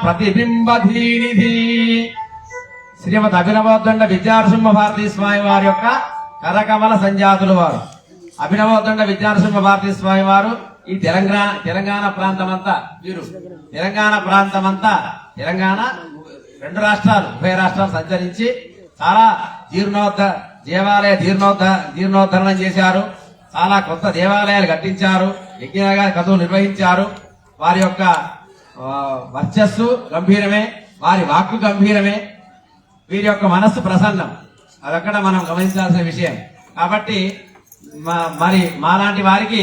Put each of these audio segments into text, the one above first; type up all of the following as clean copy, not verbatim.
ప్రతిబింబధీనిధి శ్రీమద్ అభినవోద్దండ విద్యానరసింహ భారతీ స్వామి వారి యొక్క కరకమల సంజాతులు వారు. అభినవోద్దండ విద్యానరసింహ భారతీ స్వామి వారు ఈ తెలంగాణ ప్రాంతమంతా వీరు తెలంగాణ రెండు రాష్ట్రాలు ఉభయ రాష్ట్రాలు సంచరించి చాలా జీర్ణోద్ధరణం చేశారు. చాలా కొత్త దేవాలయాలు కట్టించారు, యజ్ఞాల కథలు నిర్వహించారు. వారి యొక్క వర్చస్సు గంభీరమే, వారి వాక్కు గంభీరమే, వీరి యొక్క మనస్సు ప్రసన్నం. అదొక్కడ మనం గమనించాల్సిన విషయం. కాబట్టి మరి మాలాంటి వారికి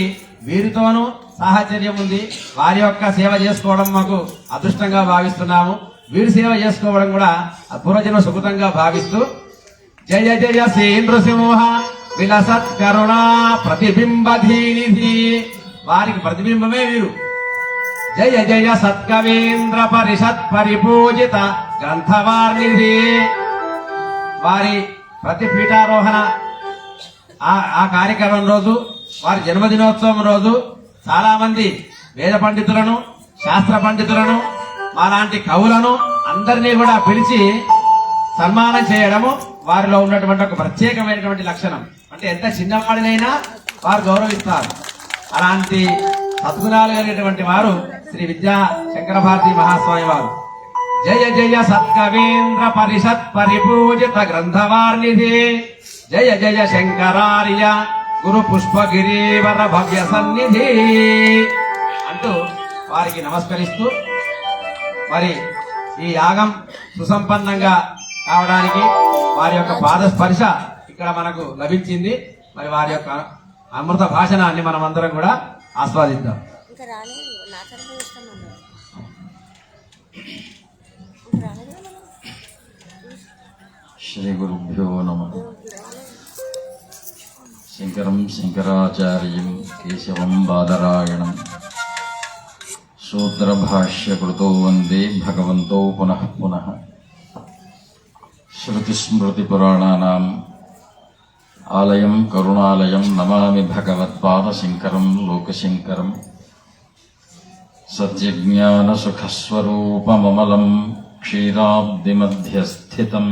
వీరితోనూ సాహచర్యం ఉంది. వారి యొక్క సేవ చేసుకోవడం మాకు అదృష్టంగా భావిస్తున్నాము. వీరి సేవ చేసుకోవడం కూడా పూర్వజన్మ సుకృతంగా భావిస్తూ జయ జయ శ్రీ నృసింహ విలసత్ కరుణా ప్రతిబింబధీనిధి, వారికి ప్రతిబింబమే వీరు. జయ జయ సత్కవీంద్ర పరిషత్ పరిపూజిత గ్రంథవార్నిధి, వారి ప్రతి పీఠారోహణ ఆ కార్యక్రమం రోజు, వారి జన్మదినోత్సవం రోజు చాలా మంది వేద పండితులను, శాస్త్ర పండితులను, మాలాంటి కవులను అందరినీ కూడా పిలిచి సన్మానం చేయడము వారిలో ఉన్నటువంటి ఒక ప్రత్యేకమైనటువంటి లక్షణం. అంటే ఎంత చిన్నవాడినైనా వారు గౌరవిస్తారు. అలాంటి సద్గుణాలు కలిగినటువంటి వారు శ్రీ విద్యా శంకర భారతీ మహాస్వామి వారు. జయ జయ సత్కవీంద్ర పరిషత్ పరిపూజిత గ్రంథవార్నిధి, జయ జయ శంకరార్య గురు పుష్పగిరీవర భవ్య సన్నిధి అంటూ వారికి నమస్కరిస్తూ, మరి ఈ యాగం సుసంపన్నంగా కావడానికి వారి యొక్క పాద స్పర్శ ఇక్కడ మనకు లభించింది. మరి వారి యొక్క అమృత భాషణాన్ని మనం అందరం కూడా ఆస్వాదిద్దాం. శ్రీ గురుభ్యో నమః. శంకరం శంకరాచార్యం కేశవం బాదరాయణం సూత్రభాష్యకృతో వందే భగవంతో పునః పునః. శృతిస్మృతిపురాణానాం ఆలయం కరుణాలయం నమామి భగవత్పాదశంకరం లోకశంకరం. సత్యజ్ఞానసుఖస్వరూపమమలం క్షీరాబ్దిమధ్యస్థితం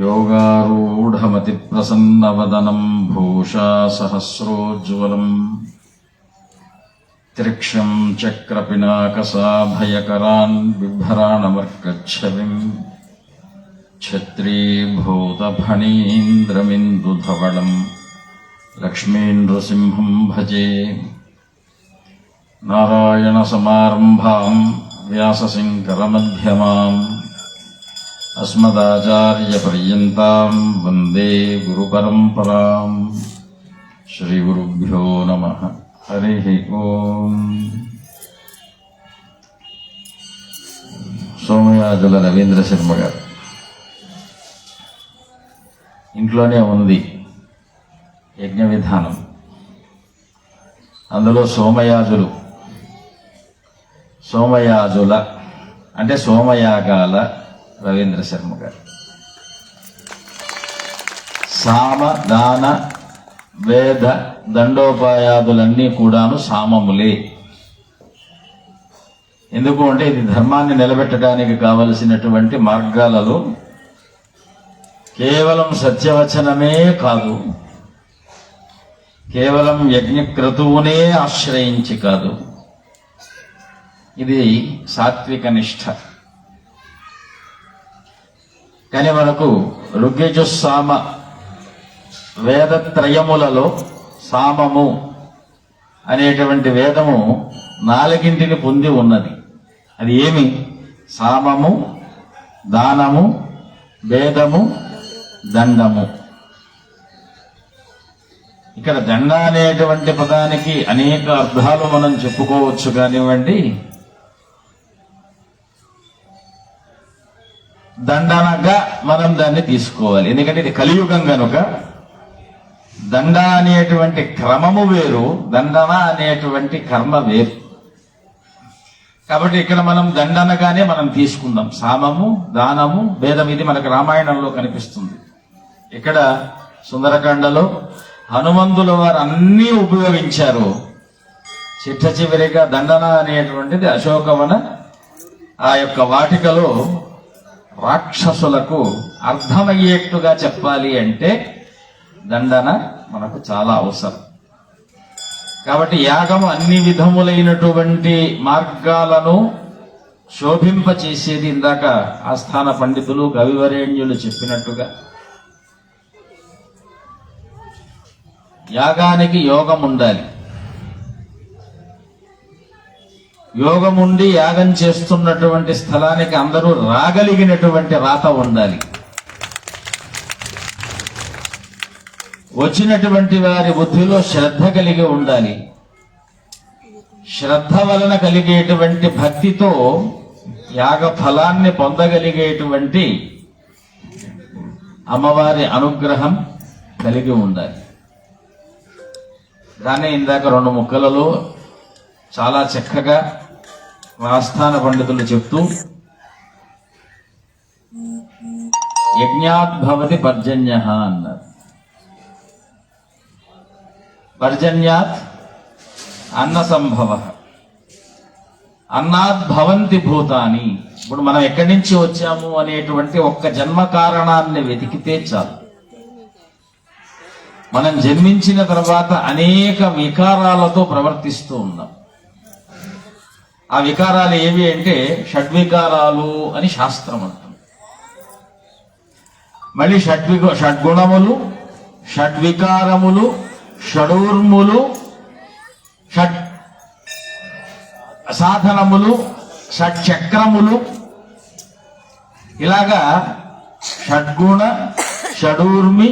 యోగారూఢమతిప్రసన్నవదనం భూషా సహస్రోజ్వలం త్రిక్షం చక్రపినాకసాభయకరాన్ బిభ్రాణమర్కచ్ఛవిం ఛత్రీభూతఫణీంద్రమిందుధవళం లక్ష్మీనృసింహం భజే. నారాయణసమారంభాం వ్యాసశంకరమధ్యమాం అస్మదాచార్యపర్యంతాం వందే గురుపరంపరాం. శ్రీగురుభ్యో నమః. హరి ఓం. సోమయాజుల రవీంద్ర శర్మ గారు ఇంట్లోనే ఉంది యజ్ఞ విధానం. అందులో సోమయాజుల అంటే సోమయాగాల రవీంద్ర శర్మ గారు సామ దాన వేద దండోపాయాదులన్నీ కూడాను సామములే. ఎందుకు అంటే ఇది ధర్మాన్ని నిలబెట్టడానికి కావలసినటువంటి మార్గాలలో కేవలం సత్యవచనమే కాదు, కేవలం యజ్ఞక్రతువునే ఆశ్రయించి కాదు, ఇది సాత్విక నిష్ఠ. కానీ మనకు ఋగ్యజుస్సామ వేదత్రయములలో సామము అనేటువంటి వేదము 4 పొంది ఉన్నది. అది ఏమి? సామము, దానము, వేదము, దండము. ఇక్కడ దండ అనేటువంటి పదానికి అనేక అర్థాలు మనం చెప్పుకోవచ్చు. కానివ్వండి, దండనగా మనం దాన్ని తీసుకోవాలి. ఎందుకంటే ఇది కలియుగం కనుక దండ అనేటువంటి క్రమము వేరు, దండన అనేటువంటి కర్మ వేరు. కాబట్టి ఇక్కడ మనం దండనగానే మనం తీసుకుందాం. సామము, దానము, భేదం ఇది మనకు రామాయణంలో కనిపిస్తుంది. ఇక్కడ సుందరకాండలో హనుమంతుల వారు అన్నీ ఉపయోగించారు. చిట్ట చివరిగా దండన అనేటువంటిది అశోకవన ఆ యొక్క వాటికలో రాక్షసులకు అర్థమయ్యేట్టుగా చెప్పాలి అంటే దండన మనకు చాలా అవసరం. కాబట్టి యాగం అన్ని విధములైనటువంటి మార్గాలను శోభింపచేసేది. ఇందాక ఆస్థాన పండితులు కవివరేణ్యులు చెప్పినట్టుగా యాగానికి యోగం ఉండాలి. యోగం ఉండి యాగం చేస్తున్నటువంటి స్థలానికి అందరూ రాగలిగినటువంటి రాత ఉండాలి. వచ్చినటువంటి వారి బుద్ధిలో శ్రద్ధ కలిగి ఉండాలి. శ్రద్ధ వలన కలిగేటువంటి భక్తితో యాగ ఫలాన్ని పొందగలిగేటువంటి అమ్మవారి అనుగ్రహం కలిగి ఉండాలి. దాన్ని ఇందాక 2 ముక్కలలో చాలా చక్కగా ఆస్థాన పండితులు చెప్తూ యజ్ఞాద్భవతి పర్జన్య అన్నారు. పర్జన్యాత్ అన్న సంభవ, అన్నాద్భవంతి భూతాని. ఇప్పుడు మనం ఎక్కడి నుంచి వచ్చాము అనేటువంటి ఒక్క జన్మ కారణాన్ని వెతికితే చాలు. మనం జన్మించిన తర్వాత అనేక వికారాలతో ప్రవర్తిస్తూ ఉన్నాం. ఆ వికారాలు ఏవి అంటే షడ్వికారాలు అని శాస్త్రం అంటుంది. మళ్ళీ షడ్గుణములు, షడ్వికారములు, షడూర్ములు, షడ్ సాధనములు, షడ్చక్రములు, ఇలాగా షడ్గుణ, షడూర్మి,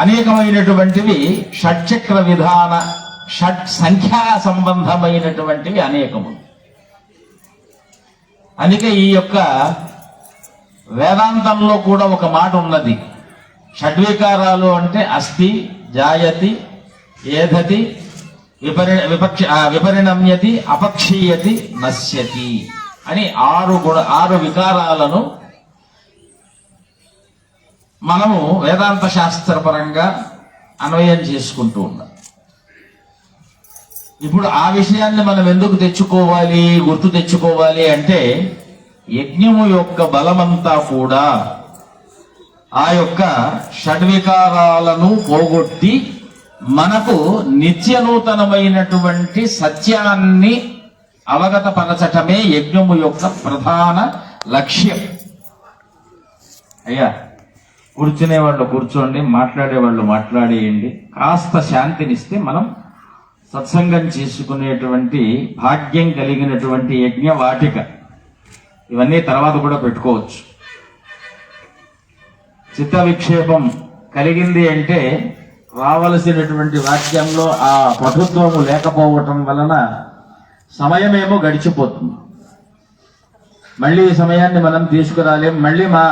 అనేకమైనటువంటివి షడ్చక్ర విధాన, షడ్ సంఖ్యా సంబంధమైనటువంటివి అనేకములు. అందుకే ఈ యొక్క వేదాంతంలో కూడా ఒక మాట ఉన్నది. షడ్వికారాలు అంటే అస్థి, జాయతి, ఏధతి, విపరిణమ్యతి, అపక్షీయతి, నశ్యతి అని 6 వికారాలను మనము వేదాంత శాస్త్రపరంగా అన్వయం చేసుకుంటూ ఉన్నాం. ఇప్పుడు ఆ విషయాన్ని మనం ఎందుకు గుర్తు తెచ్చుకోవాలి అంటే యజ్ఞము యొక్క బలమంతా కూడా ఆ యొక్క షడ్వికారాలను పోగొట్టి మనకు నిత్య నూతనమైనటువంటి సత్యాన్ని అవగతపరచటమే యజ్ఞము యొక్క ప్రధాన లక్ష్యం. అయ్యా, కూర్చునే వాళ్ళు కూర్చోండి, మాట్లాడే వాళ్ళు మాట్లాడేయండి. కాస్త శాంతినిస్తే మనం సత్సంగం చేసుకునేటువంటి భాగ్యం కలిగినటువంటి యజ్ఞ వాటిక ఇవన్నీ తర్వాత కూడా పెట్టుకోవచ్చు. చిత్త విక్షేపం కలిగింది అంటే రావలసినటువంటి వాక్యంలో ఆ పటుత్వము లేకపోవటం వలన సమయమేమో గడిచిపోతుంది. మళ్ళీ ఈ సమయాన్ని మనం తీసుకురాలేం. మళ్ళీ మా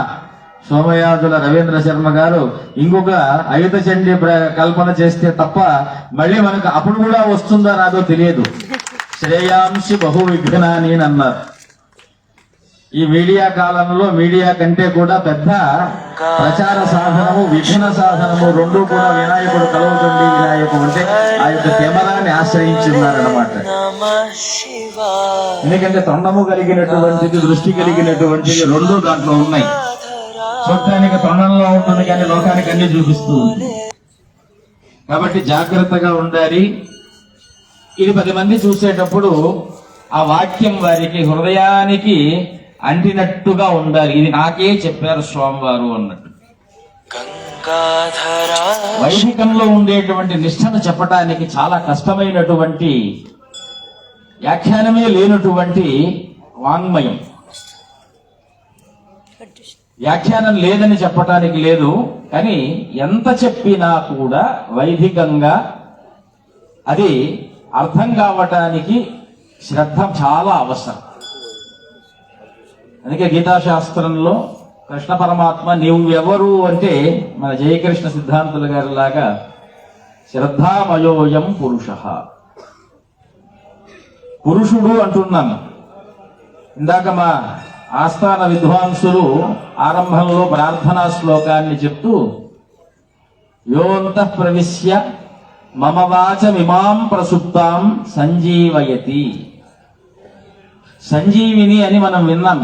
సోమయాజుల రవీంద్ర శర్మ గారు ఇంకొక 5 చండీ కల్పన చేస్తే తప్ప మళ్ళీ మనకు అప్పుడు కూడా వస్తుందో రాదో తెలియదు. శ్రేయాంసి బహు విఘ్నాని అన్నారు. ఈ మీడియా కాలంలో మీడియా కంటే కూడా పెద్ద ప్రచార సాధనము, విఘ్న సాధనము రెండూ కూడా వినాయకుడు కలుగుతుంది. వినాయకుడు అంటే ఆ యొక్క కెమెరాని ఆశ్రయించి ఉన్నారన్నమాట. ఎందుకంటే తొండము కలిగినటువంటిది, దృష్టి కలిగినటువంటిది రెండూ దాంట్లో ఉన్నాయి. చూడటానికి తొండంలో ఉంటుంది కానీ లోకానికి అన్ని చూపిస్తూ ఉంది. కాబట్టి జాగ్రత్తగా ఉండాలి. ఇది 10 మంది చూసేటప్పుడు ఆ వాక్యం వారికి హృదయానికి అంటినట్టుగా ఉండాలి. ఇది నాకే చెప్పారు స్వామివారు అన్నట్టు. వైదికంలో ఉండేటువంటి నిష్ఠను చెప్పటానికి చాలా కష్టమైనటువంటి, వ్యాఖ్యానమే లేనటువంటి వాంగ్మయం. వ్యాఖ్యానం లేదని చెప్పటానికి లేదు, కానీ ఎంత చెప్పినా కూడా వైదికంగా అది అర్థం కావటానికి శ్రద్ధ చాలా అవసరం. అందుకే గీతాశాస్త్రంలో కృష్ణ పరమాత్మ నీవెవరు అంటే మన జయకృష్ణ సిద్ధాంతుల గారి లాగా శ్రద్ధామయోయం పురుష, పురుషుడు అంటున్నాను. ఇందాక మా ఆస్థాన విద్వాంసులు ఆరంభంలో ప్రార్థనా శ్లోకాన్ని చెప్తూ యోంతః ప్రవిశ్య మమ వాచమిమాం ప్రసుప్తాం సంజీవయతి. సంజీవిని అని మనం విన్నాం.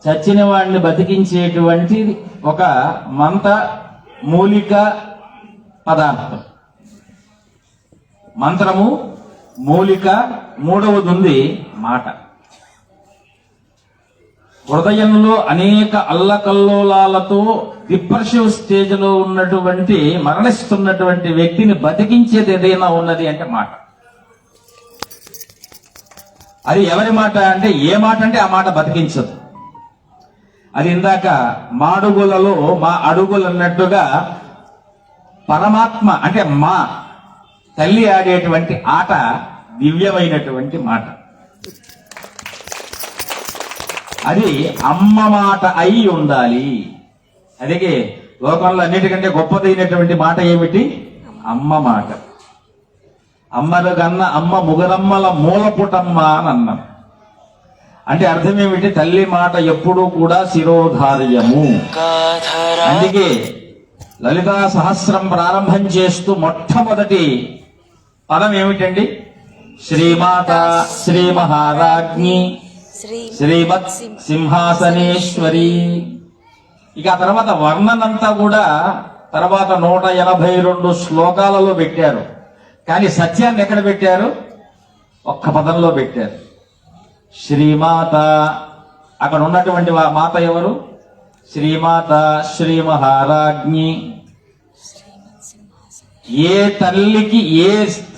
చచ్చిన వాడిని బతికించేటువంటి ఒక మంత్ర మూలిక పదార్థం. మంత్రము, మూలిక, మూడవది ఉంది మాట. హృదయంలో అనేక అల్లకల్లోలాలతో డిప్రెసివ్ స్టేజ్ లో ఉన్నటువంటి మరణిస్తున్నటువంటి వ్యక్తిని బతికించేది ఏదైనా ఉన్నది అంటే మాట. అది ఎవరి మాట అంటే ఏ మాట అంటే ఆ మాట బతికించదు. అది ఇందాక మాడుగులలో మా అడుగులు అన్నట్టుగా పరమాత్మ అంటే మా తల్లి ఆడేటువంటి ఆట దివ్యమైనటువంటి మాట. అది అమ్మ మాట అయి ఉండాలి. అలాగే లోకంలో అన్నిటికంటే గొప్పదైనటువంటి మాట ఏమిటి? అమ్మ మాట. అమ్మల కన్నా అమ్మ ముగరమ్మల మూలపుటమ్మ అని అన్నాం. అంటే అర్థం ఏమిటి? తల్లి మాట ఎప్పుడూ కూడా శిరోధార్యము. అందుకే లలితా సహస్రం ప్రారంభం చేస్తూ మొట్టమొదటి పదం ఏమిటండి? శ్రీమాత శ్రీ మహారాజ్ఞి శ్రీమత్ సింహాసనేశ్వరి. ఇక ఆ తర్వాత వర్ణనంతా కూడా తర్వాత 182 శ్లోకాలలో పెట్టారు. కానీ సత్యాన్ని ఎక్కడ పెట్టారు? ఒక్క పదంలో పెట్టారు. శ్రీమాత. అక్కడ ఉన్నటువంటి మాత ఎవరు? శ్రీమాత శ్రీ మహారాజ్ఞి. ఏ తల్లికి ఏ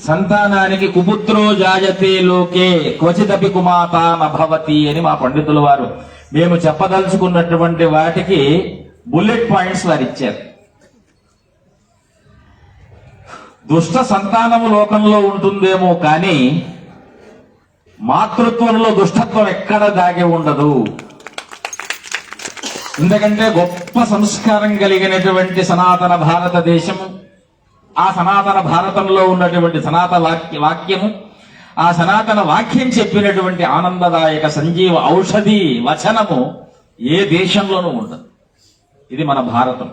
సంతానానికి కుపుత్రో జాయతే లోకే క్వచిదపి కుమాత నభవతి అని మా పండితుల వారు మేము చెప్పదలుచుకున్నటువంటి వాటికి బుల్లెట్ పాయింట్స్ వారు ఇచ్చారు. దుష్ట సంతానము లోకంలో ఉంటుందేమో కానీ మాతృత్వంలో దుష్టత్వం ఎక్కడ దాగి ఉండదు. ఎందుకంటే గొప్ప సంస్కారం కలిగినటువంటి సనాతన భారతదేశం, ఆ సనాతన భారతంలో ఉన్నటువంటి సనాతన వాక్యము, ఆ సనాతన వాక్యం చెప్పినటువంటి ఆనందదాయక సంజీవ ఔషధి వచనము ఏ దేశంలోనూ ఉండదు. ఇది మన భారతం.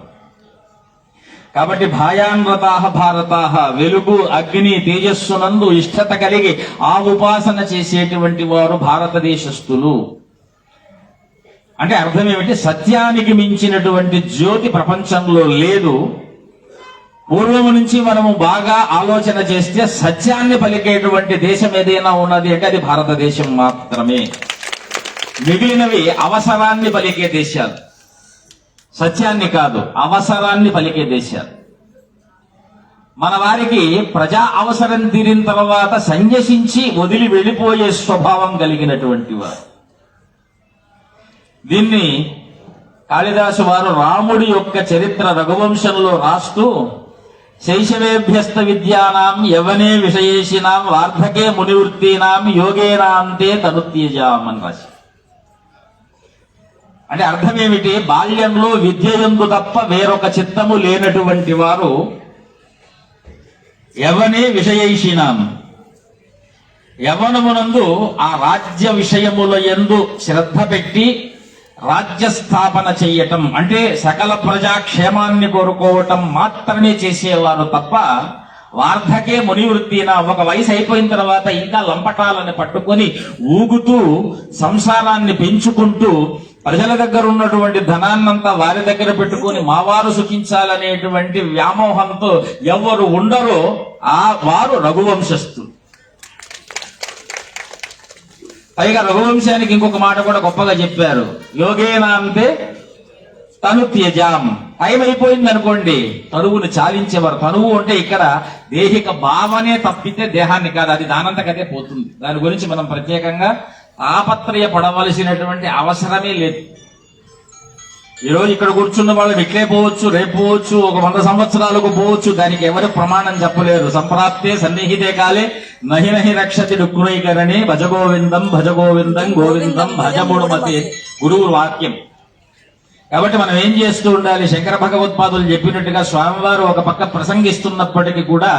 కాబట్టి భాయాన్వతాహ భారతాహ, వెలుగు అగ్ని తేజస్సునందు ఇష్టత కలిగి ఆ ఉపాసన చేసేటువంటి వారు భారతదేశస్థులు. అంటే అర్థం ఏమిటి? సత్యానికి మించినటువంటి జ్యోతి ప్రపంచంలో లేదు. పూర్వము నుంచి మనము బాగా ఆలోచన చేస్తే సత్యాన్ని పలికేటువంటి దేశం ఏదైనా ఉన్నది అంటే అది భారతదేశం మాత్రమే. మిగిలినవి అవసరాన్ని పలికే దేశాలు, సత్యాన్ని కాదు అవసరాన్ని పలికే దేశాలు. మన వారికి ప్రజా అవసరం తీరిన తర్వాత సన్యసించి వదిలి వెళ్ళిపోయే స్వభావం కలిగినటువంటి వారు. దీన్ని కాళిదాసు వారు రాముడి యొక్క చరిత్ర రఘువంశంలో రాస్తూ శైశవేభ్యస్త విద్యానాం యవనే విషయేషినాం వార్ధకే మునివృత్తీనాం యోగేనాంతే తనుత్యజాం అని రాసి. అంటే అర్థం ఏమిటి? బాల్యంలో విద్య యందు తప్ప వేరొక చిత్తము లేనటువంటి వారు యవనే విషయేషినాం, యవనమునందు ఆ రాజ్య విషయముల యందు శ్రద్ధ పెట్టి రాజ్య స్థాపన చెయ్యటం అంటే సకల ప్రజాక్షేమాన్ని కోరుకోవటం మాత్రమే చేసేవారు తప్ప వార్ధకే మునివృత్తిన, ఒక వయసు అయిపోయిన తర్వాత ఇంకా లంపటాలను పట్టుకొని ఊగుతూ సంసారాన్ని పెంచుకుంటూ ప్రజల దగ్గర ఉన్నటువంటి ధనాన్నంతా వారి దగ్గర పెట్టుకుని మావారు సుఖించాలనేటువంటి వ్యామోహంతో ఎవరు ఉండరో ఆ వారు రఘువంశస్థులు. పైగా రఘువంశానికి ఇంకొక మాట కూడా గొప్పగా చెప్పారు. యోగేనాంతే తను త్యజాం. టైం అయిపోయింది అనుకోండి తనువును చాలించేవారు. తనువు అంటే ఇక్కడ దేహిక భావనే తప్పితే దేహాన్ని కాదు, అది దానంతకదే పోతుంది. దాని గురించి మనం ప్రత్యేకంగా తాపత్రయ పడవలసినటువంటి అవసరమే లేదు. ఈరోజు ఇక్కడ కూర్చున్న వాళ్ళు ఇట్లే పోవచ్చు, రేపు పోవచ్చు, ఒక 100 సంవత్సరాలకు పోవచ్చు. దానికి ఎవరు ప్రమాణం చెప్పలేరు. సంప్రాప్తే సన్నిహితే కాలే నహి నహి రక్షతి డుక్కునైకరణి భజగోవిందం భజగోవిందం గోవిందం భజముడుమతి గురువు వాక్యం. కాబట్టి మనం ఏం చేస్తూ ఉండాలి? శంకర భగవత్పాదులు చెప్పినట్టుగా స్వామివారు ఒక పక్క ప్రసంగిస్తున్నప్పటికీ కూడా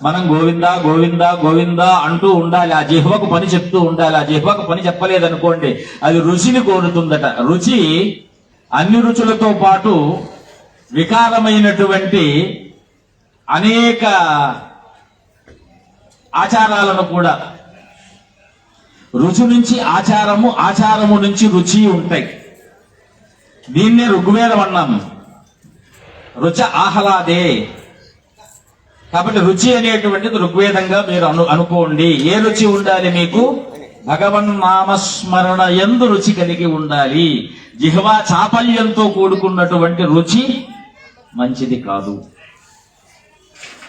మనం గోవిందా గోవిందా గోవిందా అంటూ ఉండాలి. ఆ జిహ్వకు పని చెప్తూ ఉండాలి. ఆ జిహ్వకు పని చెప్పలేదనుకోండి అది రుచిని కోరుతుందట. రుచి అన్ని రుచులతో పాటు వికారమైనటువంటి అనేక ఆచారాలను కూడా. రుచి నుంచి ఆచారము, ఆచారము నుంచి రుచి ఉంటాయి. దీన్నే ఋగ్వేదం అన్నాము. రుచ ఆహ్లాదే. కాబట్టి రుచి అనేటువంటిది ఋగ్వేదంగా మీరు అనుకోండి. ఏ రుచి ఉండాలి మీకు? భగవన్ నామస్మరణ యందు రుచి కలిగి ఉండాలి. జిహ్వా చాపల్యంతో కూడుకున్నటువంటి రుచి మంచిది కాదు.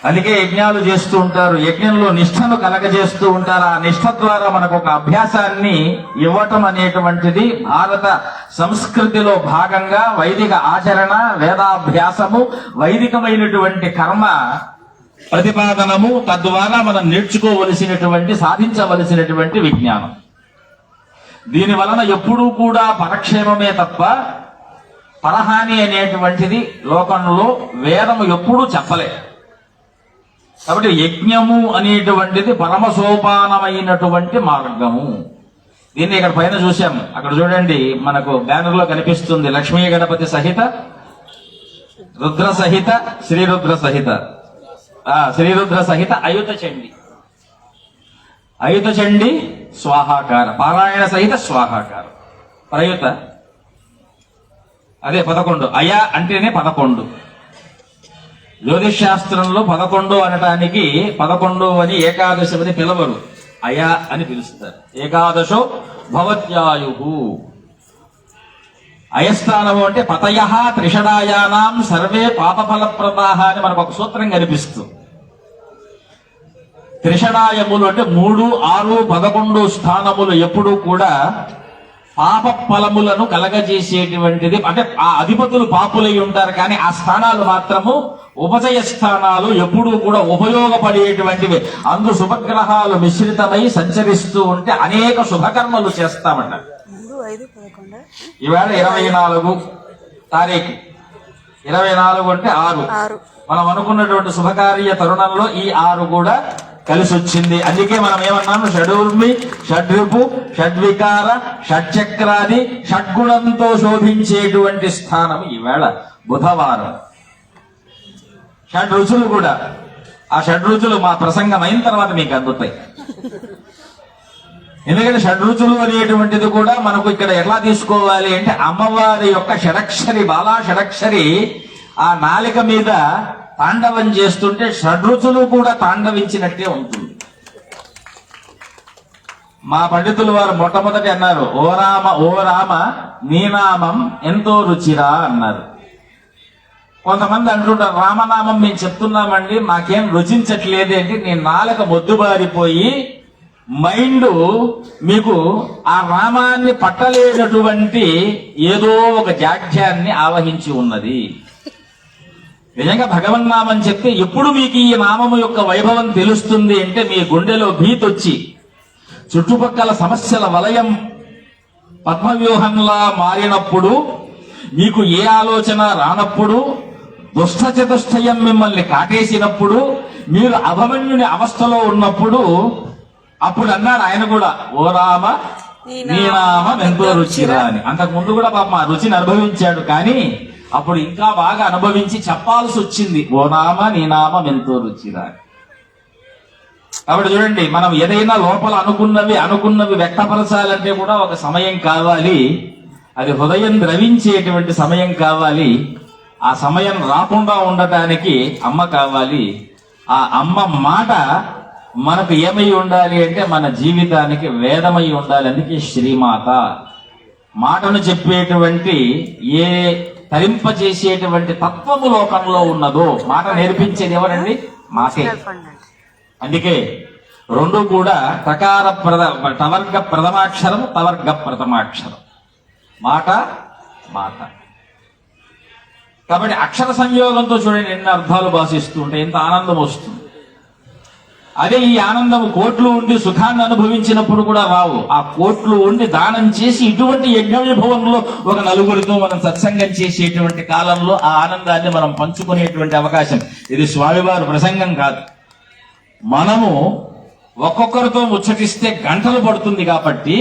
అందుకే యజ్ఞాలు చేస్తూ ఉంటారు, యజ్ఞంలో నిష్ఠను కలగజేస్తూ ఉంటారు. ఆ నిష్ఠ ద్వారా మనకు ఒక అభ్యాసాన్ని ఇవ్వటం అనేటువంటిది భారత సంస్కృతిలో భాగంగా వైదిక ఆచరణ, వేదాభ్యాసము, వైదికమైనటువంటి కర్మ ప్రతిపాదనము, తద్వారా మనం నేర్చుకోవలసినటువంటి, సాధించవలసినటువంటి విజ్ఞానం. దీని వలన ఎప్పుడూ కూడా పరక్షేమమే తప్ప పరహాని అనేటువంటిది లోకంలో వేదము ఎప్పుడూ చెప్పలే. కాబట్టి యజ్ఞము అనేటువంటిది పరమసోపానమైనటువంటి మార్గము. దీన్ని ఇక్కడ పైన చూశాము. అక్కడ చూడండి, మనకు బ్యానర్ లో కనిపిస్తుంది. లక్ష్మీ గణపతి సహిత, రుద్ర సహిత, శ్రీరుద్ర సహిత, శ్రీరుద్ర సహిత అయుత చండి. అయుత చండి స్వాహాకార, పారాయణ సహిత స్వాహాకార, ప్రయుత అదే 11. అయ అంటేనే 11. జ్యోతిష్ శాస్త్రంలో 11 అనటానికి 11 అని ఏకాదశిని పిలవరు, అయ అని పిలుస్తారు. ఏకాదశో భవత్యాయు. అయస్థానము అంటే పతయ త్రిషడాయానాం సర్వే పాపఫలప్రదాహ అని మనకు ఒక సూత్రం కనిపిస్తుంది. త్రిషడాయములు అంటే 3, 6, 11 స్థానములు ఎప్పుడూ కూడా పాప ఫలములను కలగజేసేటువంటిది. అంటే ఆ అధిపతులు పాపులై ఉంటారు, కానీ ఆ స్థానాలు మాత్రము ఉపజయ స్థానాలు, ఎప్పుడూ కూడా ఉపయోగపడేటువంటివి. అందు శుభగ్రహాలు మిశ్రితమై సంచరిస్తూ ఉంటే అనేక శుభకర్మలు చేస్తామట. ఈవేళ 24 తారీఖు, 24 అంటే 6. మనం అనుకున్నటువంటి శుభకార్య తరుణంలో ఈ 6 కూడా కలిసి వచ్చింది. అందుకే మనం ఏమన్నాము? షడూర్మి, షడ్రిపు, షడ్వికార, షడ్చక్రాది, షడ్గుణంతో శోభించేటువంటి స్థానం ఈవేళ బుధవారం. షడ్రుచులు కూడా, ఆ షడ్రుచులు మా ప్రసంగం అయిన తర్వాత మీకు అందుతాయి. ఎందుకంటే షడ్రుచులు అనేటువంటిది కూడా మనకు ఇక్కడ ఎలా తీసుకోవాలి అంటే, అమ్మవారి యొక్క షడక్షరి, బాలా షడక్షరి ఆ నాలిక మీద తాండవం చేస్తుంటే షడ్రుచులు కూడా తాండవించినట్టే ఉంటుంది. మా పండితులు వారు మొట్టమొదటి అన్నారు, ఓ రామ ఓ రామ నీ నామం ఎంతో రుచిరా అన్నారు. కొంతమంది అంటుంటారు, రామనామం మేము చెప్తున్నామండి, మాకేం రుచించట్లేదు అంటే, నీ నాలుక మొద్దుబారిపోయి మైండ్ మీకు ఆ రామాన్ని పట్టలేనటువంటి ఏదో ఒక జాడ్యాన్ని ఆవహించి ఉన్నది. నిజంగా భగవన్నామని చెప్తే ఎప్పుడు మీకు ఈ నామము యొక్క వైభవం తెలుస్తుంది అంటే, మీ గుండెలో భీతి వచ్చి చుట్టుపక్కల సమస్యల వలయం పద్మవ్యూహంలా మారినప్పుడు, మీకు ఏ ఆలోచన రానప్పుడు, దుష్ట చతుష్టయం మిమ్మల్ని కాటేసినప్పుడు, మీరు అభమన్యుని అవస్థలో ఉన్నప్పుడు, అప్పుడు అన్నాడు ఆయన కూడా, ఓ రామ నీ నామం ఎంతో రుచిరా అని. అంతకు ముందు కూడా పాప ఆ రుచిని అనుభవించాడు, కానీ అప్పుడు ఇంకా బాగా అనుభవించి చెప్పాల్సి వచ్చింది, ఓ నామ నీ నామం ఎంతో రుచిరా. కాబట్టి చూడండి, మనం ఏదైనా లోపల అనుకున్నవి వ్యక్తపరచాలంటే కూడా ఒక సమయం కావాలి. అది హృదయం ద్రవించేటువంటి సమయం కావాలి. ఆ సమయం రాకుండా ఉండటానికి అమ్మ కావాలి. ఆ అమ్మ మాట మనకు ఏమై ఉండాలి అంటే, మన జీవితానికి వేదమై ఉండాలి. అందుకే శ్రీమాత. మాటను చెప్పేటువంటి, ఏ తరింపజేసేటువంటి తత్వము లోకంలో ఉన్నదో, మాట నేర్పించేది ఎవరండి? మాకే. అందుకే రెండు కూడా టవర్గ ప్రథమాక్షరం, తవర్గ ప్రథమాక్షరం. మాట మాట. కాబట్టి అక్షర సంయోగంతో చూడండి ఎన్ని అర్థాలు భాషిస్తూ ఉంటాయి, ఎంత ఆనందం వస్తుంది. అదే ఈ ఆనందం కోట్లు ఉండి సుఖాన్ని అనుభవించినప్పుడు కూడా రావు. ఆ కోట్లు ఉండి దానం చేసి ఇటువంటి యజ్ఞ విభవంలో ఒక నలుగురితో మనం సత్సంగం చేసేటువంటి కాలంలో ఆ ఆనందాన్ని మనం పంచుకునేటువంటి అవకాశం. ఇది స్వామివారి ప్రసంగం కాదు. మనము ఒక్కొక్కరితో ముచ్చటిస్తే గంటలు పడుతుంది కాబట్టి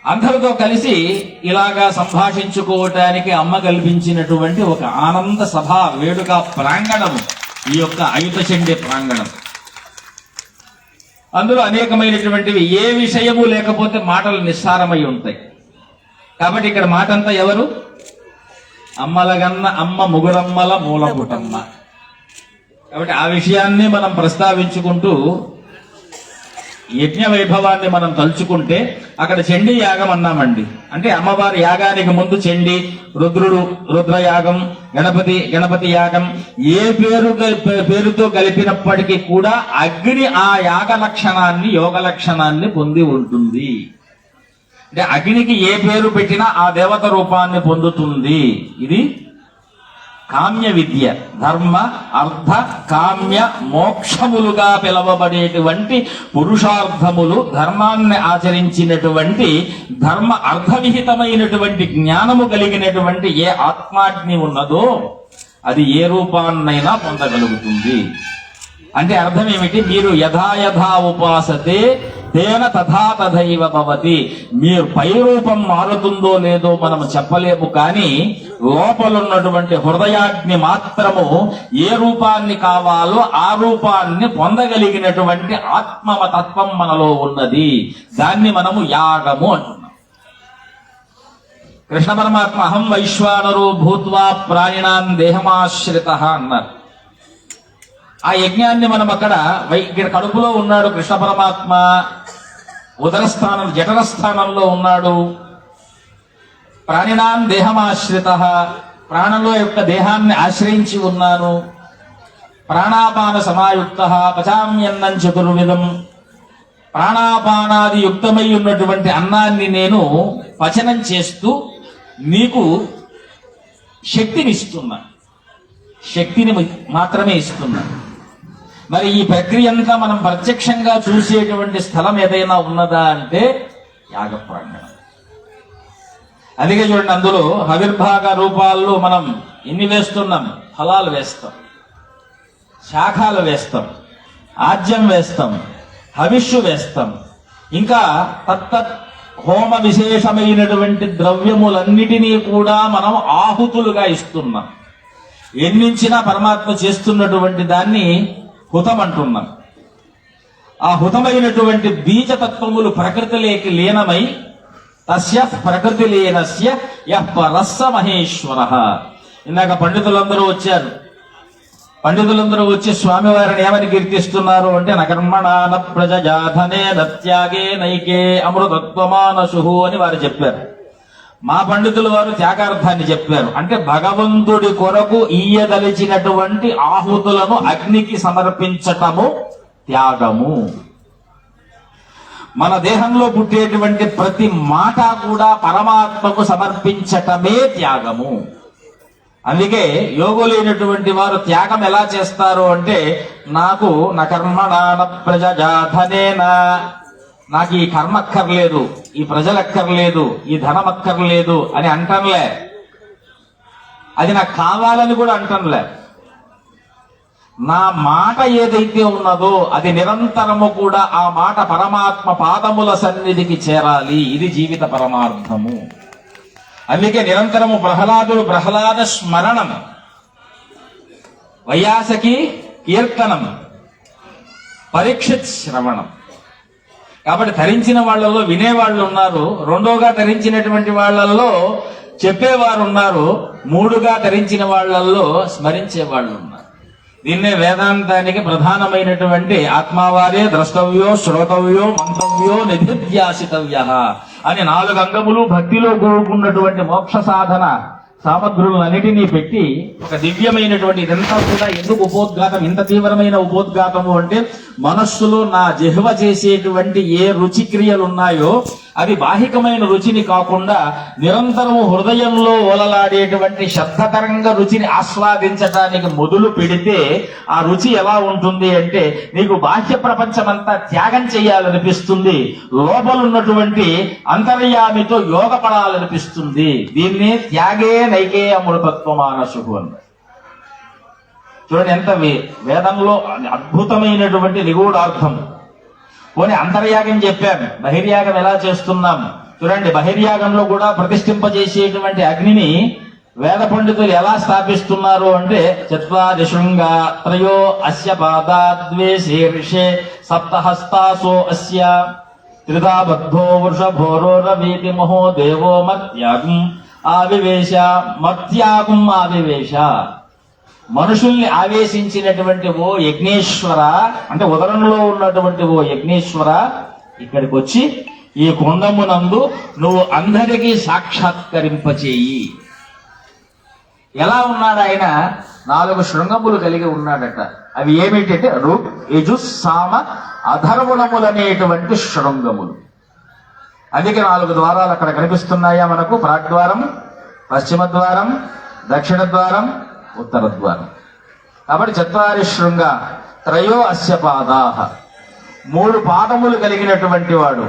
అందరితో కలిసి ఇలాగా సంభాషించుకోవటానికి అమ్మ కల్పించినటువంటి ఒక ఆనంద సభ వేడుక ప్రాంగణం ఈ యొక్క అయుత చండీ ప్రాంగణం. అందులో అనేకమైనటువంటివి ఏ విషయము లేకపోతే మాటలు నిస్సారమై ఉంటాయి. కాబట్టి ఇక్కడ మాట అంతా ఎవరు? అమ్మలగన్న అమ్మ ముగురమ్మల మూలపుటమ్మ. కాబట్టి ఆ విషయాన్ని మనం ప్రస్తావించుకుంటూ యజ్ఞ వైభవాన్ని మనం తలుచుకుంటే అక్కడ చండీ యాగం అన్నామండి. అంటే అమ్మవారి యాగానికి ముందు చండీ, రుద్రుడు రుద్రయాగం, గణపతి యాగం ఏ పేరుతో కలిపినప్పటికీ కూడా అగ్ని ఆ యాగ లక్షణాన్ని, యోగ లక్షణాన్ని పొంది ఉంటుంది. అంటే అగ్నికి ఏ పేరు పెట్టినా ఆ దేవత రూపాన్ని పొందుతుంది. ఇది కామ్య విద్య. ధర్మ అర్థ కామ్య మోక్షములుగా పిలవబడేటువంటి పురుషార్థములు, ధర్మాన్ని ఆచరించినటువంటి ధర్మ అర్థవిహితమైనటువంటి జ్ఞానము కలిగినటువంటి ఏ ఆత్మాగ్ని ఉన్నదో అది ఏ రూపాన్నైనా పొందగలుగుతుంది. అంటే అర్థం ఏమిటి? మీరు యథాయథా ఉపాసతే తేన తథా తథైవ భవతి. మీరు పై రూపం మారుతుందో లేదో మనం చెప్పలేము, కానీ లోపలున్నటువంటి హృదయాగ్ని మాత్రము ఏ రూపాన్ని కావాలో ఆ రూపాన్ని పొందగలిగినటువంటి ఆత్మతత్వం మనలో ఉన్నది. దాన్ని మనము యాగము అంటున్నాం. కృష్ణ పరమాత్మ అహం వైశ్వానరో భూత్వా ప్రాణినాం దేహమాశ్రిత అన్నారు. ఆ యజ్ఞాన్ని మనం ఇక్కడ కడుపులో ఉన్నాడు కృష్ణ పరమాత్మ, ఉదరస్థానం జఠర స్థానంలో ఉన్నాడు. ప్రాణినాం దేహమాశ్రిత, ప్రాణంలో యొక్క దేహాన్ని ఆశ్రయించి ఉన్నాను. ప్రాణాపాన సమాయుక్త పచామ్యన్నం చతుర్విధం, ప్రాణాపానాది యుక్తమై ఉన్నటువంటి అన్నాన్ని నేను పచనం చేస్తూ నీకు శక్తినిస్తున్నా, శక్తిని మాత్రమే ఇస్తున్నా. మరి ఈ ప్రక్రియ అంతా మనం ప్రత్యక్షంగా చూసేటువంటి స్థలం ఏదైనా ఉన్నదా అంటే యాగ ప్రాంగణం. అందుకే చూడండి, అందులో హవిర్భాగ రూపాల్లో మనం ఎన్ని వేస్తున్నాం? ఫలాలు వేస్తాం, శాఖాలు వేస్తాం, ఆజ్యం వేస్తాం, హవిష్యు వేస్తాం, ఇంకా తత్తత్ హోమ విశేషమైనటువంటి ద్రవ్యములన్నిటినీ కూడా మనం ఆహుతులుగా ఇస్తున్నాం. ఎన్నించినా పరమాత్మ చేస్తున్నటువంటి దాన్ని హుతం అంటున్నాం. ఆ హుతమైనటువంటి బీజతత్వములు ప్రకృతిలోకి లీనమై తస్య ప్రకృతి లీనస్య యః పరస్స మహేశ్వరః. ఇందాక పండితులందరూ వచ్చారు. పండితులందరూ వచ్చి స్వామివారిని ఏమని కీర్తిస్తున్నారు అంటే నకర్మణాన ప్రజాధనే నత్యాగే నైకే అమృతత్వమానశుహు అని వారు చెప్పారు. మా పండితులు వారు త్యాగార్థాన్ని చెప్పారు. అంటే భగవంతుడి కొరకు ఈయదలిచినటువంటి ఆహుతులను అగ్నికి సమర్పించటము త్యాగము. మన దేహంలో పుట్టేటువంటి ప్రతి మాట కూడా పరమాత్మకు సమర్పించటమే త్యాగము. అందుకే యోగులైనటువంటి వారు త్యాగం ఎలా చేస్తారు అంటే నాకు నా కర్మణాన ప్రజాధనేనా, నాకు ఈ కర్మ అక్కర్లేదు, ఈ ప్రజలు అక్కర్లేదు, ఈ ధనం అక్కర్లేదు అని అంటంలే. అది నాకు కావాలని కూడా అంటంలే. నా మాట ఏదైతే ఉన్నదో అది నిరంతరము కూడా ఆ మాట పరమాత్మ పాదముల సన్నిధికి చేరాలి. ఇది జీవిత పరమార్థము. అందుకే నిరంతరము ప్రహ్లాద స్మరణం, వైయాసకి కీర్తనం, పరీక్షిత్ శ్రవణం. కాబట్టి ధరించిన వాళ్ళలో వినేవాళ్ళు ఉన్నారు, రెండోగా ధరించినటువంటి వాళ్ళల్లో చెప్పేవారు ఉన్నారు, మూడుగా ధరించిన వాళ్ళల్లో స్మరించే వాళ్ళు ఉన్నారు. దీన్నే వేదాంతానికి ప్రధానమైనటువంటి ఆత్మావారే ద్రష్టవ్యో శ్రోతవ్యో మంతవ్యో నిధిధ్యాసితవ్య అని 4 అంగములు భక్తిలో కూరుకున్నటువంటి మోక్ష సాధన సామగ్రులన్నిటినీ పెట్టి ఒక దివ్యమైనటువంటి ఇదంతా కూడా ఎందుకు ఉపోద్ఘాతం, ఇంత తీవ్రమైన ఉపోద్ఘాతము అంటే మనస్సులో నా జిహ్వ చేసేటువంటి ఏ రుచి క్రియలు ఉన్నాయో అవి బాహికమైన రుచిని కాకుండా నిరంతరము హృదయంలో ఓలలాడేటువంటి శబ్దతరంగ రుచిని ఆస్వాదించటానికి మొదలు పెడితే ఆ రుచి ఎలా ఉంటుంది అంటే నీకు బాహ్య ప్రపంచమంతా త్యాగం చేయాలనిపిస్తుంది, లోపలున్నటువంటి అంతర్యామితో యోగపడాలనిపిస్తుంది. దీన్ని త్యాగే నైకే అమృతత్వమానశుభు అన్నారు. చూడండి ఎంత వేదంలో అద్భుతమైనటువంటి నిగూఢార్థం. పోనీ అంతర్యాగం చెప్పాను, బహిర్యాగం ఎలా చేస్తున్నాం చూడండి. బహిర్యాగంలో కూడా ప్రతిష్ఠింపజేసేటువంటి అగ్నిని వేద పండితులు ఎలా స్థాపిస్తున్నారు అంటే చత్వారి శృంగా త్రయో అస్య పాదాద్వే శీర్షే సప్తహస్తాసో అస్య త్రిధా బద్ధో వృషభోరోరవీతి మహో దేవో మత్యాగం ఆవివేశ మనుషుల్ని ఆవేశించినటువంటి ఓ యజ్ఞేశ్వర, అంటే ఉదరంలో ఉన్నటువంటి ఓ యజ్ఞేశ్వర, ఇక్కడికి వచ్చి ఈ కుండమునందు నువ్వు అందరికీ సాక్షాత్కరింపచేయి. ఎలా ఉన్నాడు ఆయన? 4 శృంగములు కలిగి ఉన్నాడట. అవి ఏమిటంటే రుక్, యజు, సామ, అధర్వణములనేటువంటి శృంగములు. అందుకే 4 ద్వారాలు అక్కడ కనిపిస్తున్నాయా మనకు? ప్రాగ్ద్వారం, పశ్చిమ ద్వారం, దక్షిణ ద్వారం, ఉత్తర ద్వారం. కాబట్టి 4 శృంగ త్రయో అస్య పాదాః, 3 పాదములు కలిగినటువంటి వాడు.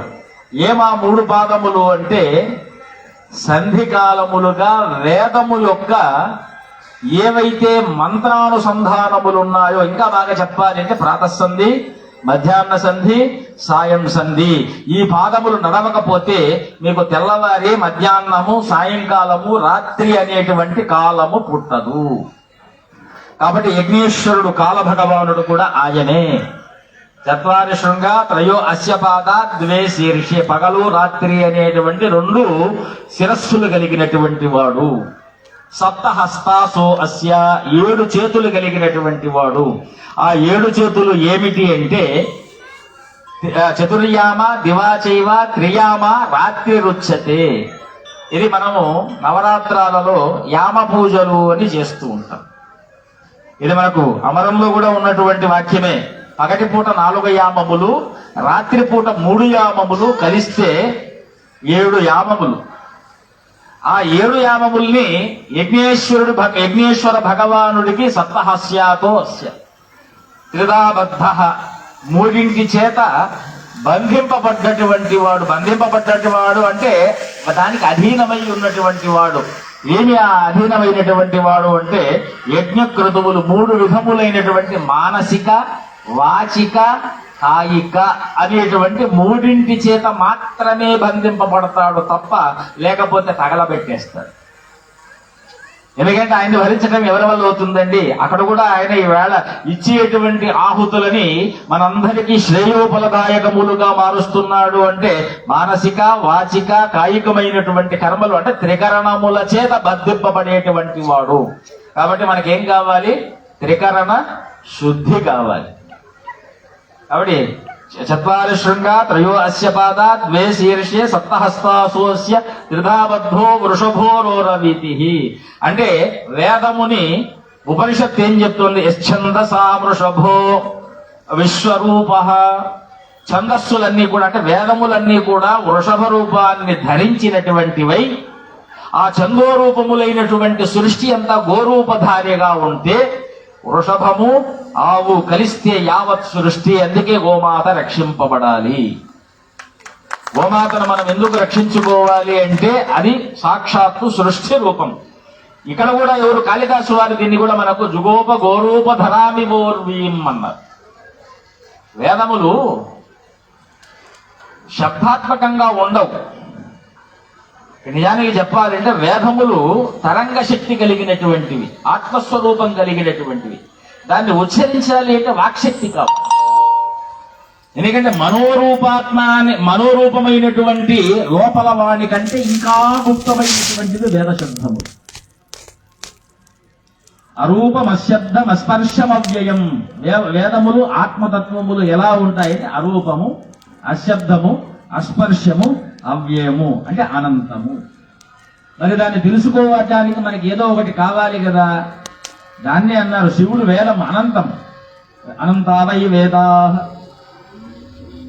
ఏమా 3 పాదములు అంటే సంధికాలములుగా వేదము యొక్క ఏవైతే మంత్రానుసంధానములు ఉన్నాయో, ఇంకా బాగా చెప్పాలి అంటే ప్రాతఃసంధి, మధ్యాహ్న సంధి, సాయం సంధి, ఈ పాదములు నడవకపోతే మీకు తెల్లవారి మధ్యాహ్నము, సాయంకాలము, రాత్రి అనేటువంటి కాలము పుట్టదు. కాబట్టి యజ్ఞేశ్వరుడు కాల భగవానుడు కూడా ఆయనే. 4 శృంగ త్రయో అస్య పాద ద్వే శీర్షే, పగలు రాత్రి అనేటువంటి 2 శిరస్సులు కలిగినటువంటి వాడు. సప్తహస్తాసో అస్య, 7 చేతులు కలిగినటువంటి వాడు. ఆ 7 చేతులు ఏమిటి అంటే చతుర్యామ దివాచైవ త్రియామ రాత్రి రుచ్యతే. ఇది మనము నవరాత్రాలలో యామ పూజలు అని చేస్తూ ఉంటాం. ఇది మనకు అమరంలో కూడా ఉన్నటువంటి వాక్యమే. పగటి పూట 4 యామములు, రాత్రిపూట 3 యామములు కలిస్తే 7 యామములు. ఆ 7 యామముల్ని యజ్ఞేశ్వర భగవానుడికి సప్తహస్యాతో అస్య త్రిధాబద్ధ, 3 చేత బంధింపబడ్డటువంటి వాడు. బంధింపబడ్డటువంటి వాడు అంటే దానికి అధీనమై ఉన్నటువంటి వాడు. ఏమి ఆ అధీనమైనటువంటి వాడు అంటే యజ్ఞక్రతువులు 3 విధములైనటువంటి మానసిక, వాచిక, కాయిక అనేటువంటి 3 చేత మాత్రమే బంధింపబడతాడు తప్ప లేకపోతే తగలబెట్టేస్తాడు. ఎందుకంటే ఆయన్ని భరించడం ఎవరి వల్ల అవుతుందండి? అక్కడ కూడా ఆయన ఈవేళ ఇచ్చేటువంటి ఆహుతులని మనందరికీ శ్రేయోఫలదాయకములుగా మారుస్తున్నాడు. అంటే మానసిక, వాచిక, కాయికమైనటువంటి కర్మలు అంటే త్రికరణముల చేత బంధింపబడేటువంటి వాడు. కాబట్టి మనకేం కావాలి? త్రికరణ శుద్ధి కావాలి. కాబట్టి 4 శృంగ త్రయో అస్య పాద ద్వే శీర్షే సప్తహస్తాసోస్య త్రిధాబద్ధో వృషభోరోరవీతి. అంటే వేదముని ఉపనిషత్తు ఏం చెప్తుంది? యశ్చందసా వృషభో విశ్వరూప. ఛందస్సులన్నీ కూడా అంటే వేదములన్నీ కూడా వృషభ రూపాన్ని ధరించినటువంటివై, ఆ ఛందోరూపములైనటువంటి సృష్టి అంతా గోరూపధారిగా ఉంటే వృషభము, ఆవు కలిస్తే యావత్ సృష్టి. అందుకే గోమాత రక్షింపబడాలి. గోమాతను మనం ఎందుకు రక్షించుకోవాలి అంటే అది సాక్షాత్తు సృష్టి రూపం. ఇక్కడ కూడా ఎవరు? కాళిదాసు వారు దీన్ని కూడా మనకు జుగోప గోరూప ధరామి ఓర్వీం అన్నారు. వేదములు శబ్దాత్మకంగా ఉండవు. నిజానికి చెప్పాలంటే వేదములు తరంగ శక్తి కలిగినటువంటివి, ఆత్మస్వరూపం కలిగినటువంటివి. దాన్ని ఉచ్చరించాలి అంటే వాక్శక్తి కాదు. ఎందుకంటే మనోరూపమైనటువంటి లోపల వాణి కంటే ఇంకా గుప్తమైనటువంటిది వేద శబ్దము. అరూపం అశబ్దం అస్పర్శం అవ్యయం. వేదములు ఆత్మతత్వములు ఎలా ఉంటాయంటే అరూపము, అశబ్దము, అస్పర్శము, అవ్యయము అంటే అనంతము. మరి దాన్ని తెలుసుకోవటానికి మనకి ఏదో ఒకటి కావాలి కదా. దాన్నే అన్నారు శివుడు వేదం అనంతం, అనంతావై వేదా.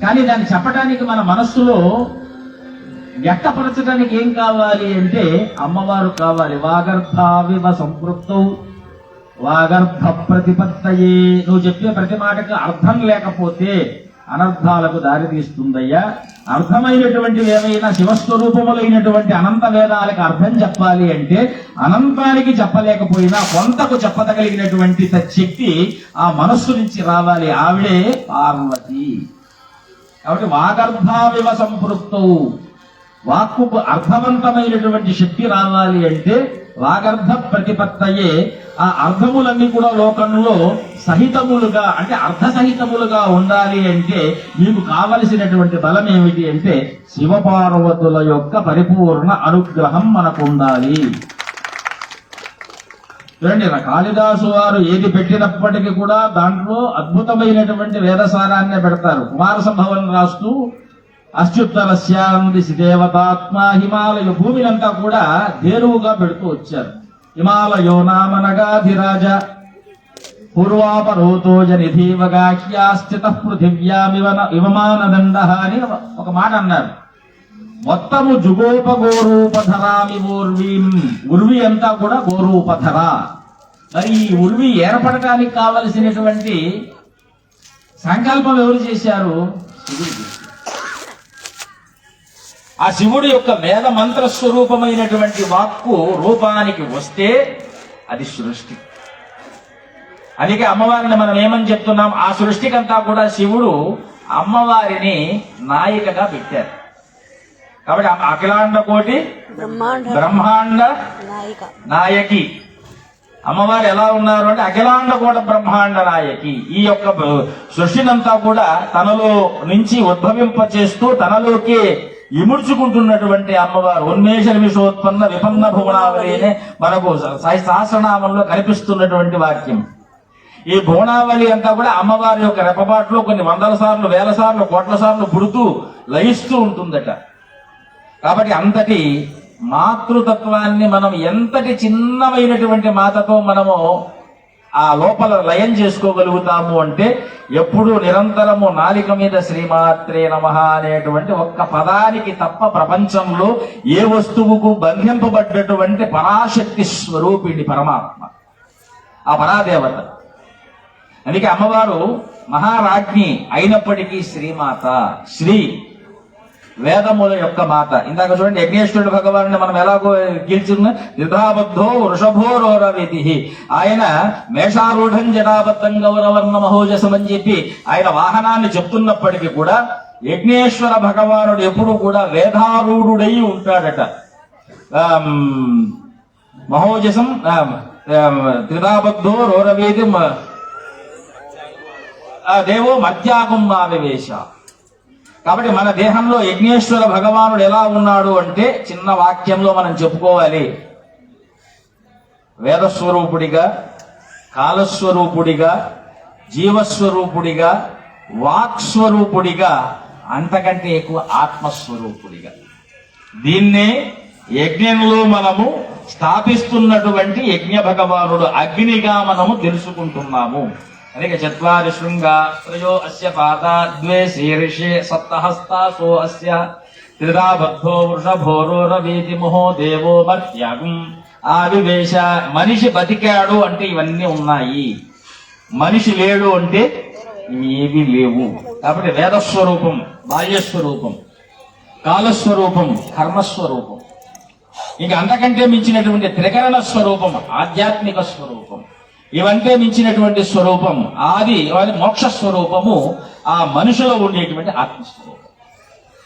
కానీ దాన్ని చెప్పడానికి మన మనస్సులో వ్యక్తపరచడానికి ఏం కావాలి అంటే అమ్మవారు కావాలి. వాగర్ధావివ సంపృక్తౌ వాగర్ధ ప్రతిపత్తయే. నువ్వు చెప్పే ప్రతి మాటకు అర్థం లేకపోతే అనర్థాలకు దారి తీస్తుందయ్యా. అర్థమైనటువంటివి ఏమైనా శివస్వరూపములైనటువంటి అనంత వేదాలకు అర్థం చెప్పాలి అంటే అనంతానికి చెప్పలేకపోయినా కొంతకు చెప్పదగలిగినటువంటి శక్తి ఆ మనస్సు నుంచి రావాలి. ఆవిడే పార్వతి. కాబట్టి వాగర్ధావివ సంపృక్తవు, వాక్కు అర్థవంతమైనటువంటి శక్తి రావాలి అంటే వాగర్ధ ప్రతిపత్తయే ఆ అర్థములన్నీ కూడా లోకంలో సహితములుగా అంటే అర్థసహితములుగా ఉండాలి అంటే మీకు కావలసినటువంటి బలం ఏమిటి అంటే శివపార్వతుల యొక్క పరిపూర్ణ అనుగ్రహం మనకు ఉండాలి. చూడండి, కాళిదాసు వారు ఏది పెట్టినప్పటికీ కూడా దాంట్లో అద్భుతమైనటువంటి వేదసారాన్నే పెడతారు. కుమార సంభవం రాస్తూ అత్యుత్తరస్యాంది దేవతాత్మ హిమాలయ భూమినంతా కూడా దేరువుగా పెడుతూ వచ్చారు. హిమాలయో నామనగాధిరాజ పూర్వాపరోతో జనిధీవగాహ్యాస్థిత పృథివ్యామివమానదండ అని ఒక మాట అన్నారు. మొత్తము జుగోపగోరూపధరామి ఊర్వీం, ఉర్వి అంతా కూడా గోరూపధర. మరి ఈ ఉర్వి ఏర్పడటానికి కావలసినటువంటి సంకల్పం ఎవరు చేశారు? శివుడు చేశారు. ఆ శివుడు యొక్క వేద మంత్ర స్వరూపమైనటువంటి వాక్కు రూపానికి వస్తే అది సృష్టి. అందుకే అమ్మవారిని మనం ఏమని చెప్తున్నాం? ఆ సృష్టికంతా కూడా శివుడు అమ్మవారిని నాయికగా పెట్టారు. కాబట్టి అఖిలాండ కోటి బ్రహ్మాండ నాయకి అమ్మవారు ఎలా ఉన్నారు అంటే అఖిలాండ కోట బ్రహ్మాండ నాయకి. ఈ యొక్క సృష్టినంతా కూడా తనలో నుంచి ఉద్భవింప చేస్తూ తనలోకి ఇముడ్చుకుంటున్నటువంటి అమ్మవారు ఉన్మేష నిమిషోత్పన్న విపన్న భువనావళినే మనకు సహస్రనామంలో కనిపిస్తున్నటువంటి వాక్యం. ఈ భువనావళి అంతా కూడా అమ్మవారి యొక్క రెప్పపాట్లో కొన్ని వందల సార్లు, వేల సార్లు, కోట్ల సార్లు పుడుతూ లయిస్తూ ఉంటుందట. కాబట్టి అంతటి మాతృతత్వాన్ని మనం ఎంతటి చిన్నమైనటువంటి మాతతో మనము ఆ లోపల లయం చేసుకోగలుగుతాము అంటే ఎప్పుడు నిరంతరము నాలిక మీద శ్రీమాత్రే నమః అనేటువంటి ఒక్క పదానికి తప్ప ప్రపంచంలో ఏ వస్తువుకు బంధింపబడ్డటువంటి పరాశక్తి స్వరూపిణి పరమాత్మ, ఆ పరాదేవత. అందుకే అమ్మవారు మహారాజ్ఞి అయినప్పటికీ శ్రీమాత, శ్రీ వేదముల యొక్క మాత. ఇందాక చూడండి, యజ్ఞేశ్వరుడు భగవాన్ని మనం ఎలాగో గెలిచిన నిధాబద్ధో వృషభోరోరవిధి, ఆయన మేషారూఢం జటాబద్ధం గౌరవర్ణ మహోజసం అని చెప్పి ఆయన వాహనాన్ని చెప్తున్నప్పటికీ కూడా యజ్ఞేశ్వర భగవానుడు ఎప్పుడు కూడా వేదారూఢుడై ఉంటాడట. మహోజసం త్రిధాబద్ధో రోరవేది దేవో మధ్యాగం ఆవివేశ. కాబట్టి మన దేహంలో యజ్ఞేశ్వర భగవానుడు ఎలా ఉన్నాడు అంటే చిన్న వాక్యంలో మనం చెప్పుకోవాలి. వేదస్వరూపుడిగా, కాలస్వరూపుడిగా, జీవస్వరూపుడిగా, వాక్స్వరూపుడిగా, అంతకంటే ఎక్కువ ఆత్మస్వరూపుడిగా. దీన్నే యజ్ఞంలో మనము స్థాపిస్తున్నటువంటి యజ్ఞ భగవానుడు అగ్నిగా మనము తెలుసుకుంటున్నాము. అందుకే చత్వారి శృంగా త్రయో అస్య పాదా ద్వే శీర్షే సప్తహస్తాసో అస్య త్రిధాబద్ధో వృషభోరోరవీతి మహో దేవో మర్త్యాగం ఆవివేశ. మనిషి బతికాడు అంటే ఇవన్నీ ఉన్నాయి, మనిషి లేడు అంటే ఏవి లేవు. కాబట్టి వేదస్వరూపం బాహ్యస్వరూపం, కాలస్వరూపం కర్మస్వరూపం, ఇంకా అంతకంటే మించినటువంటి త్రికరణ స్వరూపం ఆధ్యాత్మిక స్వరూపం, ఇవంటే మించినటువంటి స్వరూపం ఆది మోక్ష స్వరూపము ఆ మనిషిలో ఉండేటువంటి ఆత్మస్వరూపం.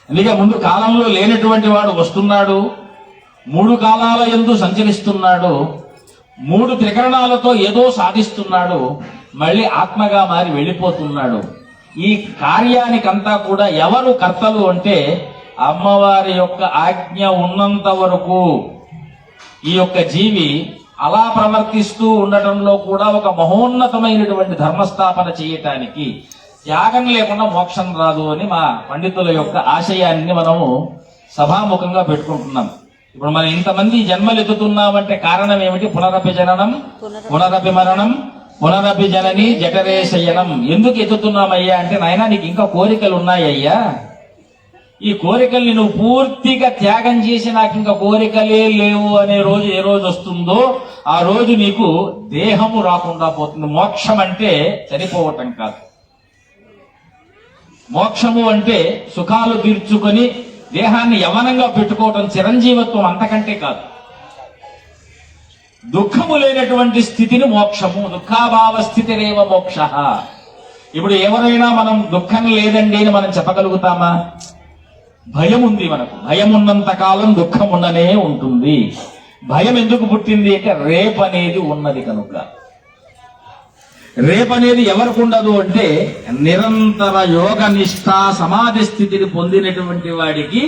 అందుకే ముందు కాలంలో లేనటువంటి వాడు వస్తున్నాడు, 3 కాలాల యందు సంచరిస్తున్నాడు, 3 త్రికరణాలతో ఏదో సాధిస్తున్నాడు, మళ్ళీ ఆత్మగా మారి వెళ్ళిపోతున్నాడు. ఈ కార్యానికంతా కూడా ఎవరు కర్తలు అంటే అమ్మవారి యొక్క ఆజ్ఞ ఉన్నంత వరకు ఈ యొక్క జీవి అలా ప్రవర్తిస్తూ ఉండటంలో కూడా ఒక మహోన్నతమైనటువంటి ధర్మస్థాపన చేయటానికి త్యాగం లేకుండా మోక్షం రాదు అని మా పండితుల యొక్క ఆశయాన్ని మనము సభాముఖంగా పెట్టుకుంటున్నాం. ఇప్పుడు మనం ఇంతమంది జన్మలు ఎత్తుతున్నామంటే కారణం ఏమిటి? పునరపి జననం, పునరపి మరణం, పునరపి జనని జఠరే శయనం. ఎందుకు ఎత్తుతున్నామయ్యా అంటే, నాయనా నీకు ఇంకా కోరికలు ఉన్నాయ్యా, ఈ కోరికల్ని నువ్వు పూర్తిగా త్యాగం చేసి నాకు ఇంకా కోరికలే లేవు అనే రోజు ఏ రోజు వస్తుందో ఆ రోజు నీకు దేహము రాకుండా పోతుంది. మోక్షం అంటే చనిపోవటం కాదు. మోక్షము అంటే సుఖాలు తీర్చుకొని దేహాన్ని యవనంగా పెట్టుకోవటం, చిరంజీవత్వం, అంతకంటే కాదు. దుఃఖము లేనటువంటి స్థితిని మోక్షము, దుఃఖాభావ స్థితిరేవ మోక్ష. ఇప్పుడు ఎవరైనా మనం దుఃఖం లేదండి అని మనం చెప్పగలుగుతామా? భయం ఉంది మనకు. భయం ఉన్నంత కాలం దుఃఖం ఉండనే ఉంటుంది. భయం ఎందుకు పుట్టింది అంటే రేపు అనేది ఉన్నది కనుక. రేపు అనేది ఎవరికి ఉండదు అంటే నిరంతర యోగ నిష్ఠ సమాధి స్థితిని పొందినటువంటి వాడికి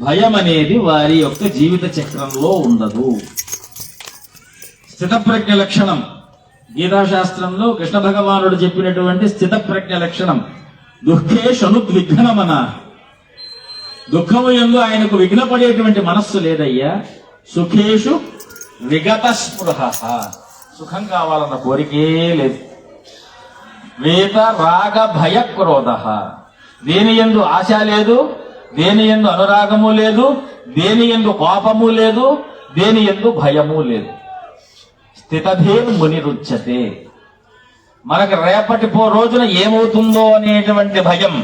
భయం అనేది వారి యొక్క జీవిత చక్రంలో ఉండదు. స్థితప్రజ్ఞ లక్షణం గీతాశాస్త్రంలో కృష్ణ భగవానుడు చెప్పినటువంటి స్థితప్రజ్ఞ లక్షణం దుఃఖేషనుద్విఘ్నమన. దుఃఖము యందు ఆయనకు విఘ్నపడేటువంటి మనస్సు లేదయ్యా. సుఖేషు విగత స్పృహ. సుఖం కావాలన్న కోరికే లేదు. వేత రాగ భయ క్రోధ. దేని యందు ఆశ లేదు, దేని యందు అనురాగము లేదు, దేని యందు కోపము లేదు, దేని యందు భయము లేదు. స్థితధేన్ మునిరుచ్యతే. మనకు రేపటి రోజున ఏమవుతుందో అనేటువంటి భయం,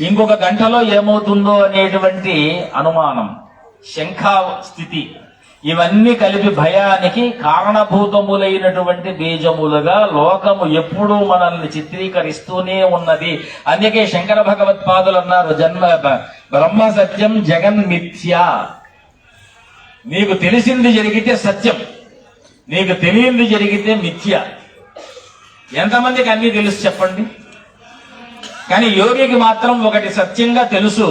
ఇంకొక గంటలో ఏమవుతుందో అనేటువంటి అనుమానం, శంఖా స్థితి, ఇవన్నీ కలిపి భయానికి కారణభూతములైనటువంటి బీజములుగా లోకము ఎప్పుడూ మనల్ని చిత్రీకరిస్తూనే ఉన్నది. అందుకే శంకర భగవత్పాదులు అన్నారు, బ్రహ్మ సత్యం జగన్ మిథ్య. నీకు తెలిసింది జరిగితే సత్యం, నీకు తెలియంది జరిగితే మిథ్య. ఎంతమందికి అన్నీ తెలుసు చెప్పండి? కానీ యోగికి మాత్రం ఒకటి సత్యంగా తెలుసు,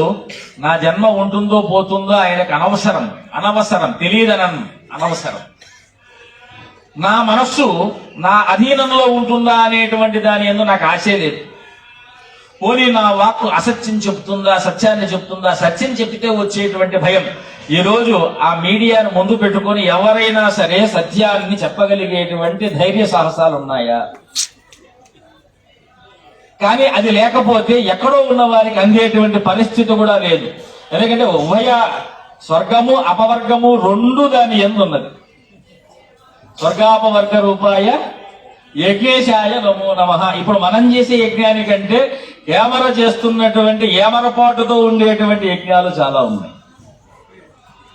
నా జన్మ ఉంటుందో పోతుందో ఆయనకు అనవసరం తెలియదనను, అనవసరం. నా మనస్సు నా అధీనంలో ఉంటుందా అనేటువంటి దాని యందు నాకు ఆశే లేదు. పోనీ నా వాక్కు అసత్యం చెప్తుందా, సత్యాన్ని చెప్తుందా? సత్యం చెప్పితే వచ్చేటువంటి భయం. ఈ రోజు ఆ మీడియాను ముందు పెట్టుకొని ఎవరైనా సరే సత్యాన్ని చెప్పగలిగేటువంటి ధైర్య సాహసాలు ఉన్నాయా? కానీ అది లేకపోతే ఎక్కడో ఉన్న వారికి అందేటువంటి పరిస్థితి కూడా లేదు. ఎందుకంటే ఉభయ స్వర్గము అపవర్గము రెండు దాని యందు ఉన్నది. స్వర్గాపవర్గ రూపాయ యజ్ఞేశాయ నమో నమః. ఇప్పుడు మనం చేసే యజ్ఞానికంటే ఏమర చేస్తున్నటువంటి ఏమరపాటుతో ఉండేటువంటి యజ్ఞాలు చాలా ఉన్నాయి.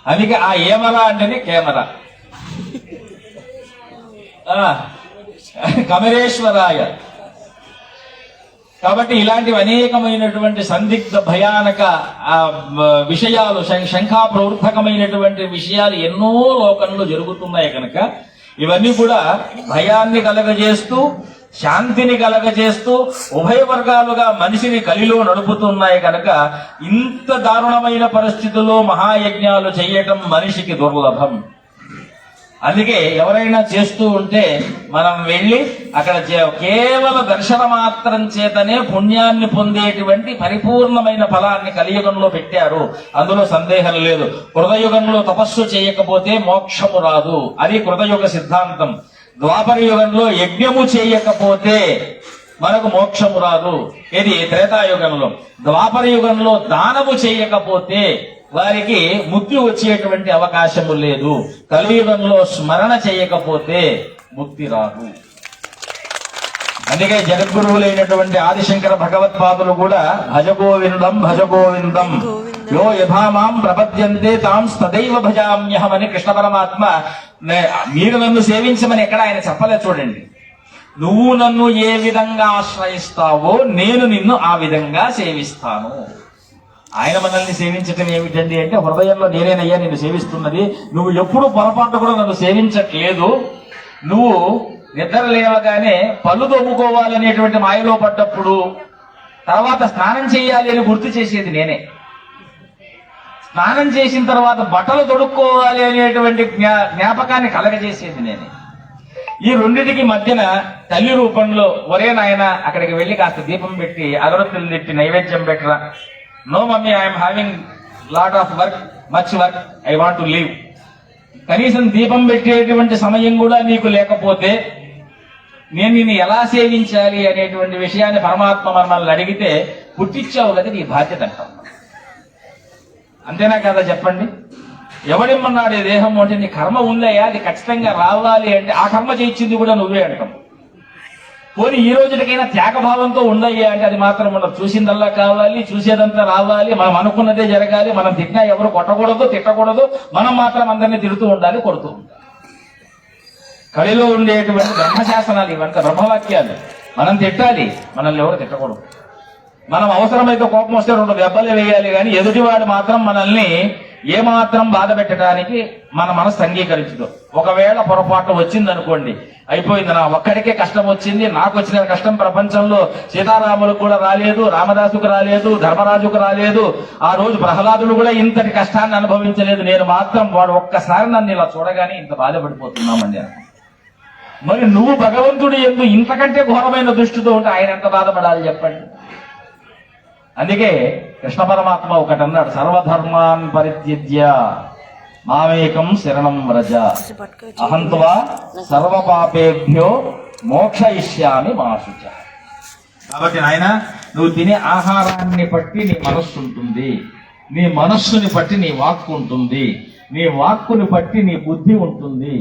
అందుకే ఆ ఏమర అంటేనే కేమర. కమరేశ్వరాయ. కాబట్టి ఇలాంటివి అనేకమైనటువంటి సందిగ్ధ భయానక విషయాలు, శంఖా ప్రవృద్ధకమైనటువంటి విషయాలు ఎన్నో లోకంలో జరుగుతున్నాయి కనుక ఇవన్నీ కూడా భయాన్ని కలగజేస్తూ, శాంతిని కలగజేస్తూ, ఉభయ వర్గాలుగా మనిషిని కలిలో నడుపుతున్నాయి కనుక ఇంత దారుణమైన పరిస్థితుల్లో మహాయజ్ఞాలు చేయటం మనిషికి దుర్లభం. అందుకే ఎవరైనా చేస్తూ ఉంటే మనం వెళ్ళి అక్కడ కేవల దర్శన మాత్రం చేతనే పుణ్యాన్ని పొందేటువంటి పరిపూర్ణమైన ఫలాన్ని కలియుగంలో పెట్టారు, అందులో సందేహం లేదు. కృతయుగంలో తపస్సు చేయకపోతే మోక్షము రాదు, అది కృతయుగ సిద్ధాంతం. ద్వాపర యుగంలో యజ్ఞము చేయకపోతే మనకు మోక్షము రాదు, ఇది త్రేతాయుగంలో. ద్వాపర యుగంలో దానము చేయకపోతే వారికి ముక్తి వచ్చేటువంటి అవకాశము లేదు. కలియుగంలో స్మరణ చేయకపోతే ముక్తి రాదు. అందుకే జగద్గురువులైనటువంటి ఆదిశంకర భగవత్పాదులు కూడా భజగోవిందం భజగోవిందం యో యథామాం ప్రపద్యంతే తాం తదైవ భజామ్యహం అని కృష్ణ పరమాత్మ, మీరు నన్ను సేవించమని ఎక్కడ ఆయన చెప్పలే. చూడండి, నువ్వు నన్ను ఏ విధంగా ఆశ్రయిస్తావో నేను నిన్ను ఆ విధంగా సేవిస్తాను. ఆయన మనల్ని సేవించటం ఏమిటండి అంటే, హృదయంలో నేనేనయ్యా నిన్ను సేవిస్తున్నది, నువ్వు ఎప్పుడు పొరపాటు కూడా నన్ను సేవించట్లేదు. నువ్వు నిద్ర లేవగానే పళ్ళు తోముకోవాలనేటువంటి మాయలో పడ్డప్పుడు తర్వాత స్నానం చేయాలి అని గుర్తు చేసేది నేనే. స్నానం చేసిన తర్వాత బట్టలు తొడుక్కోవాలి అనేటువంటి జ్ఞాపకాన్ని కలగజేసేది నేనే. ఈ రెండింటికి మధ్యన తల్లి రూపంలో ఒరే నాయన అక్కడికి వెళ్లి కాస్త దీపం పెట్టి అగరొత్తులు తిప్పి నైవేద్యం పెట్టరా. No mummy, I'm having lot of work, much work, I want to leave. కనీసం దీపం పెట్టేటువంటి సమయం కూడా నీకు లేకపోతే నేను నిన్ను ఎలా సేవించాలి అనేటువంటి విషయాన్ని పరమాత్మ మనల్ని అడిగితే పుట్టించావు కదా నీ బాధ్యత అంటాం. అంతేనా కదా చెప్పండి? ఎవడిమ్మన్నాడు ఈ దేహం అంటే నీ కర్మ ఉందయ్యా, అది ఖచ్చితంగా రావాలి అంటే ఆ కర్మ చేయించింది కూడా నువ్వే అంటాం. పోనీ ఈ రోజుకైనా త్యాగభావంతో ఉండయ్యా అంటే అది మాత్రం ఉండదు. చూసిందల్లా కావాలి, చూసేదంతా రావాలి, మనం అనుకున్నదే జరగాలి, మనం తిట్టినా ఎవరు కొట్టకూడదు, తిట్టకూడదు, మనం మాత్రం అందరినీ తిడుతూ ఉండాలి, కొడుతూ ఉండాలి. కళలో ఉండేటువంటి బ్రహ్మశాసనాలు ఇవంతా బ్రహ్మవాక్యాలు. మనం తిట్టాలి, మనల్ని ఎవరు తిట్టకూడదు. మనం అవసరమైతే కోపం వస్తే 2 దెబ్బలు వేయాలి, కానీ ఎదుటివాడు మాత్రం మనల్ని ఏమాత్రం బాధ పెట్టడానికి మన మనసు అంగీకరించదు. ఒకవేళ పొరపాటు వచ్చింది అనుకోండి, అయిపోయింది, నా ఒక్కడికే కష్టం వచ్చింది, నాకు వచ్చిన కష్టం ప్రపంచంలో సీతారాములకు కూడా రాలేదు, రామదాసుకు రాలేదు, ధర్మరాజుకు రాలేదు, ఆ రోజు ప్రహ్లాదుడు కూడా ఇంతటి కష్టాన్ని అనుభవించలేదు, నేను మాత్రం వాడు ఒక్కసారి నన్ను ఇలా చూడగానే ఇంత బాధపడిపోతున్నామండి. మరి నువ్వు భగవంతుడు ఎందు ఇంతకంటే ఘోరమైన దృష్టితో ఉంటే ఆయన ఎంత బాధపడాలి చెప్పండి. అందుకే కృష్ణ పరమాత్మ ఒకటన్నాడు, సర్వధర్మాన్ పరిత్యజ్య మామేకం శరణం వ్రజ అహంత్వా సర్వపాపేభ్యో మోక్షయిష్యామి మా శుచ. కాబట్టి నాయన, నువ్వు తినే ఆహారాన్ని బట్టి నీ మనస్సు ఉంటుంది, నీ మనస్సుని బట్టి నీ వాక్కు ఉంటుంది, నీ వాక్కుని బట్టి నీ బుద్ధి ఉంటుంది,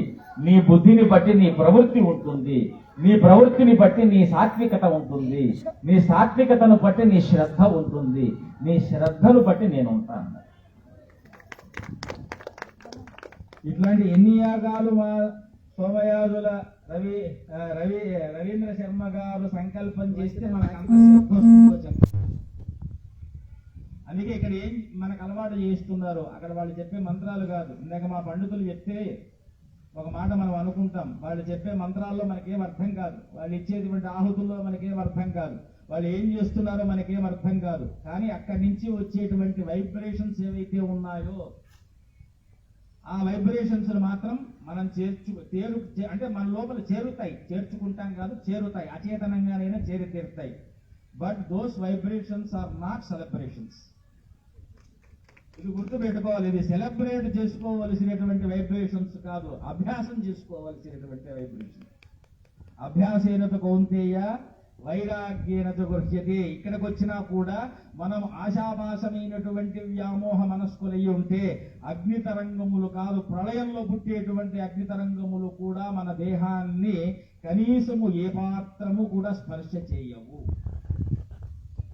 నీ బుద్ధిని బట్టి నీ ప్రవృత్తి ఉంటుంది, నీ ప్రవృత్తిని బట్టి నీ సాత్వికత ఉంటుంది, నీ సాత్వికతను బట్టి నీ శ్రద్ధ ఉంటుంది, నీ శ్రద్ధను బట్టి నేను ఉంటాను. ఇట్లాంటి ఎన్ని యాగాలు మా సోమయాజుల రవీంద్ర శర్మ గారు సంకల్పం చేస్తే మనకు అంత శ్రద్ధ వస్తుందో చెప్పండి. అందుకే ఇక్కడ ఏం మనకు అలవాటు చేస్తున్నారు, అక్కడ వాళ్ళు చెప్పే మంత్రాలు కాదు. ఇందాక మా పండితులు చెప్తే ఒక మాట మనం అనుకుంటాం, వాళ్ళు చెప్పే మంత్రాల్లో మనకేం అర్థం కాదు, వాళ్ళు ఇచ్చేటువంటి ఆహుతుల్లో మనకేం అర్థం కాదు, వాళ్ళు ఏం చేస్తున్నారో మనకేం అర్థం కాదు. కానీ అక్కడి నుంచి వచ్చేటువంటి వైబ్రేషన్స్ ఏవైతే ఉన్నాయో ఆ వైబ్రేషన్స్ మాత్రం మనం అంటే మన లోపల చేరుతాయి, చేర్చుకుంటాం కాదు, చేరుతాయి, అచేతనంగానైనా చేరి తీరుతాయి. But those vibrations are not celebrations. ఇది గుర్తు పెట్టుకోవాలి, ఇది సెలబ్రేట్ చేసుకోవలసినటువంటి వైబ్రేషన్స్ కాదు, అభ్యాసం చేసుకోవలసినటువంటి వైబ్రేషన్. అభ్యాసేనత కౌంతేయ వైరాగ్యేనత గృహ్యతే. ఇక్కడికి వచ్చినా కూడా మనం ఆశాపాసమైనటువంటి వ్యామోహ మనస్కులయ్యి ఉంటే అగ్ని తరంగములు కాదు, ప్రళయంలో పుట్టేటువంటి అగ్ని తరంగములు కూడా మన దేహాన్ని కనీసము ఏ పాత్రము కూడా స్పర్శ చేయవు.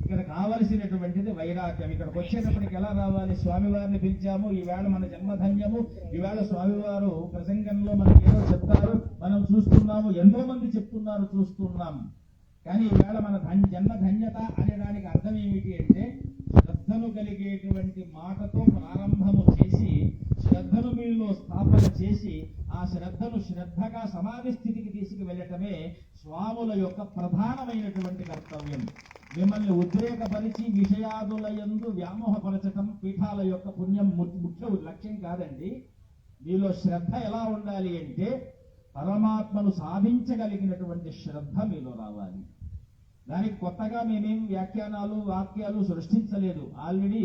ఇక్కడ కావలసినటువంటిది వైరాగ్యం. ఇక్కడికి వచ్చేటప్పటికి ఎలా రావాలి? స్వామివారిని పిలిచాము, ఈవేళ మన జన్మధన్యము, ఈవేళ స్వామివారు ప్రసంగంలో మనకి ఏదో చెప్తారు, మనం చూస్తున్నాము, ఎంతో మంది చెప్తున్నారు, చూస్తున్నాము. కానీ ఈవేళ మన జన్మధన్యత అనే దానికి అర్థం ఏమిటి అంటే, శ్రద్ధను కలిగేటువంటి మాటతో ప్రారంభము చేసి శ్రద్ధను మీలో స్థాపన చేసి ఆ శ్రద్ధను శ్రద్ధగా సమాధి స్థితికి తీసుకువెళ్ళటమే స్వాముల యొక్క ప్రధానమైనటువంటి కర్తవ్యం. మిమ్మల్ని ఉద్రేకపరిచి విషయాదుల యందు వ్యామోహపరచటం పీఠాల యొక్క పుణ్యం ముఖ్య లక్ష్యం కాదండి. మీలో శ్రద్ధ ఎలా ఉండాలి అంటే, పరమాత్మను సాధించగలిగినటువంటి శ్రద్ధ మీలో రావాలి. దానికి కొత్తగా మేమేం వ్యాఖ్యానాలు వాక్యాలు సృష్టించలేదు. ఆల్రెడీ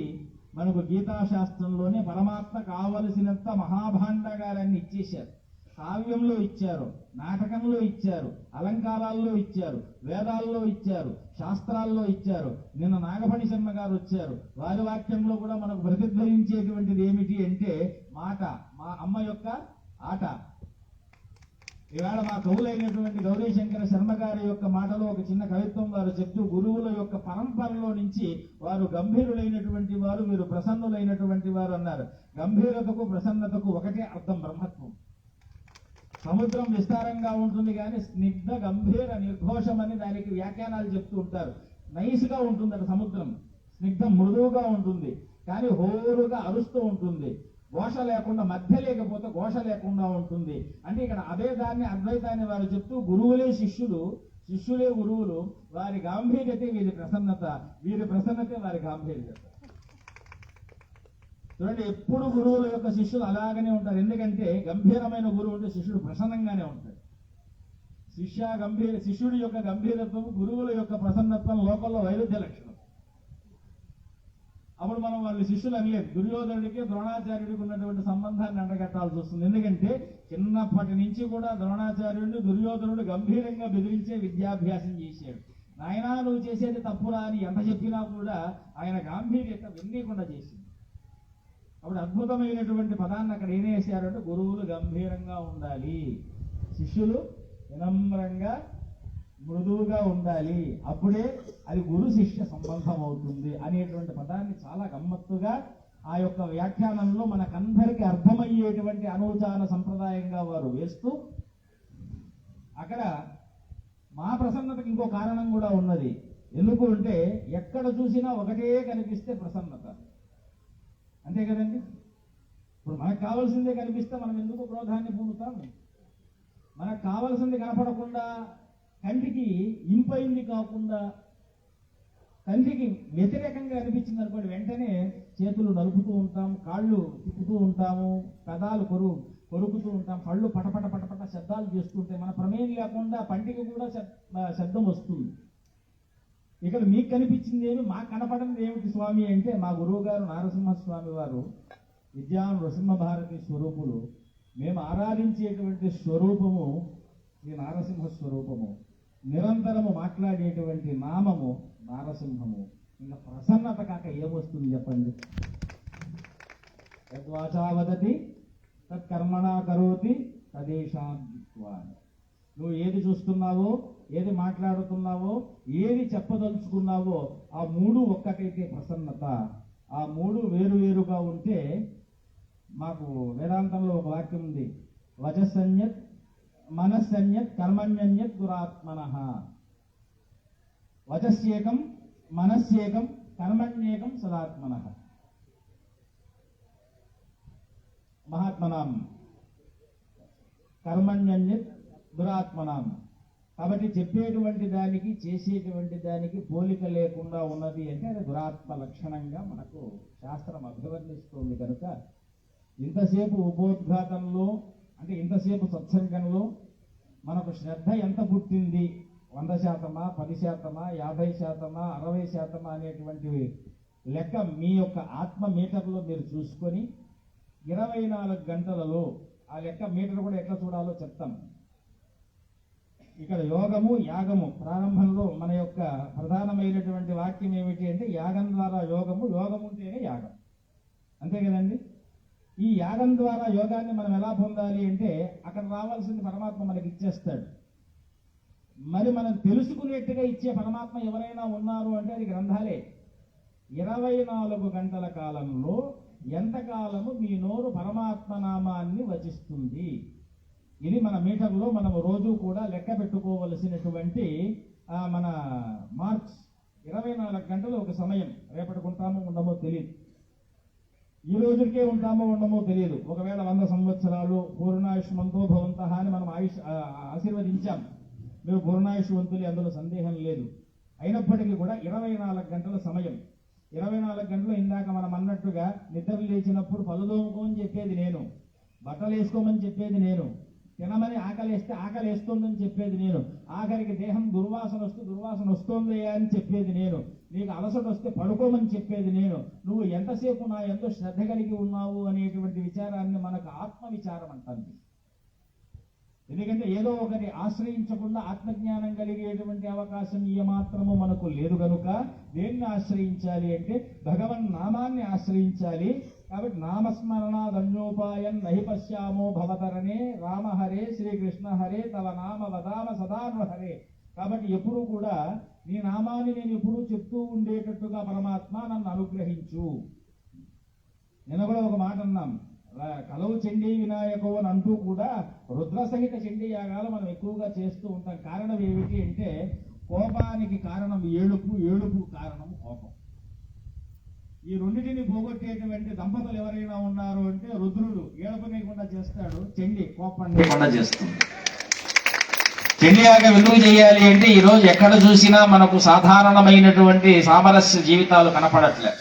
మనకు గీతాశాస్త్రంలోనే పరమాత్మ కావలసినంత మహాభాండాగారాన్ని ఇచ్చేశారు. కావ్యంలో ఇచ్చారు, నాటకంలో ఇచ్చారు, అలంకారాల్లో ఇచ్చారు, వేదాల్లో ఇచ్చారు, శాస్త్రాల్లో ఇచ్చారు. నిన్న నాగఫణి శర్మ గారు వచ్చారు, వారి వాక్యంలో కూడా మనకు ప్రతిధ్వనించేటువంటిది ఏమిటి అంటే మాట, మా అమ్మ యొక్క ఆట. ఇవాళ మా కవులైనటువంటి గౌరీశంకర శర్మ గారి యొక్క మాటలో ఒక చిన్న కవిత్వం వారు చెప్తూ, గురువుల యొక్క పరంపరలో నుంచి వారు గంభీరులైనటువంటి వారు, వీరు ప్రసన్నులైనటువంటి వారు అన్నారు. గంభీరతకు ప్రసన్నతకు ఒకటే అర్థం, బ్రహ్మత్వం. సముద్రం విస్తారంగా ఉంటుంది కానీ స్నిగ్ధ గంభీర నిర్ఘోషం అని దానికి వ్యాఖ్యానాలు చెప్తూ ఉంటారు. నైస్గా ఉంటుందట సముద్రం, స్నిగ్ధం మృదువుగా ఉంటుంది, కానీ హోరుగా అరుస్తూ ఉంటుంది. ఘోష లేకుండా, మధ్య లేకపోతే ఘోష లేకుండా ఉంటుంది. అంటే ఇక్కడ అదే దాన్ని అద్వైతాన్ని వారు చెప్తూ, గురువులే శిష్యులు, శిష్యులే గురువులు. వారి గాంభీర్యతే వీరి ప్రసన్నత, వీరి ప్రసన్నతే వారి గాంభీర్యత. చూడండి, ఎప్పుడు గురువుల యొక్క శిష్యులు అలాగనే ఉంటారు. ఎందుకంటే గంభీరమైన గురువు ఉంటే శిష్యుడు ప్రసన్నంగానే ఉంటాడు. శిష్యుడి యొక్క గంభీరత్వం, గురువుల యొక్క ప్రసన్నత్వం లోకంలో వైరుధ్య లక్షణం. అప్పుడు మనం వాళ్ళు శిష్యులు అనలేదు. దుర్యోధనుడికి ద్రోణాచార్యుడికి ఉన్నటువంటి సంబంధాన్ని అంటగట్టాల్సి వస్తుంది. ఎందుకంటే చిన్నప్పటి నుంచి కూడా ద్రోణాచార్యుడిని దుర్యోధనుడు గంభీరంగా బెదిరించే విద్యాభ్యాసం చేశాడు. నాయనా నువ్వు చేసేది తప్పురా అని ఎంత చెప్పినా కూడా ఆయన గాంభీర్యత వినకుండా చేసింది. అప్పుడు అద్భుతమైనటువంటి పదాన్ని అక్కడ ఏం వేశారంటే, గురువులు గంభీరంగా ఉండాలి, శిష్యులు వినమ్రంగా మృదువుగా ఉండాలి, అప్పుడే అది గురు శిష్య సంబంధం అవుతుంది అనేటువంటి పదాన్ని చాలా గమ్మత్తుగా ఆ యొక్క వ్యాఖ్యానంలో మనకందరికీ అర్థమయ్యేటువంటి అనూచాన సంప్రదాయంగా వారు వేస్తూ, అక్కడ మా ప్రసన్నతకి ఇంకో కారణం కూడా ఉన్నది. ఎందుకు అంటే, ఎక్కడ చూసినా ఒకటే కనిపిస్తే ప్రసన్నత, అంతే కదండి. ఇప్పుడు మనకు కావాల్సిందే కనిపిస్తే మనం ఎందుకు క్రోధాన్ని పొందుతాం? మనకు కావాల్సింది కనపడకుండా, కంటికి ఇంపైంది కాకుండా, కంటికి వ్యతిరేకంగా అనిపించింది అనుకోండి, వెంటనే చేతులు నలుపుతూ ఉంటాం, కాళ్ళు తిప్పుతూ ఉంటాము, పెదాలు కొరుకుతూ ఉంటాం, కళ్ళు పటపట పటపట శబ్దాలు చేస్తుంటే మన ప్రమేయం లేకుండా పంటికి కూడా శబ్దం వస్తుంది. ఇక్కడ మీకు కనిపించింది ఏమి, మాకు కనపడింది ఏమిటి స్వామి అంటే, మా గురువు గారు నారసింహస్వామి వారు విద్యా నృసింహభారతి స్వరూపులు. మేము ఆరాధించేటువంటి స్వరూపము శ్రీ నారసింహ స్వరూపము. నిరంతరము మాట్లాడేటువంటి నామము నారసింహము. ఇంకా ప్రసన్నత కాక ఏమొస్తుంది చెప్పండి? యద్వాచా వదతి తత్కర్మణా కరోతి తదేశాద్విత్వాన్. నువ్వు ఏది చూస్తున్నావో, ఏది మాట్లాడుతున్నావో, ఏది చెప్పదలుచుకున్నావో ఆ మూడు ఒక్కటైతే ప్రసన్నత. ఆ మూడు వేరువేరుగా ఉంటే, మాకు వేదాంతంలో ఒక వాక్యం ఉంది, వచస్సన్యత్ మనస్సన్యత్ కర్మణ్యన్యత్ దురాత్మనః. వచస్యేకం మనస్యేకం కర్మణ్యేకం సదాత్మనః. మహాత్మనాం కర్మణ్యన్యత్ దురాత్మనాం. కాబట్టి చెప్పేటువంటి దానికి చేసేటువంటి దానికి పోలిక లేకుండా ఉన్నది అంటే అది దురాత్మ లక్షణంగా మనకు శాస్త్రం అభివర్ణిస్తోంది. కనుక ఇంతసేపు ఉపోద్ఘాతంలో, అంటే ఇంతసేపు సత్సంగంలో మనకు శ్రద్ధ ఎంత పుట్టింది, 100%, 10%, 50%, 60% అనేటువంటివి లెక్క మీ యొక్క ఆత్మ మీటర్లో మీరు చూసుకొని 24 గంటలలో ఆ లెక్క మీటర్ కూడా ఎట్లా చూడాలో చెప్తాం. ఇక్కడ యోగము యాగము ప్రారంభంలో మన యొక్క ప్రధానమైనటువంటి వాక్యం ఏమిటి అంటే, యాగం ద్వారా యోగము, యోగం ఉంటేనే యాగం. అంతే కదండి? ఈ యాగం ద్వారా యోగాన్ని మనం ఎలా పొందాలి అంటే, అక్కడ రావాల్సింది పరమాత్మ మనకి ఇచ్చేస్తాడు. మరి మనం తెలుసుకునేట్టుగా ఇచ్చే పరమాత్మ ఎవరైనా ఉన్నారు అంటే అది గ్రంథాలే. 24 గంటల కాలంలో ఎంతకాలము మీ నోరు పరమాత్మ నామాన్ని వచిస్తుంది, ఇది మన మీటర్లో మనము రోజు కూడా లెక్క పెట్టుకోవలసినటువంటి మన మార్క్స్. 24 గంటలు ఒక సమయం. రేపటికి ఉంటామో ఉండమో తెలియదు, ఈ రోజుకే ఉంటామో ఉండమో తెలియదు. ఒకవేళ 100 సంవత్సరాలు పూర్ణాయుష్మంతో భవంతః అని మనం ఆశీర్వదించాం. మీరు పూర్ణాయుష్వంతులే, అందులో సందేహం లేదు. అయినప్పటికీ కూడా 24 గంటల సమయం. 24 గంటలు ఇందాక మనం అన్నట్టుగా నిద్ర లేచినప్పుడు పళ్ళు తోముకోమని చెప్పేది నేను, బట్టలు వేసుకోమని చెప్పేది నేను, తినమని ఆకలిస్తే ఆకలి వేస్తోందని చెప్పేది నేను, ఆఖరికి దేహం దుర్వాసన వస్తోంది అని చెప్పేది నేను, నీకు అలసట వస్తే పడుకోమని చెప్పేది నేను. నువ్వు ఎంతసేపు నా ఎంతో శ్రద్ధ కలిగి ఉన్నావు అనేటువంటి విచారాన్ని మనకు ఆత్మ విచారం అంటుంది. ఎందుకంటే ఏదో ఒకటి ఆశ్రయించకుండా ఆత్మజ్ఞానం కలిగేటువంటి అవకాశం ఏమాత్రము మనకు లేదు. కనుక దేన్ని ఆశ్రయించాలి అంటే భగవన్ నామాన్ని ఆశ్రయించాలి. కాబట్టి నామస్మరణాదన్యోపాయం నహి పశ్యామో భవతరణే రామ హరే శ్రీకృష్ణ హరే తవ నామ వదామ సదాన్వహరే. కాబట్టి ఎప్పుడూ కూడా నీ నామాన్ని నేను ఎప్పుడూ చెప్తూ ఉండేటట్టుగా పరమాత్మ నన్ను అనుగ్రహించు. నిన్న కూడా ఒక మాట అన్నాం, కలవు చండీ వినాయకో అని అంటూ కూడా రుద్రసహిత చండీ యాగాలు మనం ఎక్కువగా చేస్తూ ఉంటాం. కారణం ఏమిటి అంటే, కోపానికి కారణం ఏడుపు, ఏడుపు కారణం కోపం. ఈ రెండింటిని పోగొట్టేటువంటి దంపతులు ఎవరైనా ఉన్నారు అంటే, రుద్రుడు ఏడుపునేయకుండా చేస్తాడు, చండీ కోపాన్ని లేకుండా చేస్తుంది. చండీ యాగం ఎందుకు చేయాలి అంటే, ఈ రోజు ఎక్కడ చూసినా మనకు సాధారణమైనటువంటి సామరస్య జీవితాలు కనపడట్లే.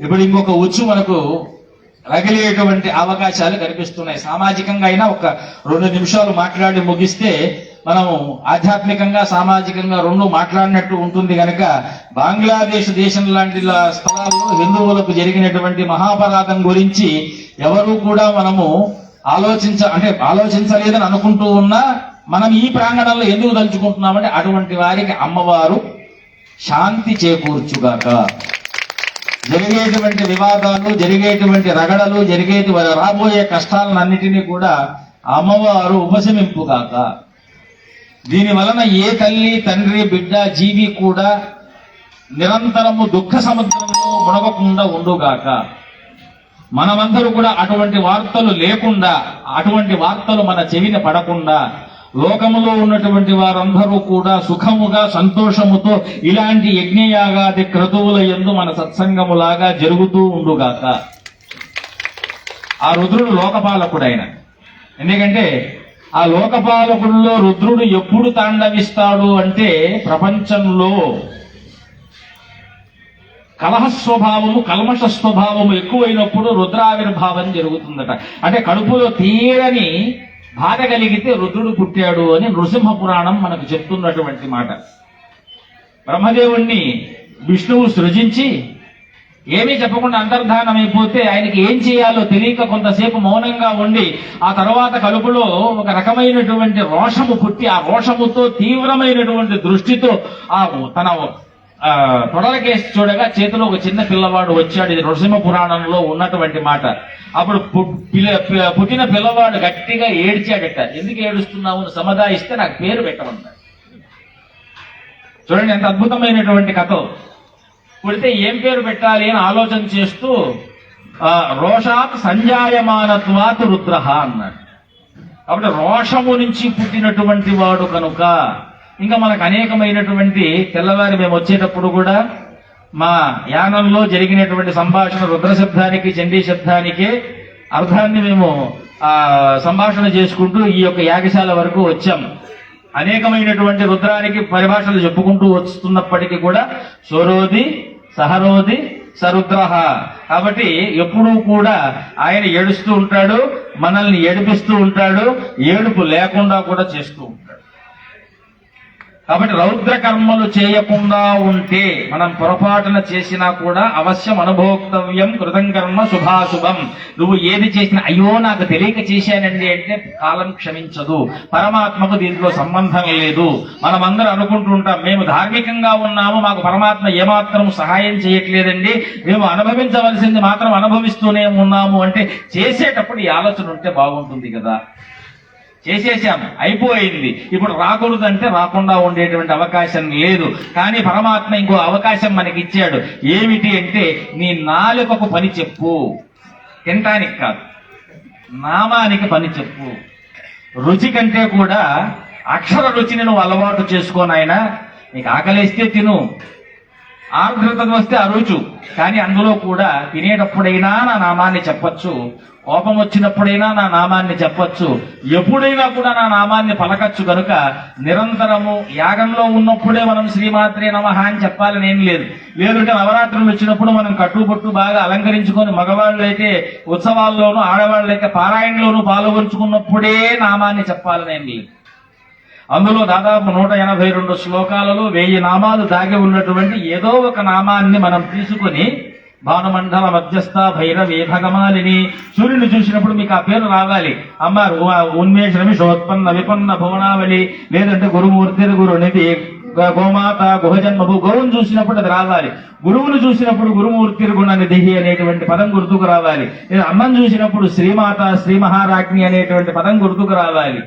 ఇప్పుడు ఇంకొక ఉచ్చు మనకు రగిలేటువంటి అవకాశాలు కనిపిస్తున్నాయి. సామాజికంగా అయినా ఒక 2 నిమిషాలు మాట్లాడి ముగిస్తే మనము ఆధ్యాత్మికంగా సామాజికంగా 2 మాట్లాడినట్టు ఉంటుంది. కనుక బంగ్లాదేశ్ దేశం లాంటి స్థలాల్లో హిందువులకు జరిగినటువంటి మహాపరాధం గురించి ఎవరు కూడా మనము ఆలోచించలేదని అనుకుంటూ ఉన్నా, మనం ఈ ప్రాంగణంలో ఎందుకు తలుచుకుంటున్నామంటే, అటువంటి వారికి అమ్మవారు శాంతి చేకూర్చుగాక. జరిగేటువంటి వివాదాలు, జరిగేటువంటి రగడలు, రాబోయే కష్టాలన్నిటినీ కూడా అమ్మవారు ఉపశమింపుగాక. దీని వలన ఏ తల్లి, తండ్రి, బిడ్డ, జీవి కూడా నిరంతరము దుఃఖ సముద్రంలో మునగకుండా ఉండుగాక. మనమందరూ కూడా అటువంటి వార్తలు లేకుండా, అటువంటి వార్తలు మన చెవిన పడకుండా, లోకములో ఉన్నటువంటి వారందరూ కూడా సుఖముగా సంతోషముతో ఇలాంటి యజ్ఞయాగాది క్రతువుల యందు మన సత్సంగములాగా జరుగుతూ ఉండుగాక. ఆ రుద్రుడు లోకపాలకుడు ఆయన. ఎందుకంటే ఆ లోకపాలకుడిలో రుద్రుడు ఎప్పుడు తాండవిస్తాడు అంటే ప్రపంచంలో కలహ స్వభావము, కల్మష స్వభావము ఎక్కువైనప్పుడు రుద్రావిర్భావం జరుగుతుందట. అంటే కడుపులో తీరని బాధ కలిగితే రుద్రుడు పుట్టాడు అని నృసింహ పురాణం మనకు చెప్తున్నటువంటి మాట. బ్రహ్మదేవుణ్ణి విష్ణువు సృజించి ఏమీ చెప్పకుండా అంతర్ధానమైపోతే ఆయనకి ఏం చేయాలో తెలియక కొంతసేపు మౌనంగా ఉండి ఆ తర్వాత కడుపులో ఒక రకమైనటువంటి రోషము పుట్టి ఆ రోషముతో తీవ్రమైనటువంటి దృష్టితో ఆ తన తొడలకేసి చూడగా చేతిలో ఒక చిన్న పిల్లవాడు వచ్చాడు. ఇది నృసింహ పురాణంలో ఉన్నటువంటి మాట. అప్పుడు పుట్టిన పిల్లవాడు గట్టిగా ఏడ్చాడట. ఎందుకు ఏడుస్తున్నావు సముదాయిస్తే నాకు పేరు పెట్టమన్నాడు. చూడండి ఎంత అద్భుతమైనటువంటి కథ. పుడితే ఏం పేరు పెట్టాలి అని ఆలోచన చేస్తూ రోషాత్ సంజాయమానత్వాత్ రుద్రః అన్నాడు. కాబట్టి రోషము నుంచి పుట్టినటువంటి వాడు కనుక ఇంకా మనకు అనేకమైనటువంటి తెల్లవారి మేము వచ్చేటప్పుడు కూడా మా యానంలో జరిగినటువంటి సంభాషణ రుద్ర శబ్దానికి చండీ శబ్దానికి అర్థాన్ని మేము సంభాషణ చేసుకుంటూ ఈ యొక్క యాగశాల వరకు వచ్చాం. అనేకమైనటువంటి రుద్రానికి పరిభాషలు చెప్పుకుంటూ వస్తున్నప్పటికీ కూడా సోరోది సహరోది సరుద్రః. కాబట్టి ఎప్పుడూ కూడా ఆయన ఏడుస్తూ ఉంటాడు, మనల్ని ఏడిపిస్తూ ఉంటాడు, ఏడుపు లేకుండా కూడా చేస్తూ ఉంటాడు. కాబట్టి రౌద్ర కర్మలు చేయకుండా ఉంటే మనం పొరపాటున చేసినా కూడా అవశ్యం అనుభోక్తవ్యం కృతం కర్మ శుభాశుభం. నువ్వు ఏది చేసినా అయ్యో నాకు తెలియక చేశానండి అంటే కాలం క్షమించదు. పరమాత్మకు దీంట్లో సంబంధం లేదు. మనమందరం అనుకుంటూ ఉంటాం మేము ధార్మికంగా ఉన్నాము, మాకు పరమాత్మ ఏమాత్రం సహాయం చేయట్లేదండి, మేము అనుభవించవలసింది మాత్రం అనుభవిస్తూనే ఉన్నాము అంటే చేసేటప్పుడు ఈ ఆలోచన ఉంటే బాగుంటుంది కదా. చేసేసాం, అయిపోయింది, ఇప్పుడు రాకూడదంటే రాకుండా ఉండేటువంటి అవకాశం లేదు. కానీ పరమాత్మ ఇంకో అవకాశం మనకి ఇచ్చాడు. ఏమిటి అంటే నీ నాలుకకు పని చెప్పు, తినటానికి కాదు, నామానికి పని చెప్పు. రుచి కంటే కూడా అక్షర రుచిని నువ్వు అలవాటు చేసుకోనాయనా. నీకు ఆకలిస్తే తిను, ఆర్ద్రత వస్తే అరుచు, కానీ అందులో కూడా తినేటప్పుడైనా నా నామాన్ని చెప్పచ్చు, కోపం వచ్చినప్పుడైనా నా నామాన్ని చెప్పచ్చు, ఎప్పుడైనా కూడా నా నామాన్ని పలకచ్చు. కనుక నిరంతరము యాగంలో ఉన్నప్పుడే మనం శ్రీమాత్రే నమః అని చెప్పాలని ఏం లేదు. లేదంటే నవరాత్రులు వచ్చినప్పుడు మనం కట్టుబొట్టు బాగా అలంకరించుకొని మగవాళ్ళు అయితే ఉత్సవాల్లోనూ ఆడవాళ్ళైతే పారాయణలోనూ పాల్గొంచుకున్నప్పుడే నామాన్ని చెప్పాలని ఏం లేదు. అందులో దాదాపు 182 శ్లోకాలలో 1000 నామాలు దాగి ఉన్నటువంటి ఏదో ఒక నామాన్ని మనం తీసుకుని భానుమండల మధ్యస్థ భైరవే భగమాలిని, సూర్యుని చూసినప్పుడు మీకు ఆ పేరు రావాలి. అమ్మ ఉన్మేషమిషోత్పన్న విపన్న భువనావళి, లేదంటే గురుమూర్తి గురునిధి గోమాత గుహజన్మభు, గోవును చూసినప్పుడు అది రావాలి. గురువును చూసినప్పుడు గురుమూర్తి గుణనిధి అనేటువంటి పదం గుర్తుకు రావాలి. అమ్మను చూసినప్పుడు శ్రీమాత శ్రీ మహారాజ్ఞి అనేటువంటి పదం గుర్తుకు రావాలి.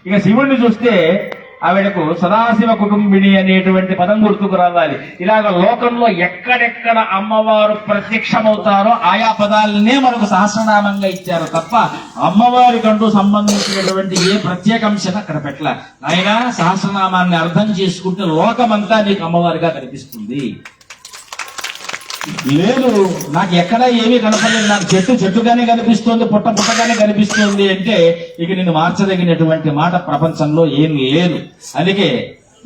ఇక శివుణ్ణి చూస్తే ఆవిడకు సదాశివ కుటుంబిని అనేటువంటి పదం గుర్తుకు రావాలి. ఇలాగ లోకంలో ఎక్కడెక్కడ అమ్మవారు ప్రత్యక్షమవుతారో ఆయా పదాలనే మనకు సహస్రనామంగా ఇచ్చారు తప్ప అమ్మవారికంటూ సంబంధించినటువంటి ఏ ప్రత్యేకాంశం అక్కడ పెట్టలే. ఆయన సహస్రనామాన్ని అర్థం చేసుకుంటే లోకమంతా నీకు అమ్మవారిగా కనిపిస్తుంది. లేదు నాకు ఎక్కడ ఏమీ కనపడలేదు, నాకు చెట్టుగానే కనిపిస్తోంది, పుట్టగానే కనిపిస్తోంది అంటే ఇక నిన్ను మార్చదగినటువంటి మాట ప్రపంచంలో ఏమీ లేదు. అందుకే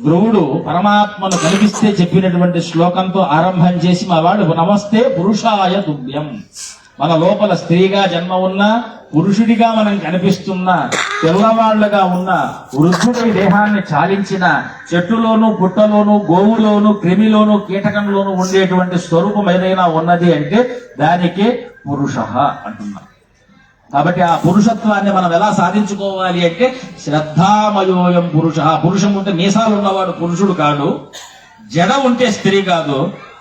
ధ్రువుడు పరమాత్మను కనిపిస్తే చెప్పినటువంటి శ్లోకంతో ఆరంభం చేసి మా వాడు నమస్తే పురుషాయ తుభ్యం. మన లోపల స్త్రీగా జన్మ ఉన్నా, పురుషుడిగా మనం కనిపిస్తున్నా, తెల్లవాళ్లుగా ఉన్న వృద్ధుడి దేహాన్ని చాలించిన, చెట్టులోను పుట్టలోను గోవులోను క్రిమిలోను కీటకంలోను ఉండేటువంటి స్వరూపం ఏదైనా ఉన్నది అంటే దానికే పురుష అంటున్నాం. కాబట్టి ఆ పురుషత్వాన్ని మనం ఎలా సాధించుకోవాలి అంటే శ్రద్ధామయోయం పురుష. పురుషం ఉంటే మీసాలు ఉన్నవాడు పురుషుడు కాదు, జడ ఉంటే స్త్రీ కాదు,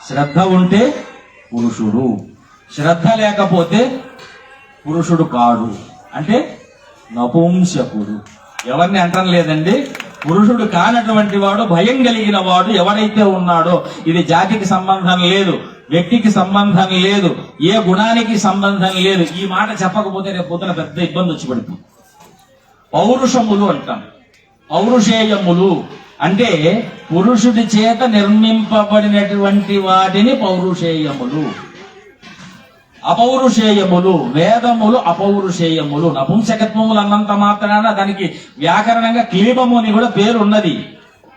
శ్రద్ధ ఉంటే పురుషుడు. శ్రద్ధ లేకపోతే పురుషుడు కాడు, అంటే నపుంసకుడు. ఎవరిని అంటం లేదండి, పురుషుడు కానటువంటి వాడు, భయం కలిగిన వాడు ఎవడైతే ఉన్నాడో, ఇది జాతికి సంబంధం లేదు, వ్యక్తికి సంబంధం లేదు, ఏ గుణానికి సంబంధం లేదు. ఈ మాట చెప్పకపోతే రేపు పొద్దున పెద్ద ఇబ్బంది వచ్చి పడుతుంది. పౌరుషములు అంటాం. పౌరుషేయములు అంటే పురుషుడి చేత నిర్మింపబడినటువంటి వాటిని పౌరుషేయములు. అపౌరుషేయములు, వేదములు అపౌరుషేయములు. నపుంసకత్వములు అన్నంత మాత్రాన దానికి వ్యాకరణంగా క్లీబము అని కూడా పేరు ఉన్నది.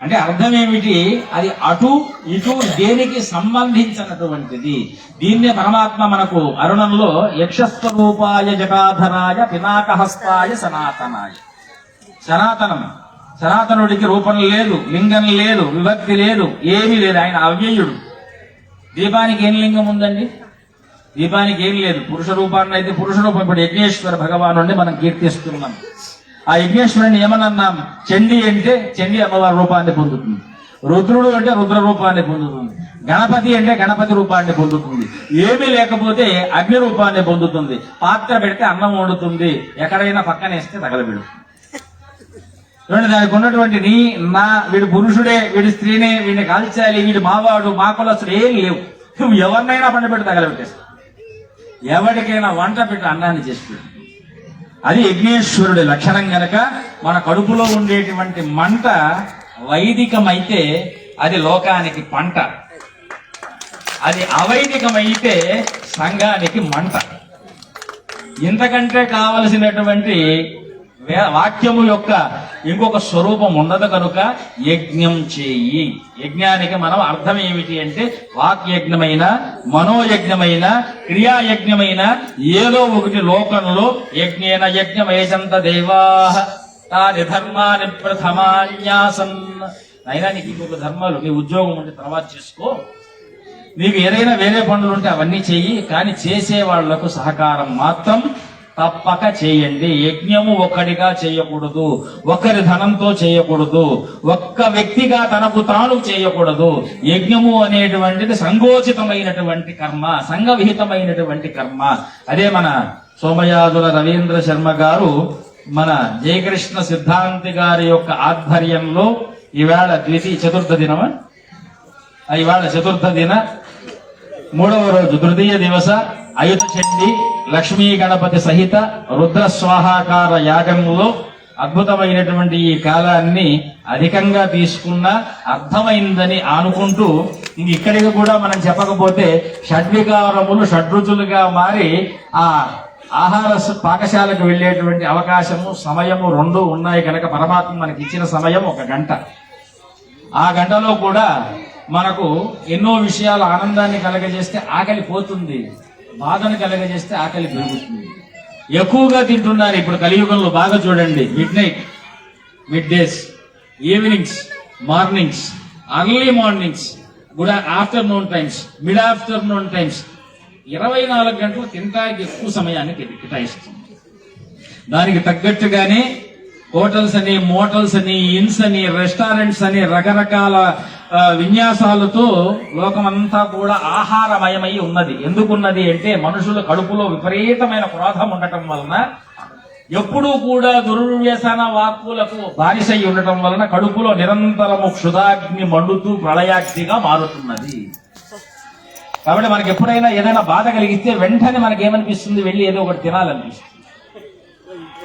అంటే అర్థం ఏమిటి? అది అటు ఇటు దేనికి సంబంధించినటువంటిది. దీన్నే పరమాత్మ మనకు అరుణంలో యక్షస్వరూపాయ జటాధరాయ పినాకహస్తాయ సనాతనాయ. సనాతనుడికి రూపం లేదు, లింగం లేదు, విభక్తి లేదు, ఏమీ లేదు. ఆయన అవ్యయుడు. దీపానికి ఏం లింగం ఉందండి? దీపానికి ఏం లేదు. పురుష రూపాన్ని అయితే పురుష రూపం. ఇప్పుడు యజ్ఞేశ్వర భగవానుడిని మనం కీర్తిస్తున్నాం. ఆ యజ్ఞేశ్వరుని ఏమనన్నాం? చండీ అంటే చండీ అమ్మవారి రూపాన్ని పొందుతుంది. రుద్రుడు అంటే రుద్ర రూపాన్ని పొందుతుంది. గణపతి అంటే గణపతి రూపాన్ని పొందుతుంది. ఏమీ లేకపోతే అగ్ని రూపాన్ని పొందుతుంది. పాత్ర పెడితే అన్నం వండుతుంది. ఎక్కడైనా పక్కనేస్తే తగలబెడుతుంది. చూడండి, దానికి ఉన్నటువంటి వీడు పురుషుడే, వీడి స్త్రీనే, వీడిని కాల్చాలి, వీడి మావాడు, మా కులస్తుడు ఏం లేవు. నువ్వు ఎవరినైనా పండబెట్టి తగలబెట్టేస్తావు. ఎవరికైనా వంట పెట్టి అన్నాన్ని చేస్తుంది. అది యజ్ఞేశ్వరుడి లక్షణం గనక మన కడుపులో ఉండేటువంటి మంట వైదికమైతే అది లోకానికి పంట, అది అవైదికమైతే సంఘానికి మంట. ఇంతకంటే కావలసినటువంటి వాక్యము యొక్క ఇంకొక స్వరూపం ఉండదు కనుక యజ్ఞం చేయి. యజ్ఞానికి మనం అర్థం ఏమిటి అంటే వాక్యజ్ఞమైన, మనోయజ్ఞమైన, క్రియాయజ్ఞమైన ఏదో ఒకటి లోకంలో యజ్ఞేన యజ్ఞమేజంత దేవాః తాని ధర్మాని ప్రథమాన్యాసన్. అయినా నీకు ఇంకొక ధర్మాలు, నీ ఉద్యోగం ఉంటే తర్వాత చేసుకో, నీకు ఏదైనా వేరే పనులు ఉంటే అవన్నీ చెయ్యి, కానీ చేసే వాళ్లకు సహకారం మాత్రం తప్పక చేయండి. యజ్ఞము ఒక్కడిగా చేయకూడదు, ఒకరి ధనంతో చేయకూడదు, ఒక్క వ్యక్తిగా తనకు తాను చేయకూడదు. యజ్ఞము అనేటువంటిది సంఘోచితమైనటువంటి కర్మ, సంఘ విహితమైనటువంటి కర్మ. అదే మన సోమయాజుల రవీంద్ర శర్మ గారు మన జయకృష్ణ సిద్ధాంతి గారి యొక్క ఆధ్వర్యంలో ఇవాళ చతుర్థ దినమా, ఇవాళ చతుర్థ దిన 3వ రోజు తృతీయ దివస అయుత చండి లక్ష్మీ గణపతి సహిత రుద్ర స్వాహాకార యాగంలో అద్భుతమైనటువంటి ఈ కాలాన్ని అధికంగా తీసుకున్న అర్థమైందని అనుకుంటూ ఇక్కడికి కూడా మనం చెప్పకపోతే షడ్వికారములు షడ్రుచులుగా మారి ఆ ఆహార పాకశాలకు వెళ్లేటువంటి అవకాశము సమయము రెండు ఉన్నాయి కనుక పరమాత్మ మనకి ఇచ్చిన సమయం 1 గంట. ఆ గంటలో కూడా మనకు ఎన్నో విషయాలు ఆనందాన్ని కలగజేస్తే ఆకలి పోతుంది, బాధను కలగజేస్తే ఆకలి పెరుగుతుంది. ఎక్కువగా తింటున్నారు ఇప్పుడు కలియుగంలో. బాగా చూడండి, mid night, mid days, evenings, mornings, early mornings, good afternoon times, mid afternoon times, 24 గంటలు తింటానికి ఎక్కువ సమయాన్ని కేటాయిస్తుంది. దానికి తగ్గట్టుగానే హోటల్స్ అని, మోటల్స్ అని, ఇన్స్ అని, రెస్టారెంట్స్ అని రకరకాల విన్యాసాలతో లోకమంతా కూడా ఆహారమయమై ఉన్నది. ఎందుకున్నది అంటే మనుషుల కడుపులో విపరీతమైన క్రోధం ఉండటం వలన, ఎప్పుడూ కూడా దుర్వ్యసన వాక్కులకు బానిసై ఉండటం వలన కడుపులో నిరంతరము క్షుధాగ్ని మండుతూ ప్రళయాగ్నిగా మారుతున్నది. కాబట్టి మనకి ఎప్పుడైనా ఏదైనా బాధ కలిగిస్తే వెంటనే మనకేమనిపిస్తుంది? వెళ్ళి ఏదో ఒకటి తినాలనిపిస్తుంది.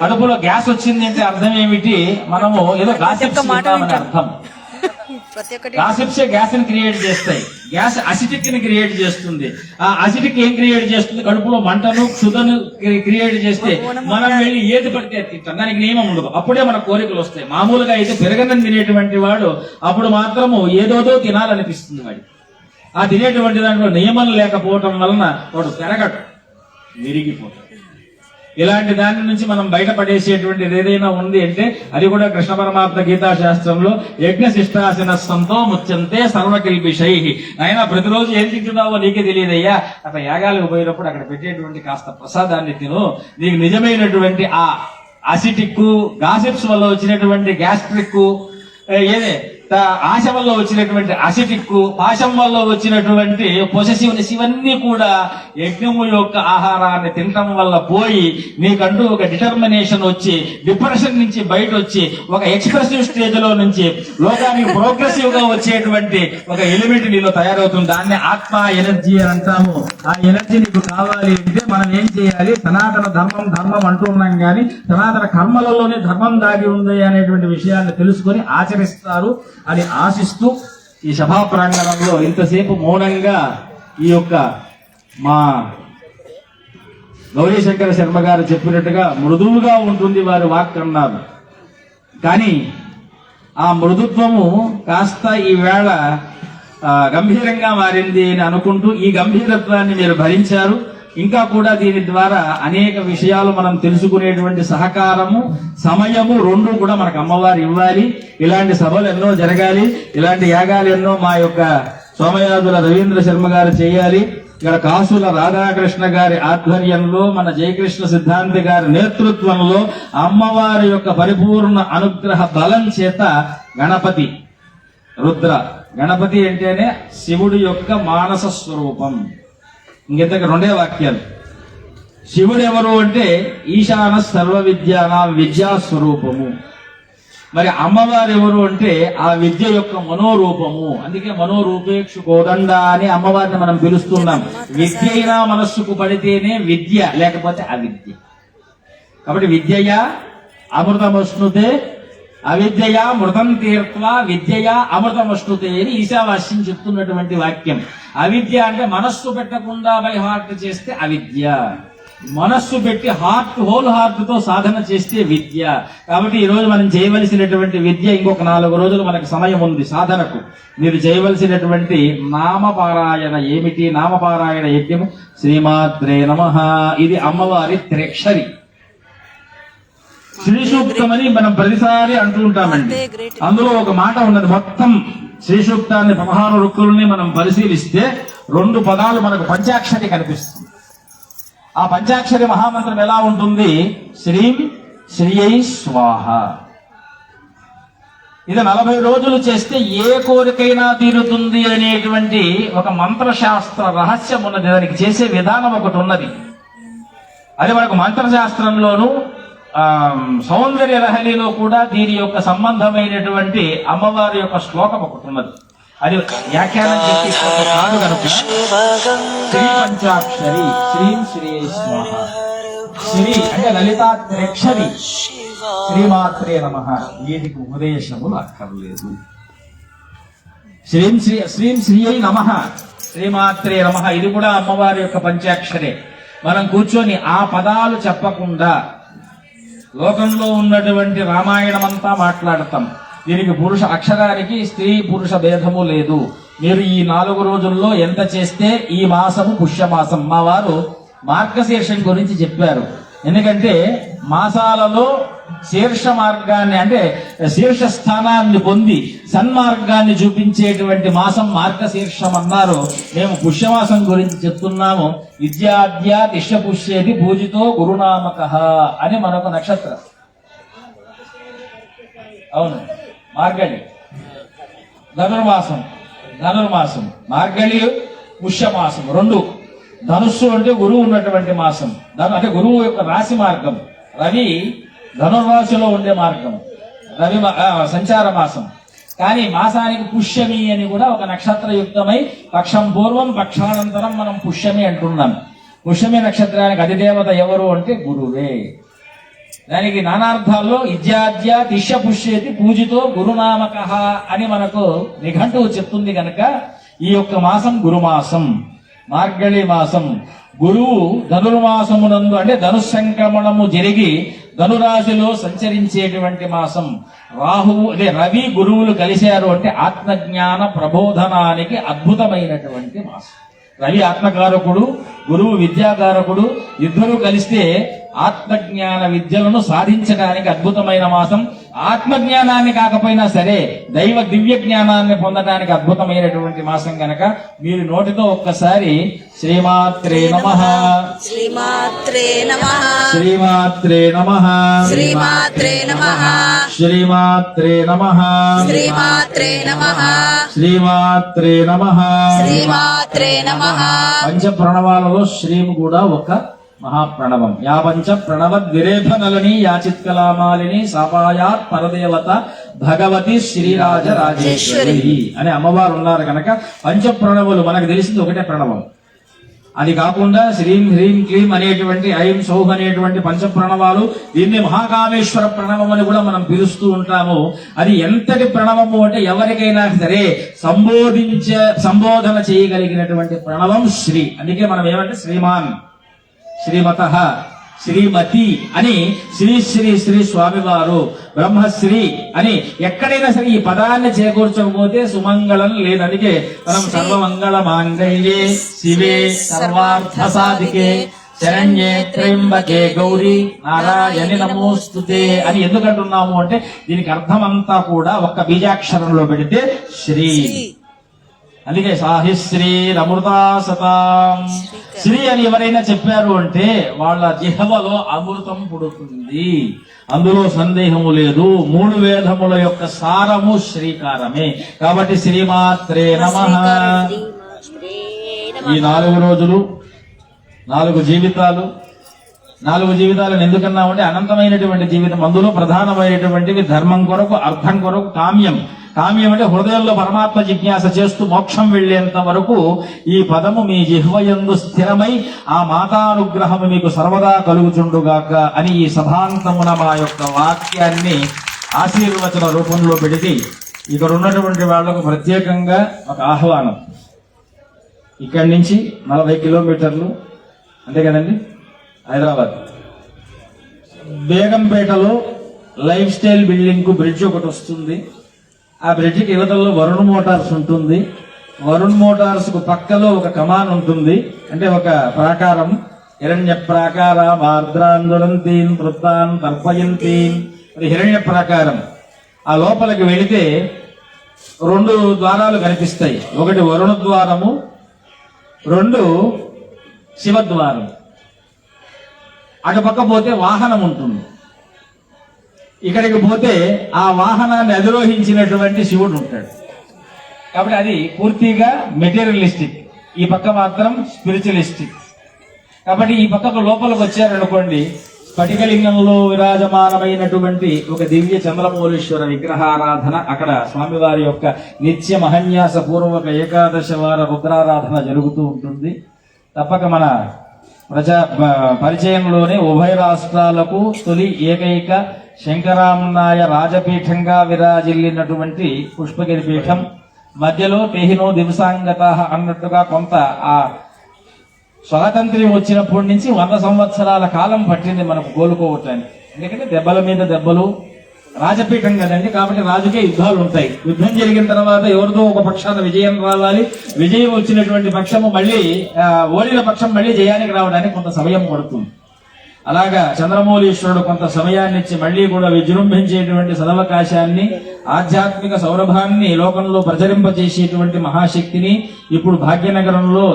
కడుపులో గ్యాస్ వచ్చింది అంటే అర్థం ఏమిటి? మనము ఏదో గాసిప్స్ వింటామని అర్థం. గాసిప్సే గ్యాస్ ని క్రియేట్ చేస్తాయి. గ్యాస్ అసిడిక్ ని క్రియేట్ చేస్తుంది. ఆ అసిడిక్ ఏం క్రియేట్ చేస్తుంది? కడుపులో మంటను, క్షుధను క్రియేట్ చేస్తే మనం వెళ్ళి ఏది పడితే తింటాం. దానికి నియమం ఉండదు. అప్పుడే మన కోరికలు వస్తాయి. మామూలుగా అయితే పెరగనం తినేటువంటి వాడు అప్పుడు మాత్రము ఏదోదో తినాలనిపిస్తుంది వాడి. ఆ తినేటువంటి దాంట్లో నియమం లేకపోవటం వలన వాడు పెరగడు, విరిగిపోతాడు. ఇలాంటి దాని నుంచి మనం బయటపడేసేటువంటిది ఏదైనా ఉంది అంటే అది కూడా కృష్ణ పరమాత్మ గీతా శాస్త్రంలో యజ్ఞ శిష్టాశనస్సంతో ముచ్యంతే సర్వకిల్పిషై. అయినా ప్రతిరోజు ఏం తింటున్నావో నీకే తెలియదయ్యా. అట్లా యాగాలకు పోయినప్పుడు అక్కడ పెట్టేటువంటి కాస్త ప్రసాదాన్ని తిను. నీకు నిజమైనటువంటి ఆ అసిటిక్ గాసిప్స్ వల్ల వచ్చినటువంటి గ్యాస్ట్రిక్, ఏదే ఆశ వల్ల వచ్చినటువంటి అసిటిక్, పాశం వల్ల వచ్చినటువంటి పొసెసివ్నెస్, ఇవన్నీ కూడా యజ్ఞము యొక్క ఆహారాన్ని తినటం వల్ల పోయి నీకంటూ ఒక డిటర్మినేషన్ వచ్చి డిప్రెషన్ నుంచి బయట వచ్చి ఒక ఎక్స్ప్రెసివ్ స్టేజ్ లో నుంచి లోకానికి ప్రోగ్రెసివ్ గా వచ్చేటువంటి ఒక ఎలిమెంట్ నీలో తయారవుతుంది. దాన్ని ఆత్మ ఎనర్జీ అని అంటాము. ఆ ఎనర్జీ నీకు కావాలి అంటే మనం ఏం చేయాలి? సనాతన ధర్మం అంటూ ఉన్నాం కానీ సనాతన కర్మలలోనే ధర్మం దాగి ఉంది అనేటువంటి విషయాన్ని తెలుసుకొని ఆచరిస్తారు అని ఆశిస్తూ ఈ సభా ప్రాంగణంలో ఇంతసేపు మౌనంగా ఈ యొక్క మా గౌరీశంకర శర్మ గారు చెప్పినట్టుగా మృదువుగా ఉంటుంది వారి వాక్ అన్నారు. కానీ ఆ మృదుత్వము కాస్త ఈవేళ గంభీరంగా మారింది అని అనుకుంటూ ఈ గంభీరత్వాన్ని మీరు భరించారు. ఇంకా కూడా దీని ద్వారా అనేక విషయాలు మనం తెలుసుకునేటువంటి సహకారము, సమయము రెండు కూడా మనకు అమ్మవారు ఇవ్వాలి. ఇలాంటి సభలు ఎన్నో జరగాలి, ఇలాంటి యాగాలు ఎన్నో మా యొక్క సోమయాజుల రవీంద్ర శర్మ గారు చేయాలి. ఇక్కడ కాసుల రాధాకృష్ణ గారి ఆధ్వర్యంలో, మన జయకృష్ణ సిద్ధాంతి గారి నేతృత్వంలో అమ్మవారి యొక్క పరిపూర్ణ అనుగ్రహ బలం చేత గణపతి రుద్ర, గణపతి అంటేనే శివుడి యొక్క మానస స్వరూపం. ఇంకెంతకు రెండే వాక్యాలు. శివుడు ఎవరు అంటే ఈశాన సర్వ విద్యానాం విద్యా స్వరూపము. మరి అమ్మవారు ఎవరు అంటే ఆ విద్య యొక్క మనోరూపము. అందుకే మనోరూపేక్షు కోదండ అని అమ్మవారిని మనం పిలుస్తున్నాం. విద్య అయినా మనస్సుకు పడితేనే విద్య, లేకపోతే అవిద్య. కాబట్టి విద్యయా అమృతమశ్నుతే, అవిద్యయా మృతం తీర్త్వా విద్యయా అమృతమశ్నుతే అని ఈశావాస్యం చెప్తున్నటువంటి వాక్యం. అవిద్య అంటే మనస్సు పెట్టకుండా బై హార్ట్ చేస్తే అవిద్య, మనస్సు పెట్టి హోల్ హార్ట్ తో సాధన చేస్తే విద్య. కాబట్టి ఈ రోజు మనం చేయవలసినటువంటి విద్య ఇంకొక 4 రోజులు మనకు సమయం ఉంది సాధనకు. మీరు చేయవలసినటువంటి నామపారాయణ ఏమిటి? నామపారాయణ యజ్ఞము శ్రీమాత్రే నమః. ఇది అమ్మవారి త్రిక్షరి శ్రీ సూక్తమని మనం ప్రతిసారి అంటూ ఉంటామండి. అందులో ఒక మాట ఉన్నది. మొత్తం శ్రీ సూక్తాన్ని 16 రుక్కుల్ని మనం పరిశీలిస్తే 2 పదాలు మనకు పంచాక్షరి కనిపిస్తుంది. ఆ పంచాక్షరి మహామంత్రం ఎలా ఉంటుంది? శ్రీం శ్రీయై స్వాహ. ఇది 40 రోజులు చేస్తే ఏ కోరికైనా తీరుతుంది అనేటువంటి ఒక మంత్రశాస్త్ర రహస్యం ఉన్నది. దానికి చేసే విధానం ఒకటి ఉన్నది. అది మనకు మంత్రశాస్త్రంలోనూ సౌందర్య లహరిలో కూడా దీని యొక్క సంబంధమైనటువంటి అమ్మవారి యొక్క శ్లోకం ఒకటి ఉన్నది. అది వ్యాఖ్యానం చేసి కాదు కనుక శ్రీ పంచాక్షరి శ్రీం శ్రీ స్వాహ. శ్రీ అంటే లలితాత్రేక్షరి, శ్రీమాత్రే నమః. వీటికి ఉపదేశములు అక్కర్లేదు. శ్రీం శ్రీయై నమః, శ్రీమాత్రే నమః. ఇది కూడా అమ్మవారి యొక్క పంచాక్షరే. మనం కూర్చొని ఆ పదాలు చెప్పకుండా లోకంలో ఉన్నటువంటి రామాయణం అంతా మాట్లాడతాం. దీనికి పురుష అక్షరానికి స్త్రీ పురుష భేదము లేదు. మీరు ఈ 4 రోజుల్లో ఎంత చేస్తే, ఈ మాసము పుష్యమాసం. మా వారు మార్గశీర్షం గురించి చెప్పారు. ఎందుకంటే మాసాలలో శీర్ష మార్గాన్ని అంటే శీర్ష స్థానాన్ని పొంది సన్మార్గాన్ని చూపించేటువంటి మాసం మార్గశీర్షం అన్నారు. మేము పుష్యమాసం గురించి చెప్తున్నాము. విద్యాద్య తిష్య పుష్యేది పూజితో గురునామకః అని మనకు నక్షత్రం. అవును, మార్గళి ధనుర్మాసం, మార్గళి పుష్యమాసం 2. ధనుస్సు అంటే గురువు ఉన్నటువంటి మాసం. అంటే గురువు యొక్క రాశి మార్గం. రవి ధనుర్రాశిలో ఉండే మార్గం, రవి సంచార మాసం. కానీ మాసానికి పుష్యమి అని కూడా ఒక నక్షత్రయుక్తమై పక్షం పూర్వం పక్షానంతరం మనం పుష్యమి అంటున్నాం. పుష్యమి నక్షత్రానికి అధిదేవత ఎవరు అంటే గురువే. దానికి నానార్థాల్లో ఇజ్యాద్య తిష్య పుష్యేతి పూజితో గురునామకః అని మనకు నిఘంటువు చెప్తుంది. కనుక ఈ యొక్క మాసం గురుమాసం, మార్గళి మాసం. గురువు ధనుర్మాసమునందు అంటే ధనుస్సంక్రమణము జరిగి ధనురాశిలో సంచరించేటువంటి మాసం. రాహువు అదే రవి గురువులు కలిశారు అంటే ఆత్మజ్ఞాన ప్రబోధనానికి అద్భుతమైనటువంటి మాసం. రవి ఆత్మకారకుడు, గురువు విద్యాకారకుడు. ఇద్దరూ కలిస్తే ఆత్మజ్ఞాన విద్యలను సాధించడానికి అద్భుతమైన మాసం. ఆత్మజ్ఞానాన్ని కాకపోయినా సరే దైవ దివ్య జ్ఞానాన్ని పొందడానికి అద్భుతమైనటువంటి మాసం గనక మీరు నోటితో ఒక్కసారి శ్రీమాత్రే నమః, శ్రీమాత్రే నమః, శ్రీమాత్రే నమః, శ్రీమాత్రే నమః, శ్రీమాత్రే నమః, శ్రీమాత్రే నమః, శ్రీమాత్రే నమః, శ్రీమాత్రే నమః. పంచ ప్రణవాలలో శ్రీం కూడా ఒక మహాప్రణవం. యా పంచ ప్రణవద్విరేఫనలని యాచిత్కలామాలిని సాపాయాత్ పరదేవత భగవతి శ్రీరాజ రాజేశ్వరి అని అమ్మవారు ఉన్నారు కనుక పంచ ప్రణవులు మనకు తెలిసింది ఒకటే ప్రణవం. అది కాకుండా శ్రీం హ్రీం క్లీం అనేటువంటి ఐం సౌహ్ అనేటువంటి పంచ ప్రణవాలు. దీన్ని మహాకామేశ్వర ప్రణవం అని కూడా మనం పిలుస్తూ ఉంటాము. అది ఎంతటి ప్రణవము అంటే ఎవరికైనా సరే సంబోధన చేయగలిగినటువంటి ప్రణవం శ్రీ. అందుకే మనం ఏమంటే శ్రీమాన్ శ్రీమత శ్రీమతి అని శ్రీ శ్రీ శ్రీ స్వామివారు బ్రహ్మశ్రీ అని ఎక్కడైనా సరే ఈ పదాన్ని చేకూర్చకపోతే సుమంగళం లేదు. అందుకే మనం సర్వమంగళ మాంగళ్యే శివే సర్వార్థ సాధికే శరణ్యే త్ర్యంబకే గౌరీ నారాయణి నమోస్తుతే అని ఎందుకంటున్నాము అంటే దీనికి అర్థమంతా కూడా ఒక్క బీజాక్షరంలో పెడితే శ్రీ. అందుకే సాహిశ్రీ అమృతా సతాం. శ్రీ అని ఎవరైనా చెప్పారు అంటే వాళ్ళ జిహ్వలో అమృతం పుడుతుంది, అందులో సందేహము లేదు. 3 వేదముల యొక్క సారము శ్రీకారమే. కాబట్టి శ్రీమాత్రే నమః. ఈ 4 రోజులు 4 జీవితాలు, 4 జీవితాలను ఎందుకన్నామంటే అనంతమైనటువంటి జీవితం, అందులో ప్రధానమైనటువంటివి ధర్మం కొరకు, అర్థం కొరకు, కామ్యం. కామ్యం అంటే హృదయంలో పరమాత్మ జిజ్ఞాస చేస్తూ మోక్షం వెళ్లేంత వరకు ఈ పదము మీ జిహ్వయందు స్థిరమై ఆ మాతానుగ్రహము మీకు సర్వదా కలుగుచుండుగాక అని ఈ సభాంతమున మా యొక్క వాక్యాన్ని ఆశీర్వచన రూపంలో పెడితే ఇక్కడ ఉన్నటువంటి వాళ్లకు ప్రత్యేకంగా ఒక ఆహ్వానం. ఇక్కడి నుంచి 40 కిలోమీటర్లు అంతే కదండి హైదరాబాద్. బేగంపేటలో లైఫ్ స్టైల్ బిల్డింగ్ కు బ్రిడ్జ్ ఒకటి వస్తుంది. ఆ బ్రిడ్జికి యువతల్లో వరుణ్ మోటార్స్ ఉంటుంది. వరుణ్ మోటార్స్ కు పక్కలో ఒక కమాన్ ఉంటుంది, అంటే ఒక ప్రాకారం. హిరణ్య ప్రాకార ఆర్ద్రాందురంతీన్ వృత్తాన్ తర్పయంతీన్, అది హిరణ్య ప్రాకారం. ఆ లోపలికి వెళితే 2 ద్వారాలు కనిపిస్తాయి. ఒకటి వరుణ ద్వారము, 2 శివద్వారం. అటు పక్క పోతే వాహనం ఉంటుంది. ఇక్కడికి పోతే ఆ వాహనాన్ని అధిరోహించినటువంటి శివుడు ఉంటాడు. కాబట్టి అది పూర్తిగా మెటీరియలిస్టిక్, ఈ పక్క మాత్రం స్పిరిచువలిస్టిక్. కాబట్టి ఈ పక్కకు లోపలికి వచ్చారనుకోండి, స్ఫటికలింగంలో విరాజమానమైనటువంటి ఒక దివ్య చంద్రమౌళీశ్వర విగ్రహారాధన, అక్కడ స్వామివారి యొక్క నిత్య మహన్యాస పూర్వక 11 వార రుద్రారాధన జరుగుతూ ఉంటుంది. తప్పక మన పరిచయంలోనే ఉభయ రాష్ట్రాలకు తొలి ఏకైక శంకరామన్నాయ రాజపీఠంగా విరాజిల్లినటువంటి పుష్పగిరి పీఠం. మధ్యలో తెహినో దివసాంగత అన్నట్టుగా కొంత ఆ స్వాతంత్ర్యం వచ్చినప్పటి నుంచి 100 సంవత్సరాల కాలం పట్టింది మనకు కోలుకోవటానికి. ఎందుకంటే దెబ్బల మీద దెబ్బలు, రాజపీఠం కదండి. కాబట్టి రాజుకే యుద్ధాలు ఉంటాయి. యుద్ధం జరిగిన తర్వాత ఎవరిదో ఒక పక్షాన విజయం రావాలి. విజయం వచ్చినటువంటి పక్షము మళ్ళీ ఓడిన పక్షం మళ్ళీ జయానికి రావడానికి కొంత సమయం పడుతుంది. అలాగా చంద్రమౌళీశ్వరుడు కొంత సమయాన్ని ఇచ్చి మళ్ళీ కూడా విజృంభించేటువంటి సదవకాశాన్ని, ఆధ్యాత్మిక సౌరభాన్ని లోకంలో ప్రచరింపజేసేటువంటి మహాశక్తిని ఇప్పుడు భాగ్యనగరంలో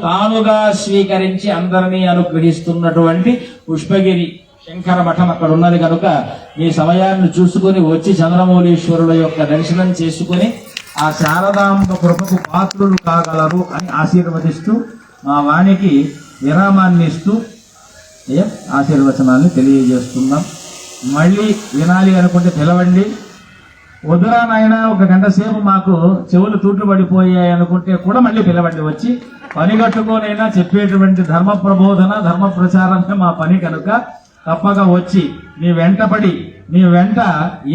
తానుగా స్వీకరించి అందరినీ అనుగ్రహిస్తున్నటువంటి పుష్పగిరి శంకర మఠం అక్కడ ఉన్నది కనుక మీ సమయాన్ని చూసుకుని వచ్చి చంద్రమౌళీశ్వరుల యొక్క దర్శనం చేసుకుని ఆ శారదాంబ కృపకు పాత్రులు కాగలరు అని ఆశీర్వదిస్తూ మా వాణికి విరామాన్ని ఇస్తూ ఆశీర్వచనాన్ని తెలియజేస్తున్నాం. మళ్ళీ వినాలి అనుకుంటే పిలవండి. వద్దురా నాయన 1 గంట సేపు మాకు చెవులు తూట్లు పడిపోయాయి అనుకుంటే కూడా మళ్ళీ పిలవండి. వచ్చి పని కట్టుకోనైనా చెప్పేటువంటి ధర్మ ప్రబోధన, ధర్మ ప్రచారమే మా పని కనుక తప్పక వచ్చి మీ వెంటపడి మీ వెంట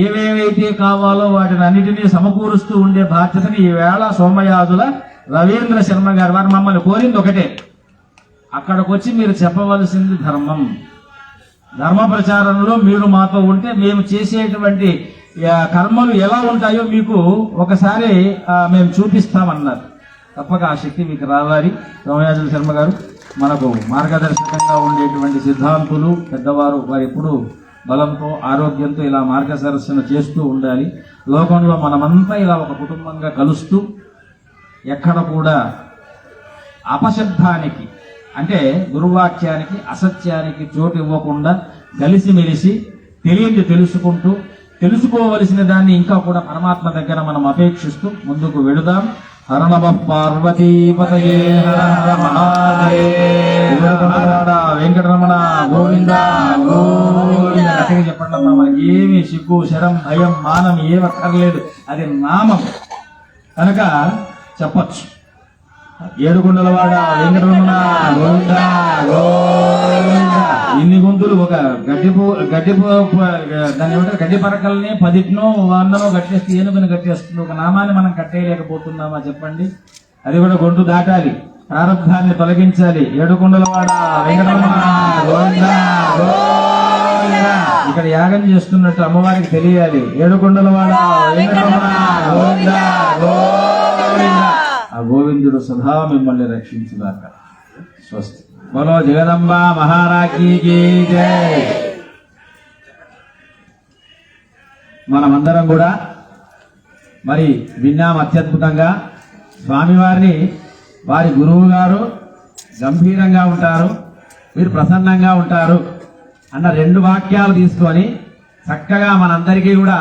ఏవేవైతే కావాలో వాటిని అన్నిటినీ సమకూరుస్తూ ఉండే బాధ్యతని ఈవేళ సోమయాజుల రవీంద్ర శర్మ గారు వారు మమ్మల్ని కోరింది ఒకటే, అక్కడికి వచ్చి మీరు చెప్పవలసింది ధర్మం. ధర్మ ప్రచారంలో మీరు మాతో ఉంటే మేము చేసేటువంటి కర్మలు ఎలా ఉంటాయో మీకు ఒకసారి మేము చూపిస్తామన్నారు. తప్పక ఆ శక్తి మీకు రావాలి. సోమయాజుల శర్మ గారు మనకు మార్గదర్శకంగా ఉండేటువంటి సిద్ధాంతులు, పెద్దవారు. వారు ఎప్పుడు బలంతో ఆరోగ్యంతో ఇలా మార్గదర్శన చేస్తూ ఉండాలి. లోకంలో మనమంతా ఇలా ఒక కుటుంబంగా కలుస్తూ ఎక్కడ కూడా అపశబ్దానికి అంటే దుర్వాక్యానికి, అసత్యానికి చోటు ఇవ్వకుండా కలిసిమెలిసి తెలియంది తెలుసుకుంటూ తెలుసుకోవలసిన దాన్ని ఇంకా కూడా పరమాత్మ దగ్గర మనం అపేక్షిస్తూ ముందుకు వెళుదాం. హర నమః పార్వతీపతయే హర మహాదేవ వెంకటరమణ గోవింద గోవింద. గట్టిగా చెప్పండి అమ్మా. మనకి ఏమి సిగ్గు, శరం, భయం, మానం ఏమక్కర్లేదు. అది నామం కనుక చెప్పచ్చు. ఏడుకొండలవాడ వెంకటరమణ గోవింద గోవింద. ఇన్ని గొంతులు ఒక గడ్డి పరకల్ని 10నో 100నో కట్టేస్తే ఏనుగుని కట్టేస్తుంది. ఒక నామాన్ని మనం కట్టేయలేకపోతున్నామా చెప్పండి? అది కూడా గొంతు దాటాలి. ప్రారంధాన్ని తొలగించాలి. ఏడుకొండలవాడ వెంకటరమణ గోవింద గోవింద. ఇక్కడ యాగం చేస్తున్నట్టు అమ్మవారికి తెలియాలి. ఏడుకొండలవాడ వెంకటరమణ గోవింద గోవింద. ఆ గోవిందుడు సదా మిమ్మల్ని రక్షించుగాక. స్వస్తి. బలో జగదంబ మహారాజ్ఞి కీ జై. మనమందరం కూడా మరి విన్నాం అత్యద్భుతంగా. స్వామివారిని వారి గురువు గారు గంభీరంగా ఉంటారు, మీరు ప్రసన్నంగా ఉంటారు అన్న రెండు వాక్యాలు తీసుకొని చక్కగా మనందరికీ కూడా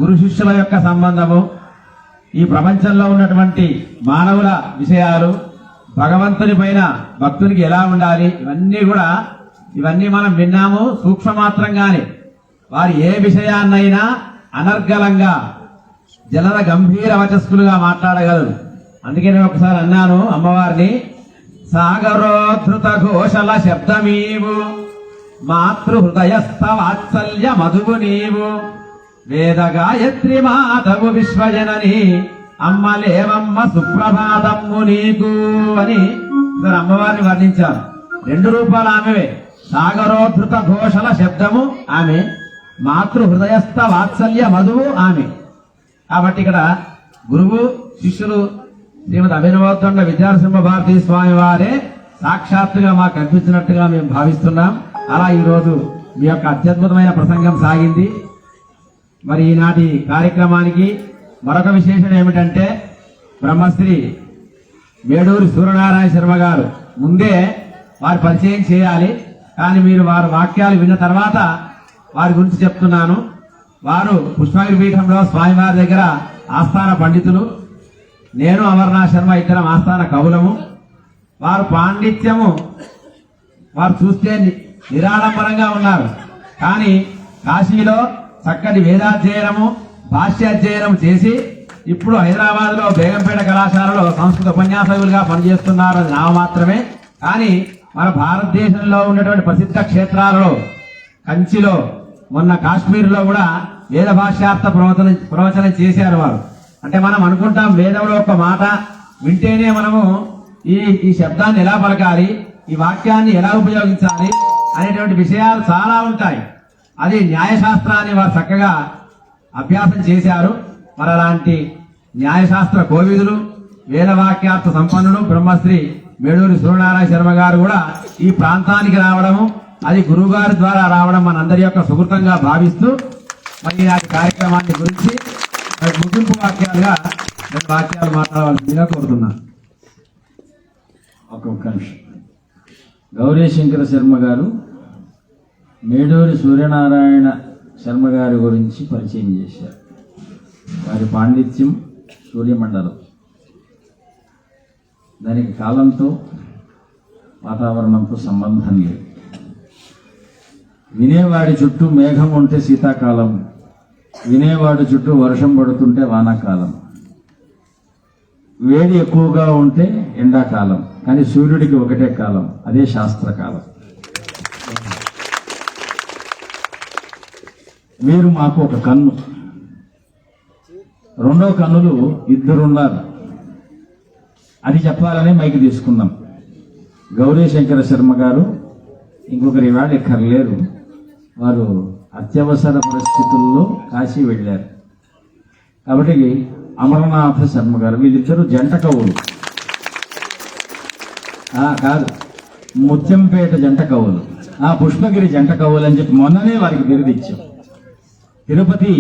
గురు శిష్యుల యొక్క సంబంధము, ఈ ప్రపంచంలో ఉన్నటువంటి మానవుల విషయాలు, భగవంతుని పైన భక్తునికి ఎలా ఉండాలి, ఇవన్నీ మనం విన్నాము సూక్ష్మమాత్రంగానే. వారు ఏ విషయాన్నైనా అనర్గళంగా జలద గంభీర వచస్కులుగా మాట్లాడగలరు. అందుకే నేను ఒకసారి అన్నాను అమ్మవారిని, సాగరోద్ధృత ఘోషల శబ్దమీవు మాతృహృదయస్థ వాత్సల్య మధువు నీవు వేద గాయత్రి మాతవు విశ్వజనని అమ్మలేవమ్మ సుప్రభాతమ్ము నీకు అని అమ్మవారిని వర్ణించారు. రెండు రూపాలు ఆమెవే. సాగరోద్ధృత ఘోషల శబ్దము ఆమె, మాతృహృదయస్థ వాత్సల్య మధువు ఆమె. కాబట్టి ఇక్కడ గురువు శిష్యులు శ్రీమతి అభినవోత్తండ విద్యానరసింహ భారతీ స్వామి వారే సాక్షాత్తుగా మాకు కనిపించినట్టుగా మేము భావిస్తున్నాం. అలా ఈరోజు మీ యొక్క అత్యద్భుతమైన ప్రసంగం సాగింది. మరి ఈనాటి కార్యక్రమానికి మరొక విశేషం ఏమిటంటే, బ్రహ్మశ్రీ మేడూరి సూర్యనారాయణ శర్మ గారు ముందే వారి పరిచయం చేయాలి, కానీ మీరు వారి వాక్యాలు విన్న తర్వాత వారి గురించి చెప్తున్నాను. వారు పుష్పగిరి పీఠంలో స్వామివారి దగ్గర ఆస్థాన పండితులు, నేను అమర్నాథ్ శర్మ ఇద్దరం ఆస్థాన కవులము. వారు పాండిత్యము వారు చూస్తే నిరాడంబరంగా ఉన్నారు, కానీ కాశీలో చక్కటి వేదాధ్యయనము భాష్యాధ్యయనం చేసి ఇప్పుడు హైదరాబాద్ లో బేగంపేట కళాశాలలో సంస్కృత ఉపన్యాసకులుగా పనిచేస్తున్నారు. అది నామమాత్రమే. కానీ మన భారతదేశంలో ఉన్నటువంటి ప్రసిద్ధ క్షేత్రాలలో కంచిలో, మొన్న కాశ్మీర్లో కూడా వేద భాష్యార్థ ప్రవచనం చేశారు వారు. అంటే మనం అనుకుంటాం వేదంలో ఒక మాట వింటేనే మనము ఈ శబ్దాన్ని ఎలా పలకాలి, ఈ వాక్యాన్ని ఎలా ఉపయోగించాలి అనేటువంటి విషయాలు చాలా ఉంటాయి. అది న్యాయశాస్త్రాన్ని వారు చక్కగా అభ్యాసం చేశారు. మరి అలాంటి న్యాయశాస్త్ర కోవిదులు, వేదవాక్యార్థ సంపన్నులు బ్రహ్మశ్రీ మేడూరి సూర్యనారాయణ శర్మ గారు కూడా ఈ ప్రాంతానికి రావడము, అది గురువు గారి ద్వారా రావడం మనందరి యొక్క సుకృతంగా భావిస్తూ మరి ఈనాటి కార్యక్రమాన్ని గురించి ముగింపు వాక్యాలుగా రెండు వాక్యాలు మాట్లాడవలసిందిగా కోరుతున్నాను. ఒక్కొక్క నిమిషం. గౌరీశంకర శర్మ గారు మేడూరి సూర్యనారాయణ శర్మ గారి గురించి పరిచయం చేశారు. వారి పాండిత్యం సూర్యమండలం, దానికి కాలంతో వాతావరణంతో సంబంధం లేదు. వినేవాడి చుట్టూ మేఘం ఉంటే శీతాకాలం, వినేవాడి చుట్టూ వర్షం పడుతుంటే వానాకాలం, వేడి ఎక్కువగా ఉంటే ఎండాకాలం, కానీ సూర్యుడికి ఒకటే కాలం, అదే శాస్త్రకాలం. మీరు మాకు ఒక కన్ను, రెండో కన్నులు ఇద్దరున్నారు. అది చెప్పాలనే మైకి తీసుకున్నాం. గౌరీశంకర శర్మ గారు ఇంకొకరి ఇవాళ ఇక్కడ లేరు, వారు అత్యవసర పరిస్థితుల్లో కాశీ వెళ్ళారు. కాబట్టి అమరనాథ శర్మ గారు, వీళ్ళిద్దరూ జంట కవులు కాదు, ముత్యంపేట జంట కవులు, పుష్పగిరి జంట కవులు అని చెప్పి మొన్ననే వారికి బిరుదిచ్చాం. తిరుపతి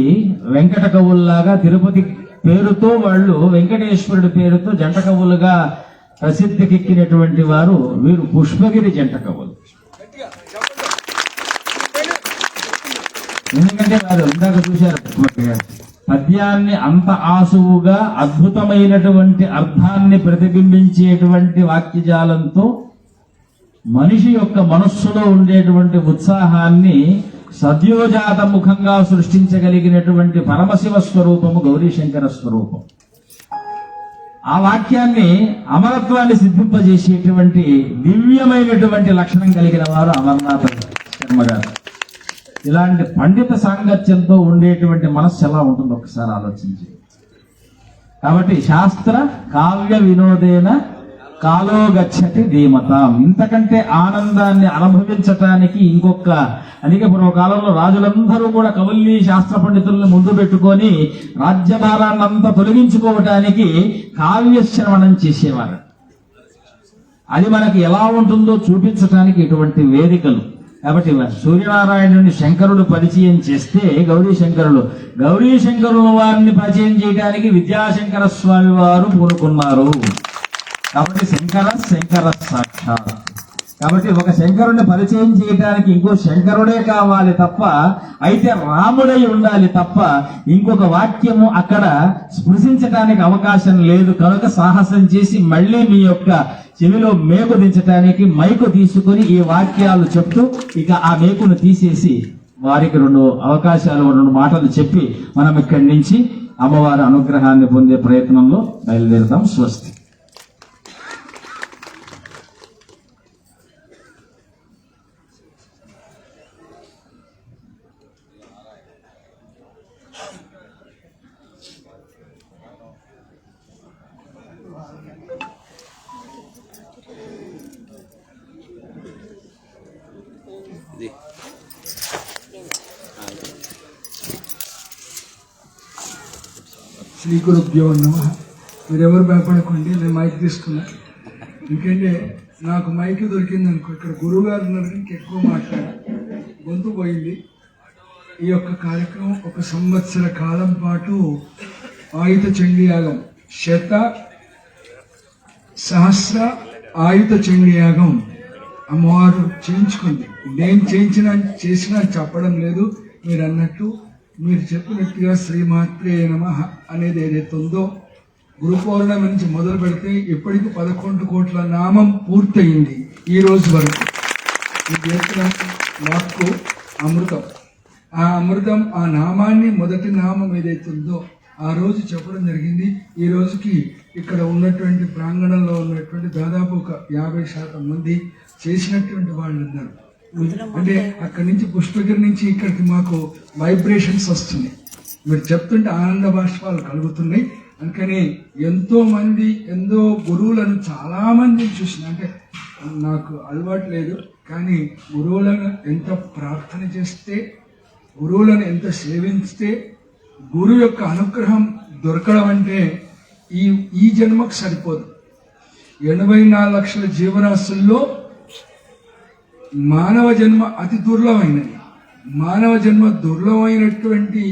వెంకట కవుల్లాగా తిరుపతి పేరుతో వాళ్ళు వెంకటేశ్వరుడి పేరుతో జంట కవులుగా ప్రసిద్ధికెక్కినటువంటి వారు వీరు పుష్పగిరి జంట కవులు. ఎందుకంటే వారు ఇందాక చూశారు, పద్యాన్ని అంత ఆసువుగా అద్భుతమైనటువంటి అర్థాన్ని ప్రతిబింబించేటువంటి వాక్యజాలంతో మనిషి యొక్క మనస్సులో ఉండేటువంటి ఉత్సాహాన్ని సద్యోజాత ముఖంగా సృష్టించగలిగినటువంటి పరమశివ స్వరూపము గౌరీశంకర స్వరూపం. ఆ వాక్యాన్ని అమరత్వాన్ని సిద్ధింపజేసేటువంటి దివ్యమైనటువంటి లక్షణం కలిగిన వారు అమర్నాథ శర్మ గారు. ఇలాంటి పండిత సాంగత్యంతో ఉండేటువంటి మనస్సు ఎలా ఉంటుందో ఒకసారి ఆలోచించి. కాబట్టి శాస్త్ర కావ్య వినోదేన కాలో గచ్చతి ధీమతాం. ఇంతకంటే ఆనందాన్ని అనుభవించటానికి ఇంకొక, అందుకే పూర్వకాలంలో రాజులందరూ కూడా కవుల్ని శాస్త్ర పండితుల్ని ముందు పెట్టుకొని రాజ్యభారాన్ని అంతా తొలగించుకోవటానికి కావ్యశ్రవణం చేసేవారు. అది మనకి ఎలా ఉంటుందో చూపించటానికి ఇటువంటి వేదికలు. కాబట్టి సూర్యనారాయణుని శంకరుడు పరిచయం చేస్తే గౌరీ శంకరుల వారిని పరిచయం చేయడానికి విద్యాశంకర స్వామి వారు పూనుకున్నారు. కాబట్టి శంకర సాక్షాత్. కాబట్టి ఒక శంకరుడిని పరిచయం చేయడానికి ఇంకో శంకరుడే కావాలి తప్ప, అయితే రాముడై ఉండాలి తప్ప ఇంకొక వాక్యము అక్కడ స్పృశించటానికి అవకాశం లేదు. కనుక సాహసం చేసి మళ్ళీ మీ యొక్క చెవిలో మేకు దించటానికి మైకు తీసుకుని ఈ వాక్యాలు చెప్తూ ఇక ఆ మేకును తీసేసి వారికి 2 మాటలు చెప్పి మనం ఇక్కడి నుంచి అమ్మవారి అనుగ్రహాన్ని పొందే ప్రయత్నంలో బయలుదేరుతాం. స్వస్తి. శ్రీ గురుభ్యో నమః. మీరెవరు భయపడకండి, నేను మైక్ తీసుకున్నా. ఎందుకంటే నాకు మైక్ దొరికింది అనుకో, ఇక్కడ గురువు గారు ఉన్నారు కానీ ఎక్కువ మాట్లాడా, గొంతు పోయింది. ఈ యొక్క కార్యక్రమం 1 సంవత్సర కాలం పాటు ఆయుధ చండీయాగం, సహస్ర ఆయుధ చండీయాగం అమ్మవారు చేయించుకుంది. నేను చేసినా చెప్పడం లేదు. మీరు అన్నట్టు, మీరు చెప్పినట్టుగా శ్రీమాత్రే నమః అనేది ఏదైతే ఉందో, గురు పౌర్ణమి నుంచి మొదలు పెడితే ఇప్పటికి 11 కోట్ల నామం పూర్తయింది ఈ రోజు వరకు. ఈ వాక్కు అమృతం. ఆ అమృతం, ఆ నామాన్ని, మొదటి నామం ఏదైతే ఉందో ఆ రోజు చెప్పడం జరిగింది. ఈ రోజుకి ఇక్కడ ఉన్నటువంటి ప్రాంగణంలో ఉన్నటువంటి దాదాపు 50% మంది చేసినటువంటి వాళ్ళు ఉన్నారు. అంటే అక్కడి నుంచి పుష్పగిరి నుంచి ఇక్కడికి మాకు వైబ్రేషన్స్ వస్తున్నాయి. మీరు చెప్తుంటే ఆనంద బాష్పాలు కలుగుతున్నాయి. అందుకని ఎంతో గురువులను చాలా మందిని చూసిన, అంటే నాకు అలవాటు లేదు కానీ గురువులను ఎంత ప్రార్థన చేస్తే, గురువులను ఎంత సేవిస్తే గురువు యొక్క అనుగ్రహం దొరకడం అంటే ఈ జన్మకు సరిపోదు. 84 లక్షల జీవరాశుల్లో మానవ జన్మ అతి దుర్లభమైనది. మానవ జన్మ దుర్లభమైనటువంటి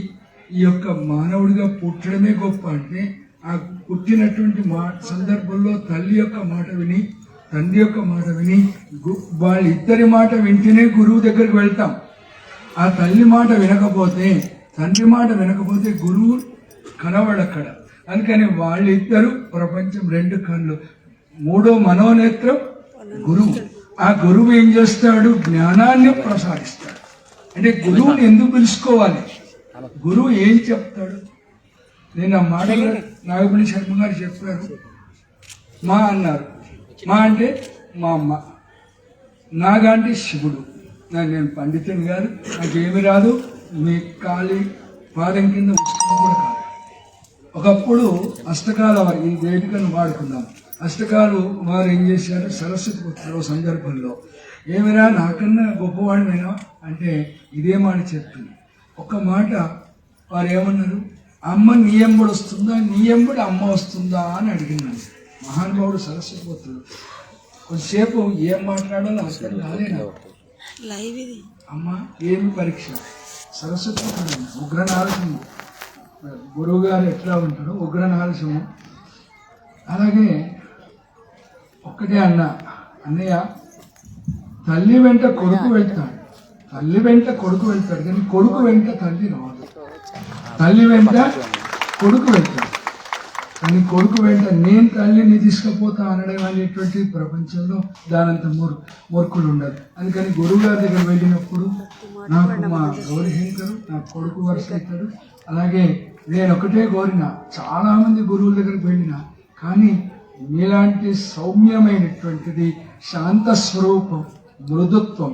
ఈ యొక్క మానవుడిగా పుట్టడమే గొప్ప. అంటే ఆ పుట్టినటువంటి సందర్భంలో తల్లి యొక్క మాట విని, తండ్రి యొక్క మాట విని, వాళ్ళిద్దరి మాట వింటేనే గురువు దగ్గరికి వెళ్తాం. ఆ తల్లి మాట వినకపోతే, తండ్రి మాట వినకపోతే గురువు కనబడక్కడ. అందుకని వాళ్ళిద్దరూ ప్రపంచం 2 కళ్ళు, 3వ మనోనేత్రం గురువు. ఆ గురువు ఏం చేస్తాడు? జ్ఞానాన్ని ప్రసాదిస్తాడు. అంటే గురువుని ఎందుకు పిలుచుకోవాలి? గురువు ఏం చెప్తాడు? నేను ఆ మాటలు నాగపల్లి శర్మ గారు చెప్పారు. మా అన్నారు. మా అంటే మా అమ్మ, నాగా అంటే శివుడు. నేను పండితుని గారు, నాకేమి రాదు, మీ కాలి పాదం కింద ఉష్ణం కూడా కాదు. ఒకప్పుడు అష్టకాల వారు ఈ వేదికను వాడుకున్నాం. అష్టకాలు వారు ఏం చేశారు? సరస్వతి పుత్రుల సందర్భంలో ఏమైనా నాకన్నా గొప్పవాడిమైనా అంటే ఇదే మాట చెప్తుంది. ఒక మాట వారు ఏమన్నారు? అమ్మ నీ ఎంబడి వస్తుందా, నీ ఎంబడి అమ్మ వస్తుందా అని అడిగినాను. మహానుభావుడు సరస్వతి పుత్రుడు. కొద్దిసేపు ఏం మాట్లాడాలో అర్థం కాలేదు. అమ్మ ఏమి పరీక్ష? సరస్వతి పుత్రుడు ఉగ్రనారసింహం. గురువు గారు ఎట్లా ఉంటాడో ఉగ్రనారసింహం. అలాగే ఒక్కటే అన్నయ్య, తల్లి వెంట కొడుకు వెళ్తాడు, తల్లి వెంట కొడుకు వెళ్తాడు కానీ కొడుకు వెంట తల్లి రాదు. తల్లి వెంట కొడుకు వెళ్తాడు కానీ కొడుకు వెంట నేను తల్లిని తీసుకుపోతా అనడం అనేటువంటి ప్రపంచంలో దానంత మూర్ఖులు ఉండదు. అందుకని గురువు గారి దగ్గర వెళ్ళినప్పుడు నాకు మా గౌరీశంకరు నా కొడుకు వరుస అవుతాడు. అలాగే నేను ఒకటే కోరిన, చాలా మంది గురువుల దగ్గరికి వెళ్ళిన, కానీ మీలాంటి సౌమ్యమైనటువంటిది శాంత స్వరూపం, మృదుత్వం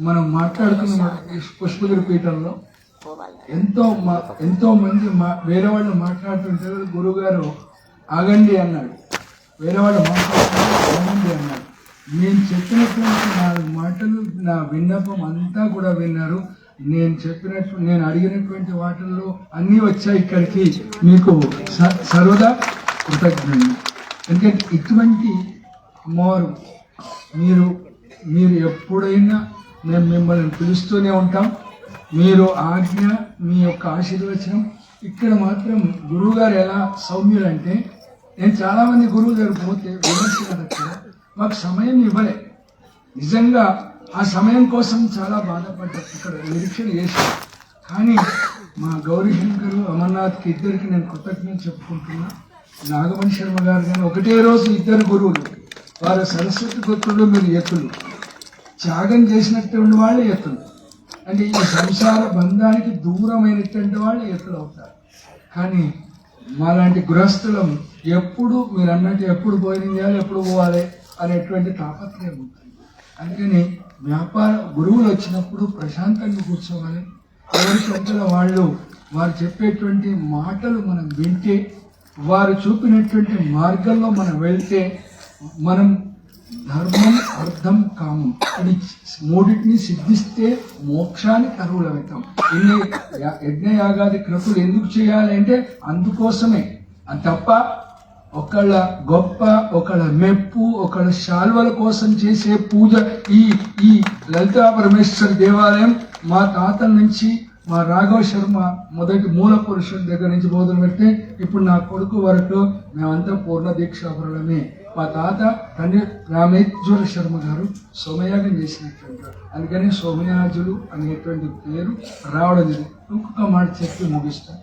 మనం మాట్లాడుకున్న పుష్పగిరి పీఠంలో ఎంతో మంది వేరే వాళ్ళు మాట్లాడుతుంటే గురువు గారు ఆగండి అన్నాడు. వేరే వాళ్ళు మాట్లాడుతుంది అన్నారు. నేను చెప్పినటువంటి 4 మాటలు నా విన్నపం అంతా కూడా విన్నారు. నేను అడిగినటువంటి వాటిల్లో అన్నీ వచ్చాయి ఇక్కడికి. మీకు సర్వదా కృతజ్ఞులు. ఎందుకంటే ఇటువంటి అమ్మవారు మీరు ఎప్పుడైనా మేము మిమ్మల్ని పిలుస్తూనే ఉంటాం. మీరు ఆజ్ఞ, మీ యొక్క ఆశీర్వచనం. ఇక్కడ మాత్రం గురువు గారు ఎలా సౌమ్యులంటే, నేను చాలా మంది గురువు గారు పోతే విమర్శించడం మాకు సమయం ఇవ్వలే. నిజంగా ఆ సమయం కోసం చాలా బాధపడ్డారు. ఇక్కడ నిరీక్షణ చేశారు. కానీ మా గౌరీశంకరు, అమర్నాథ్కి ఇద్దరికి నేను కృతజ్ఞత చెప్పుకుంటున్నా. నాగమణి శర్మ గారు కానీ ఒకటే రోజు 2 గురువులు, వారు సరస్వతి పుత్రులు, మీరు ఎత్తులు. త్యాగం చేసినటువంటి వాళ్ళు ఎత్తులు. అంటే ఈ సంసార బంధానికి దూరమైనటువంటి వాళ్ళు ఎత్తులు అవుతారు. కానీ మాలాంటి గృహస్థులం ఎప్పుడు మీరు అన్నట్టు ఎప్పుడు భోజనం చేయాలి, ఎప్పుడు పోవాలి అనేటువంటి తాపత్రయం ఉంటుంది. అందుకని గురువులు వచ్చినప్పుడు ప్రశాంతంగా కూర్చోవాలి. ఎవరి సొంతల వారు చెప్పేటువంటి మాటలు మనం వింటే, వారు చూపినటువంటి మార్గంలో మనం వెళ్తే, మనం ధర్మం, అర్థం, కామం ఇది 3 సిద్ధిస్తే మోక్షానికి అర్హులవుతాం. ఇన్ని యజ్ఞయాగాది క్రతులు ఎందుకు చేయాలి అంటే అందుకోసమే. అది తప్ప ఒకళ్ళ గొప్ప, ఒకళ్ళ మెప్పు, ఒకళ్ళ శాల్వల కోసం చేసే పూజ. ఈ లలితా పరమేశ్వర దేవాలయం మా తాతల నుంచి, మా రాఘవ శర్మ మొదటి మూల పురుషుడి దగ్గర నుంచి మొదలు పెడితే ఇప్పుడు నా కొడుకు వరకు మేమంతా పూర్ణ దీక్షాపరులమే. మా తాత తండ్రి రామేశ్వర శర్మ గారు సోమయాగం చేసినటువంటి, అందుకని సోమయాజులు అనేటువంటి పేరు రావడం జరిగింది. ఇంకొక మాట చెప్పి ముగిస్తాను.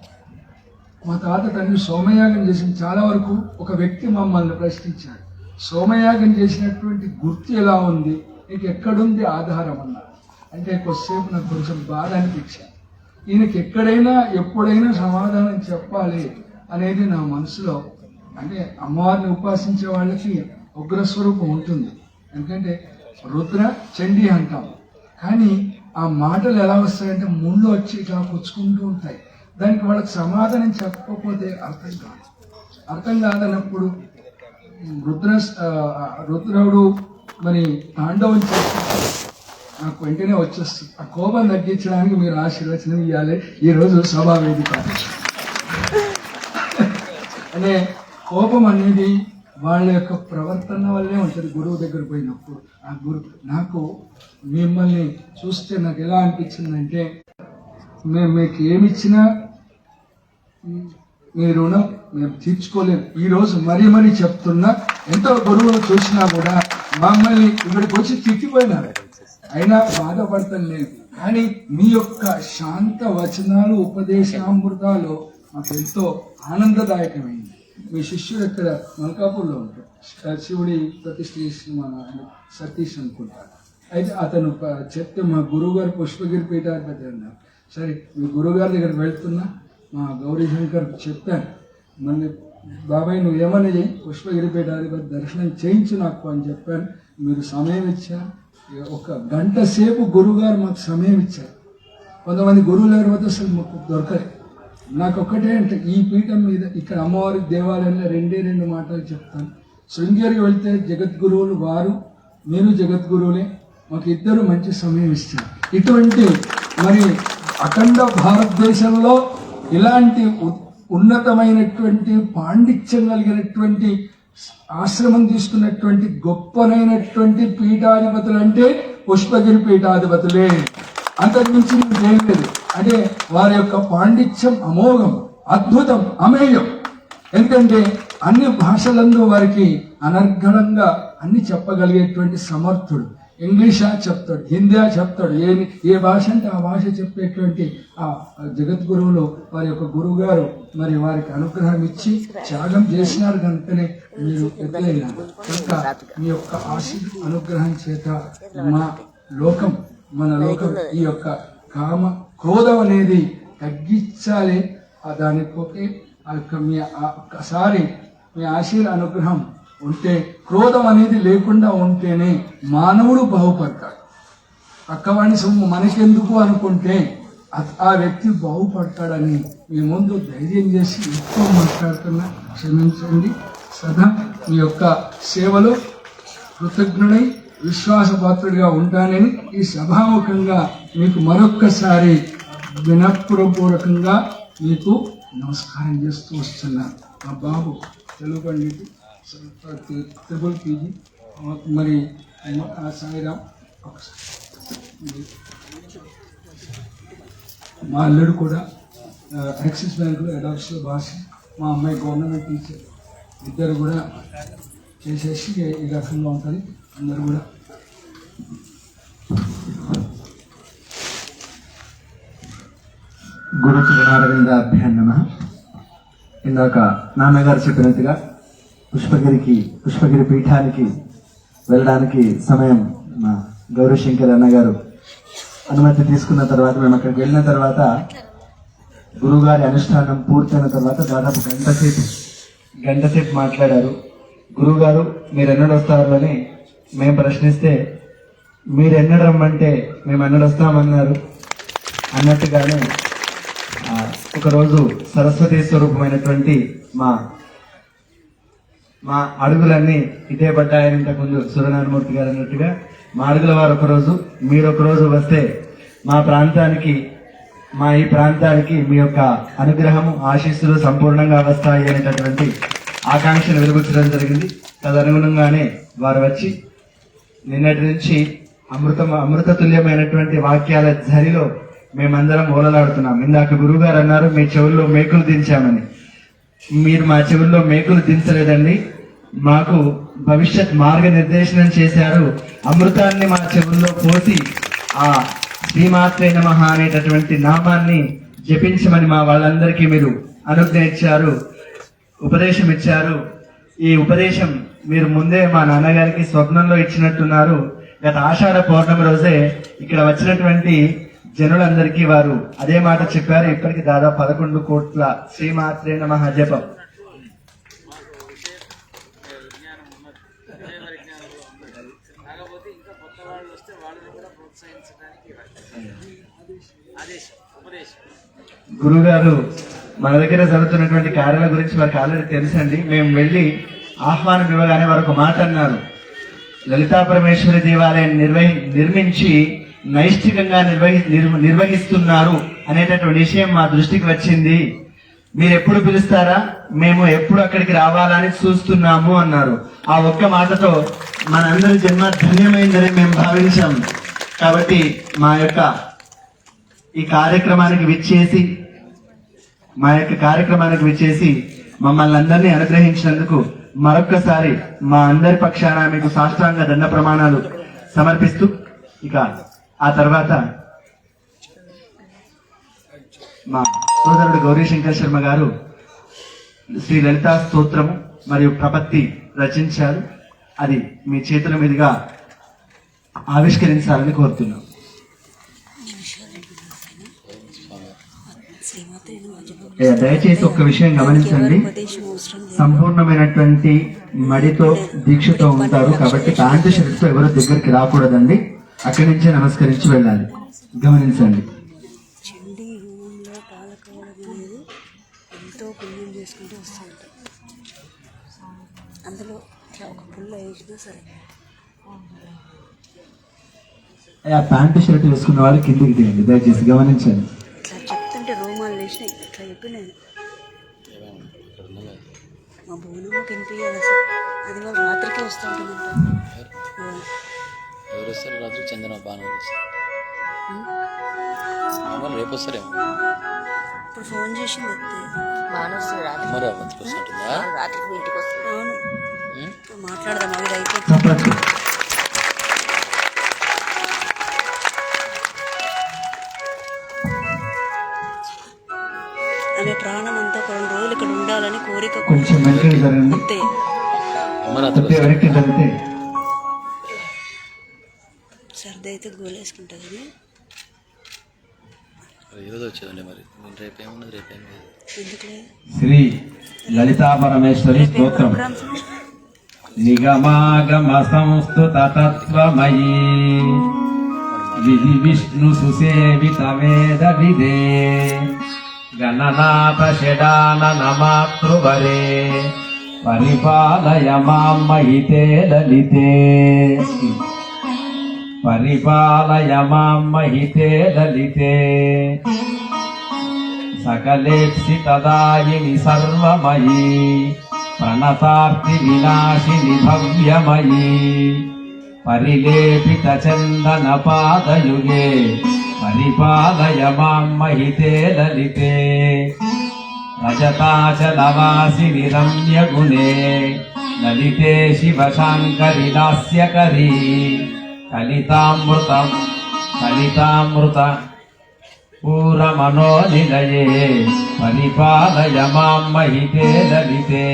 మా తాత తండ్రి సోమయాగం చేసిన చాలా వరకు ఒక వ్యక్తి మమ్మల్ని ప్రశ్నించాడు, సోమయాగం చేసినటువంటి గుర్తు ఎలా ఉంది, నీకు ఎక్కడుంది ఆధారం అన్నారు. అంటే కొద్దిసేపు నాకు కొంచెం బాధ అనిపించాను. ఈయనకి ఎక్కడైనా ఎప్పుడైనా సమాధానం చెప్పాలి అనేది నా మనసులో. అంటే అమ్మవారిని ఉపాసించే వాళ్ళకి ఉగ్రస్వరూపం ఉంటుంది, ఎందుకంటే రుద్ర చండీ అంటాం. కానీ ఆ మాటలు ఎలా వస్తాయంటే ముళ్ళు వచ్చి ఇట్లా పుచ్చుకుంటూ ఉంటాయి. దానికి వాళ్ళకి సమాధానం చెప్పకపోతే అర్థం కాదన్నప్పుడు రుద్రుడు మరి తాండవం చేస్తే నాకు వెంటనే వచ్చేస్తుంది. ఆ కోపం తగ్గించడానికి మీరు ఆశీర్వచనం ఇవ్వాలి ఈరోజు సభా వేదిక. అనే కోపం అనేది వాళ్ళ యొక్క ప్రవర్తన వల్లే ఉంటుంది. గురువు దగ్గర పోయినప్పుడు ఆ నాకు మిమ్మల్ని చూస్తే నాకు ఎలా అనిపించిందంటే, మేము మీకు ఏమిచ్చినా మీ రుణం మేము తీర్చుకోలేము. ఈరోజు మరీ చెప్తున్నా, ఎంతో గురువులు చూసినా కూడా మమ్మల్ని ఇక్కడికి వచ్చి తిట్టిపోయినారు, అయినా బాధపడతాం లేదు. కానీ మీ యొక్క శాంత వచనాలు, ఉపదేశామృతాలు మాకు ఎంతో ఆనందదాయకమైంది. మీ శిష్యుడు ఇక్కడ మల్కాపూర్లో ఉంటాడు, శివుడి ప్రతిష్ఠ సతీష్ అనుకుంటాడు. అయితే అతను చెప్తే మా గురువు గారు పుష్పగిరి పీఠాధిపతి అన్నారు. సరే మీ గురువుగారి దగ్గర వెళ్తున్నా, మా గౌరీశంకర్ చెప్పాను, మళ్ళీ బాబాయ్ నువ్వు ఏమన్నా చేయి, పుష్పగిరి పీఠాధిపతి దర్శనం చేయించు నాకు అని చెప్పాను. మీరు సమయం ఇచ్చారు, 1 గంట సేపు గురువుగారు మాకు సమయం ఇచ్చారు. కొంతమంది గురువుల తర్వాత అసలు మాకు దొరకదు. నాకు ఒక్కటే అంటే ఈ పీఠం మీద ఇక్కడ అమ్మవారి దేవాలయంలో 2 మాటలు చెప్తాను. శృంగేరికి వెళ్తే జగద్గురువులు వారు, మీరు జగద్గురువులే, మాకు 2 మంచి సమయం ఇచ్చారు. ఇటువంటి మరి అఖండ భారతదేశంలో ఇలాంటి ఉన్నతమైనటువంటి పాండిత్యం కలిగినటువంటి ఆశ్రమం తీసుకున్నటువంటి గొప్పనైనటువంటి పీఠాధిపతులు అంటే పుష్పగిరి పీఠాధిపతులే, అంతకుమించి ఏం లేదు. అంటే వారి యొక్క పాండిత్యం అమోఘం, అద్భుతం, అమేయం. ఎందుకంటే అన్ని భాషలందు వారికి అనర్గళంగా అన్ని చెప్పగలిగేటువంటి సమర్థుడు. ఇంగ్లీషా చెప్తాడు, హిందీయా చెప్తాడు, ఏ భాష అంటే ఆ భాష చెప్పేటువంటి ఆ జగద్గురువులు వారి యొక్క గురువు గారు మరి వారికి అనుగ్రహం ఇచ్చి త్యాగం చేసినారు కనుకనే మీరు ఎదురైనారు. కనుక మీ యొక్క అనుగ్రహం చేత మన లోకం ఈ యొక్క కామ క్రోధం అనేది తగ్గించాలి. దానిపోతే ఆ యొక్క ఒక్కసారి మీ అనుగ్రహం ఉంటే, క్రోధం అనేది లేకుండా ఉంటేనే మానవుడు బాగుపడతాడు. పక్కవాణి సొమ్ము మనకెందుకు అనుకుంటే ఆ వ్యక్తి బాగుపడతాడని మీ ముందు ధైర్యం చేసి ఎక్కువ మాట్లాడుతున్నా, క్షమించండి. సదా మీ యొక్క సేవలో కృతజ్ఞుడై విశ్వాసపాత్రుడిగా ఉంటానని ఈ సభాముఖంగా మీకు మరొక్కసారి వినపూర్వకంగా మీకు నమస్కారం చేస్తూ వస్తున్నాను. మా బాబు తెలుగు పండితుడు ట్రిపుల్ పీజీ, మరి సాయిరామ్ మా అల్లుడు కూడా యాక్సిస్ బ్యాంకులో హెడ్ ఆఫీస్లో భాష, మా అమ్మాయి గవర్నమెంట్ టీచర్, ఇద్దరు కూడా చేసేసి ఈ రకంగా ఉంటుంది. అందరూ కూడా గురు చరణారవిందాభ్యాం నమః. ఇందాక నాన్నగారు చెప్పినట్టుగా పుష్పగిరి పీఠానికి వెళ్ళడానికి సమయం మా గౌరీశంకర్ అన్నగారు అనుమతి తీసుకున్న తర్వాత మేము అక్కడికి వెళ్ళిన తర్వాత గురువుగారి అనుష్ఠానం పూర్తయిన తర్వాత దాదాపు గంట సేపు మాట్లాడారు. గురువుగారు మీరు ఎన్నడు వస్తారు అని మేము ప్రశ్నిస్తే మీరు ఎన్నడు రమ్మంటే మేము ఎన్నడు వస్తామన్నారు. అన్నట్టుగానే ఒకరోజు సరస్వతి స్వరూపమైనటువంటి మా అడుగులన్నీ ఇదే పడ్డాయని ఇంతకుముందు సూర్యనారాయణమూర్తి గారు అన్నట్టుగా మా అడుగుల వారు ఒకరోజు, మీరు ఒకరోజు వస్తే ఈ ప్రాంతానికి మీ యొక్క అనుగ్రహము ఆశీస్సులు సంపూర్ణంగా వస్తాయి అనేటటువంటి ఆకాంక్షను వెలుగుచ్చడం జరిగింది. తదనుగుణంగానే వారు వచ్చి నిన్నటి నుంచి అమృతతుల్యమైనటువంటి వాక్యాల ఝరిలో మేమందరం ఓలలాడుతున్నాం. ఇందాక గురువుగారు అన్నారు మీ చెవుల్లో మేకులు దించామని. మీరు మా చెవుల్లో మేకులు దించలేదండి, మాకు భవిష్యత్ మార్గనిర్దేశనం చేశారు. అమృతాన్ని మా చెవుల్లో పోసి ఆ శ్రీమాత్రే నమః అనేటటువంటి నామాన్ని జపించమని మా వాళ్ళందరికీ మీరు అనుజ్ఞ ఇచ్చారు, ఉపదేశం ఇచ్చారు. ఈ ఉపదేశం మీరు ముందే మా నాన్నగారికి స్వప్నంలో ఇచ్చినట్టున్నారు. గత ఆషాఢ పౌర్ణమి రోజే ఇక్కడ వచ్చినటువంటి జనులందరికీ వారు అదే మాట చెప్పారు. ఇప్పటికి దాదాపు 11 కోట్ల శ్రీమాత్రే నమః జపం. గురుగారు మన దగ్గర జరుగుతున్నటువంటి కార్యాల గురించి వారికి ఆల్రెడీ తెలుసండి. మేము వెళ్ళి ఆహ్వానం ఇవ్వగానే వారు ఒక మాట అన్నారు, లలితా పరమేశ్వరి దేవాలయం నిర్మించి నైష్ఠికంగా నిర్వహిస్తున్నారు అనేటటువంటి విషయం మా దృష్టికి వచ్చింది. మీరు ఎప్పుడు పిలుస్తారా, మేము ఎప్పుడు అక్కడికి రావాలని చూస్తున్నాము అన్నారు. ఆ ఒక్క మాటతో మనందరి జన్మ ధన్యమైందని మేము భావించాం. కాబట్టి మా యొక్క ఈ కార్యక్రమానికి విచ్చేసి మమ్మల్ని అందరినీ అనుగ్రహించినందుకు మరొక్కసారి మా అందరి పక్షాన మీకు సాష్టాంగ దండ ప్రమాణాలు సమర్పిస్తూ, ఇక ఆ తర్వాత మా సోదరుడు గౌరీశంకర్ శర్మ గారు శ్రీ లలితా స్తోత్రము మరియు ప్రపత్తి రచించారు. అది మీ చేతుల మీదుగా ఆవిష్కరించాలని కోరుతున్నాం. దయచేసి ఒక్క విషయం గమనించండి, సంపూర్ణమైనటువంటి మడితో దీక్షతో ఉంటారు కాబట్టి ప్యాంటు షర్ట్తో ఎవరు దగ్గరికి రాకూడదండి, అక్కడి నుంచే నమస్కరించి వెళ్ళాలి. గమనించండి. చండీ హోమంలో పాలకోవడం అనేది ఎంతో పుణ్యం చేసుకుంటూ వస్తుంది. అందులో ఇట్లా ఒక పుల్ల వేసినా సరే. ఆ ప్యాంటు షర్ట్ వేసుకున్న వాళ్ళు కిందికి దిగండి, దయచేసి గమనించండి. ఇట్లా చెప్తుంటే రోమాలు వేసినాయి. ఇట్లా చెప్పి నేను మా బోనమ్మకి వినిపించాలి అసలు. అది వాళ్ళు రాత్రికే వస్తుంటుందంట. ఎవరు వస్తారు రాత్రి? చందన బాగా రేపు వస్తారేమో. ఇప్పుడు ఫోన్ చేసింది వస్తే మరి అవంతకు వస్తుంటుందా? రాత్రికి ఇంటికి వస్తుంది. అవును, మాట్లాడదాం. అవి అయిపోతుంది. ఆమె ప్రాణం అంతా 2 రోజులు ఇక్కడ ఉండాలని కోరిక. కొంచెం వెనక్కి జరగండి. వెనక్కి జరిగితే సర్ది అయితే గోలేసుకుంటుంది. ఈరోజు వచ్చేదండి. మరి రేపేమున్నది? రేపేం లేదు. ఎందుకులే? శ్రీ లలితా పరమేశ్వరి స్తోత్రం. నిగమాగమ సంస్థుత తత్వమయీ విధి విష్ణు సుసేవిత వేద విదే గణనాథ షడానన మాతృవరే పరిపాలయ మాం మహితే లలితే పరిపాలయ మాం మహితే లలితే సకలేప్సితదాయిని సర్వమయీ ప్రణతార్తి వినాశిని భవ్యమయీ పరిలేపిత చందన పాదయుగే పరిపాలయ మాం మహితే లలితే రజతాచలవాసిని రమ్యగుణే లలితే శివశాంకరి లాస్యకరీ కలితామృత పూరమనోనిలయే పరిపాలయ మాం మహితే లలితే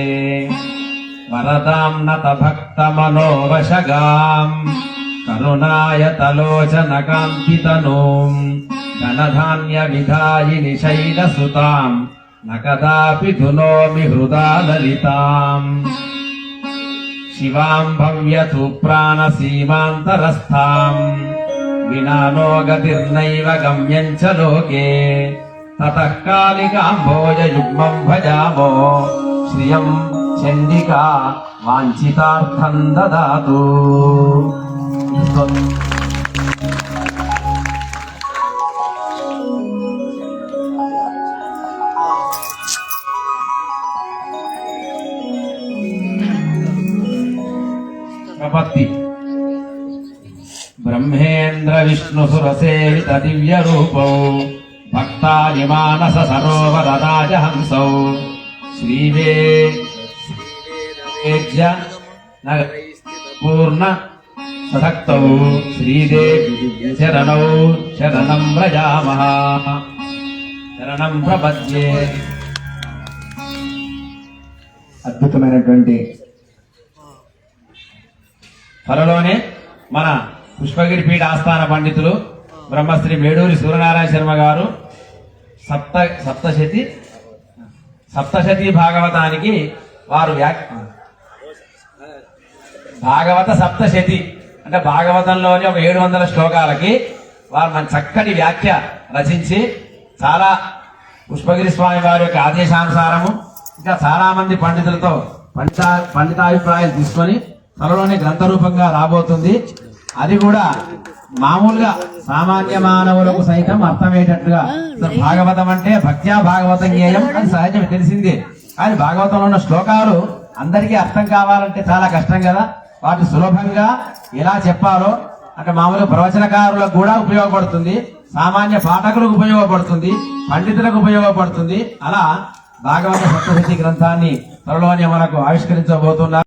వరదాం నత భక్త మనోవశగాం కరుణాయతలోచన కాంతితనూం ధనధాన్య విధాయిని శైలసుతాం నకదాపి ధునోమి హృదా లలితాం శివాం భవ్యతు ప్రాణసీమాంతరస్థాం వినానో గతిర్నైవ గమ్యం చ లోకే తతః కాళికాంభోజ యుగ్మం భజామో శ్రియం చండికా వాంఛితార్థం దదాతు. ప్రపత్తి బ్రహ్మేంద్ర విష్ణు సురసేవిత దివ్య రూపౌ భక్తాని మానస సరోవర రాజహంసౌ శ్రీవేద్య పూర్ణ సక్తౌ శ్రీదేవి శరణౌ శరణం వ్రజామః శరణం ప్రపద్యే. అద్భుతమైనటువంటి త్వరలోనే మన పుష్పగిరి పీఠ ఆస్థాన పండితులు బ్రహ్మశ్రీ మేడూరి సూర్యనారాయణ శర్మ గారు సప్తశతి భాగవతానికి వారు భాగవత సప్తశతి అంటే భాగవతంలోని ఒక 700 శ్లోకాలకి వారు మన చక్కటి వ్యాఖ్య రచించి చాలా పుష్పగిరి స్వామి వారి యొక్క ఆదేశానుసారము ఇంకా చాలా మంది పండితులతో పండితాభిప్రాయాలు తీసుకొని త్వరలోనే గ్రంథ రూపంగా రాబోతుంది. అది కూడా మామూలుగా సామాన్య మానవులకు సైతం అర్థమయ్యేటట్లుగా. భాగవతం అంటే భక్త్యా భాగవతం జ్ఞేయం అని సహజం తెలిసిందే, కానీ భాగవతంలో ఉన్న శ్లోకాలు అందరికీ అర్థం కావాలంటే చాలా కష్టం కదా. వాటి సులభంగా ఎలా చెప్పాలో అంటే మామూలుగా ప్రవచనకారులకు కూడా ఉపయోగపడుతుంది, సామాన్య పాఠకులకు ఉపయోగపడుతుంది, పండితులకు ఉపయోగపడుతుంది. అలా భాగవత సప్తశతి గ్రంథాన్ని త్వరలోనే మనకు ఆవిష్కరించబోతున్నారు.